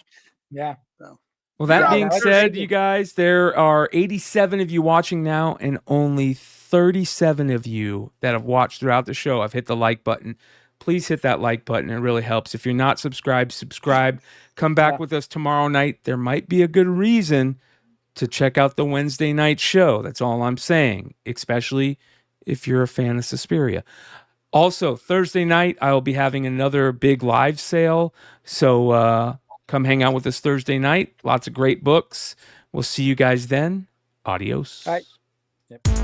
[SPEAKER 3] Yeah.
[SPEAKER 6] So.
[SPEAKER 4] Well, that being said, you guys, there are 87 of you watching now and only 37 of you that have watched throughout the show. I've hit the like button. Please hit that like button. It really helps. If you're not subscribed, subscribe. Come back with us tomorrow night. There might be a good reason to check out the Wednesday night show. That's all I'm saying, especially if you're a fan of Suspiria. Also, Thursday night, I will be having another big live sale. So come hang out with us Thursday night. Lots of great books. We'll see you guys then. Adios.
[SPEAKER 3] Bye. Yep.